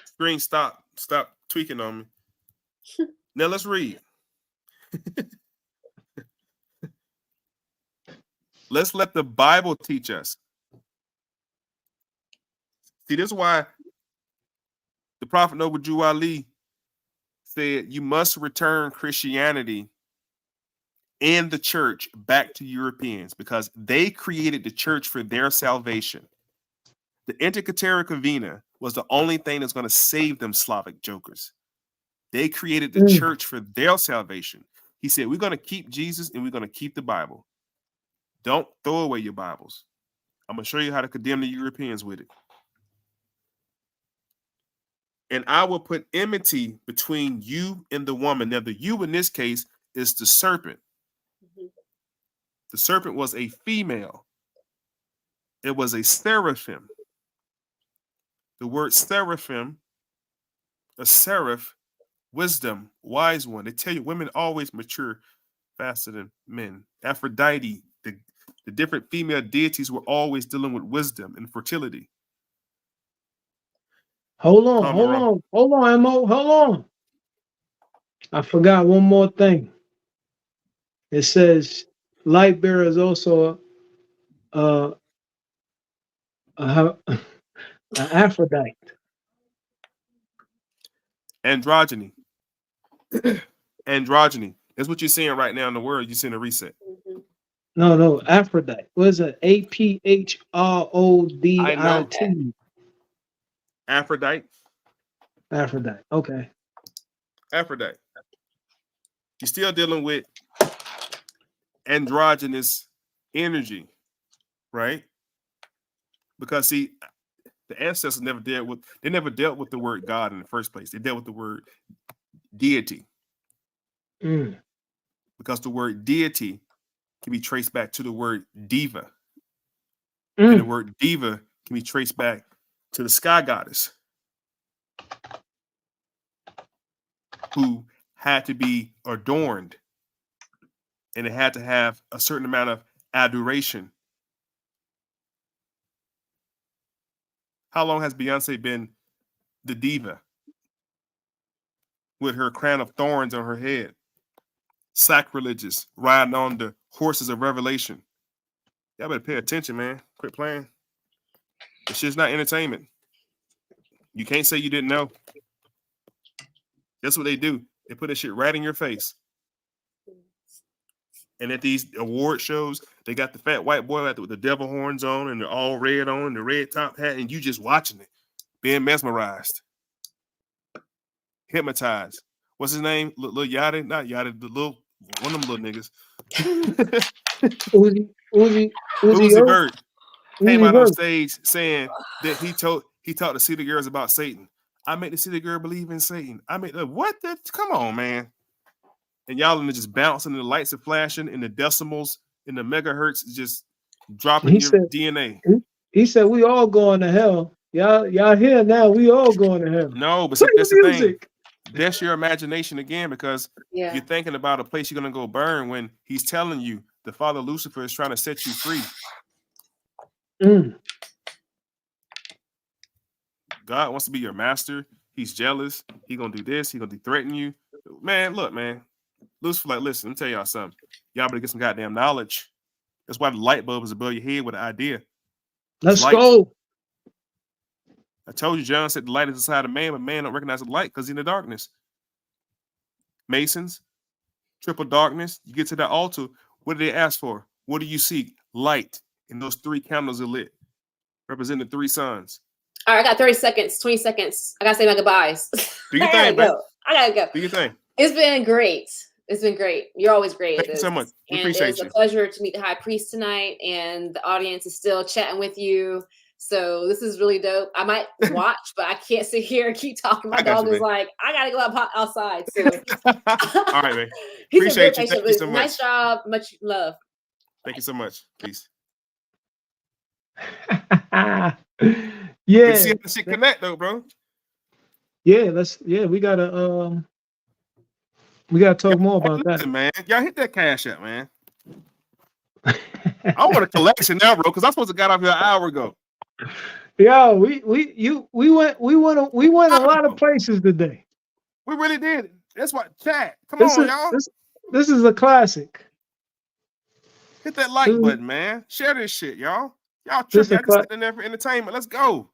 [SPEAKER 4] screen stop tweaking on me. Now let's read. Let's let the Bible teach us. See, this is why the Prophet Noble Jew Ali said you must return Christianity and the church back to Europeans, because they created the church for their salvation. The Intercaterra Vina was the only thing that's going to save them Slavic jokers. They created the church for their salvation. He said, we're going to keep Jesus and we're going to keep the Bible. Don't throw away your Bibles. I'm going to show you how to condemn the Europeans with it. And I will put enmity between you and the woman. Now, the you in this case is the serpent. The serpent was a female. It was a seraphim. The word seraphim, a seraph, wisdom, wise one. They tell you women always mature faster than men. Aphrodite, the different female deities were always dealing with wisdom and fertility.
[SPEAKER 6] Hold on, Mo, hold on. I forgot one more thing. It says light bearer is also an Aphrodite.
[SPEAKER 4] Androgyny. Androgyny. That's what you're seeing right now in the world. You're seeing a reset.
[SPEAKER 6] No, Aphrodite. What is it? Aphdite.
[SPEAKER 4] I know. Aphrodite.
[SPEAKER 6] Aphrodite. Okay.
[SPEAKER 4] Aphrodite. You're still dealing with androgynous energy, right? Because see, the ancestors never dealt with the word God in the first place. They dealt with the word deity. Because the word deity can be traced back to the word diva. And the word diva can be traced back to the sky goddess who had to be adorned, and it had to have a certain amount of adoration. How long has Beyonce been the diva with her crown of thorns on her head, sacrilegious, riding on the horses of revelation? Y'all better pay attention, man. Quit playing. This shit's not entertainment. You can't say you didn't know. That's what they do. They put that shit right in your face. And at these award shows, they got the fat white boy with the devil horns on and they're all red on, the red top hat, and you just watching it, being mesmerized, hypnotized. What's his name? Little Yachty? Not Yachty, the little one of them little niggas.
[SPEAKER 6] Uzi
[SPEAKER 4] Vert came out on stage saying that he taught the city girls about Satan. I made the city girl believe in Satan. I made what? Come on, man. And y'all are just bouncing, and the lights are flashing, and the decimals and the megahertz is just dropping your DNA.
[SPEAKER 6] He said, "We all going to hell. Y'all here now? We all going to hell."
[SPEAKER 4] No, but see, that's the thing. That's your imagination again, because you're thinking about a place you're gonna go burn when he's telling you the Father Lucifer is trying to set you free. God wants to be your master. He's jealous. He gonna do this. He gonna threaten you. Man, look, man. Lucifer, like, listen, let me tell y'all something. Y'all better get some goddamn knowledge. That's why the light bulb is above your head with an idea.
[SPEAKER 6] Let's go.
[SPEAKER 4] I told you, John said the light is inside of man, but man don't recognize the light because he's in the darkness. Masons, triple darkness. You get to that altar. What do they ask for? What do you seek? Light. And those 3 candles are lit, representing the 3 suns.
[SPEAKER 5] All right, I got 30 seconds, 20 seconds. I gotta say my goodbyes.
[SPEAKER 4] Do your thing, man.
[SPEAKER 5] I gotta go.
[SPEAKER 4] Do your thing.
[SPEAKER 5] It's been great. It's been great. You're always great.
[SPEAKER 4] Thank you so much. We appreciate
[SPEAKER 5] it's a pleasure to meet the high priest tonight, and the audience is still chatting with you. So this is really dope. I might watch, but I can't sit here and keep talking. My dog is like, I gotta go outside. So
[SPEAKER 4] all right, man.
[SPEAKER 5] Appreciate you.
[SPEAKER 4] Thank you so much.
[SPEAKER 5] Nice job. Much love.
[SPEAKER 4] Thank you so much. Peace.
[SPEAKER 6] Yeah.
[SPEAKER 4] See how the shit connect though, bro.
[SPEAKER 6] Yeah, we gotta talk more about that.
[SPEAKER 4] Man, y'all hit that cash up, man. I want a collection now, bro, because I'm supposed to got off here an hour ago.
[SPEAKER 6] Yo, we went a lot of places today.
[SPEAKER 4] We really did. That's why chat. Come on, y'all.
[SPEAKER 6] This is a classic.
[SPEAKER 4] Hit that like button, man. Share this shit, y'all. Y'all tripping. I just sitting there for entertainment. Let's go.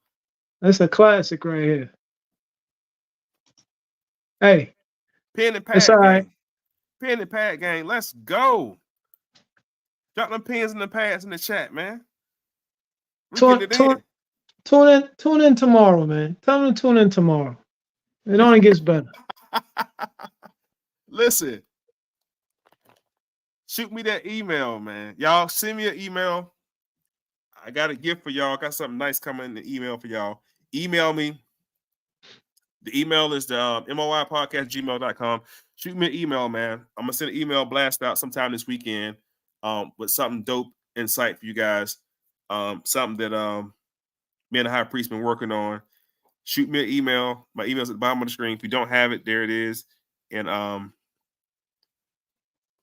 [SPEAKER 6] That's a classic right here. Hey.
[SPEAKER 4] Pen and pad gang. Right. Pen and pad gang. Let's go. Drop them pens and the pads in the chat, man.
[SPEAKER 6] Tune in tomorrow, man. Tell them to tune in tomorrow. It only gets better.
[SPEAKER 4] Listen. Shoot me that email, man. Y'all send me an email. I got a gift for y'all. Got something nice coming in the email for y'all. Email me. The email is the MOI podcast gmail.com. Shoot me an email, man. I'm gonna send an email blast out sometime this weekend with something dope insight for you guys. Something that me and the high priest been working on. Shoot me an email. My email's at the bottom of the screen. If you don't have it, there it is. And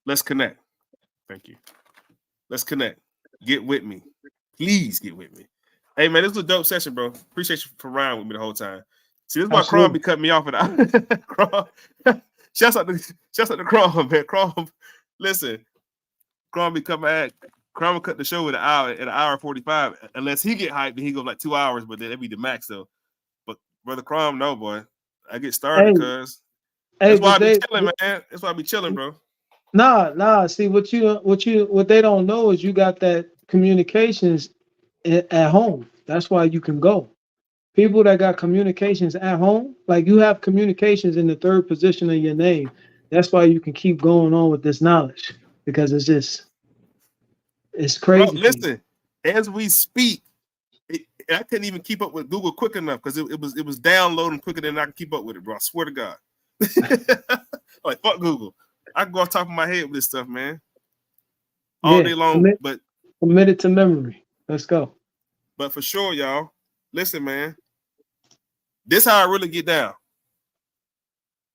[SPEAKER 4] let's connect. Thank you. Let's connect. Get with me. Please get with me. Hey, man, this was a dope session, bro. Appreciate you for riding with me the whole time. See, this is why Crom be cutting me off. Shouts out to Crom, man. Crom, listen. Crom be coming at. Crom will cut the show in an hour 45. Unless he get hyped, then he go like 2 hours, but then it'd be the max, though. But Brother Crom, no, boy. I get started because that's why I be chilling, man. That's why I be chilling, bro.
[SPEAKER 6] Nah. See, what they don't know is you got that communications at home. That's why you can go. People that got communications at home, like you have communications in the third position of your name. That's why you can keep going on with this knowledge, because it's crazy.
[SPEAKER 4] Bro, listen, as we speak, I couldn't even keep up with Google quick enough because it was downloading quicker than I can keep up with it, bro. I swear to God. Like, fuck Google. I can go off top of my head with this stuff, man. All day long. But
[SPEAKER 6] committed to memory. Let's go.
[SPEAKER 4] But for sure, y'all, listen, man. This how I really get down.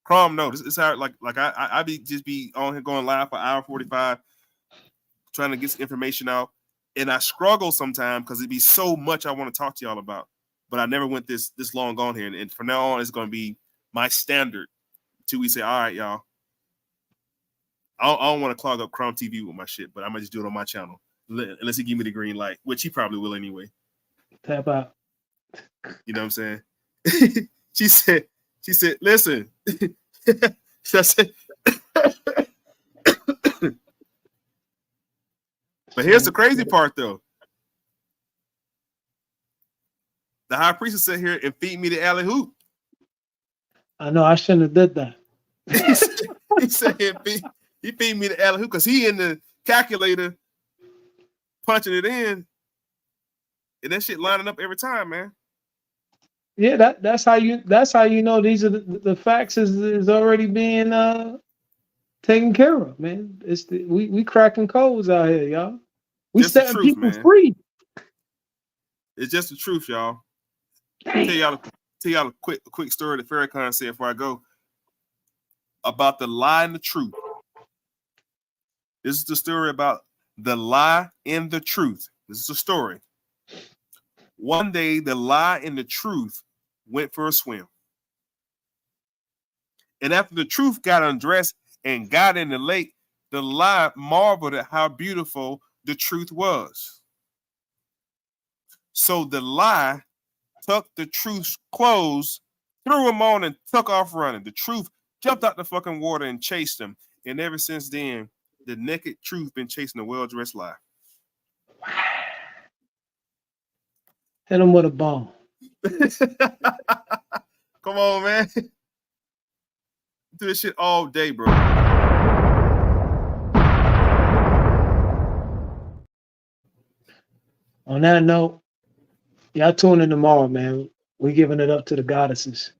[SPEAKER 4] Crom, no, this is how I be on here going live for hour 45, trying to get some information out. And I struggle sometimes because it'd be so much I want to talk to y'all about. But I never went this long on here. And from now on, it's going to be my standard until we say, all right, y'all. I don't want to clog up Crom TV with my shit, but I might just do it on my channel. Unless he give me the green light, which he probably will anyway.
[SPEAKER 6] Tap out.
[SPEAKER 4] You know what I'm saying? She said, listen. So I said, but here's the crazy part, though. The high priest will sit here and feed me the alley hoop.
[SPEAKER 6] I know I shouldn't have did that.
[SPEAKER 4] He said he feed me the alley hoop because he in the calculator punching it in, and that shit lining up every time, man.
[SPEAKER 6] Yeah, that's how you know these are the facts is already being taken care of, man. We cracking codes out here, y'all. We
[SPEAKER 4] Just the
[SPEAKER 6] setting
[SPEAKER 4] truth,
[SPEAKER 6] people
[SPEAKER 4] man.
[SPEAKER 6] free.
[SPEAKER 4] It's just the truth, y'all. Tell y'all a quick story that Farrakhan said before I go about the lie and the truth. This is the story about the lie and the truth. This is a story. One day, the lie and the truth went for a swim. And after the truth got undressed and got in the lake, the lie marveled at how beautiful the truth was. So the lie took the truth's clothes, threw him on, and took off running. The truth jumped out the fucking water and chased him. And ever since then, the naked truth been chasing a well-dressed lie.
[SPEAKER 6] Hit him with a bomb.
[SPEAKER 4] Come on, man. Do this shit all day, bro.
[SPEAKER 6] On that note, y'all tune in tomorrow, man. We giving it up to the goddesses.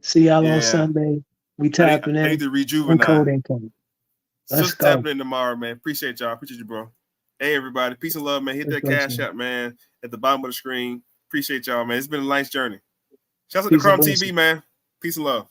[SPEAKER 6] See y'all on Sunday. We tapping in.
[SPEAKER 4] I need to rejuvenate.
[SPEAKER 6] Encode. Let's go.
[SPEAKER 4] Tapping in tomorrow, man. Appreciate y'all. Appreciate you, bro. Hey, everybody. Peace and love, man. Hit that cash app, man, at the bottom of the screen. Appreciate y'all, man. It's been a nice journey. Shout out to Crom TV, man. Peace and love.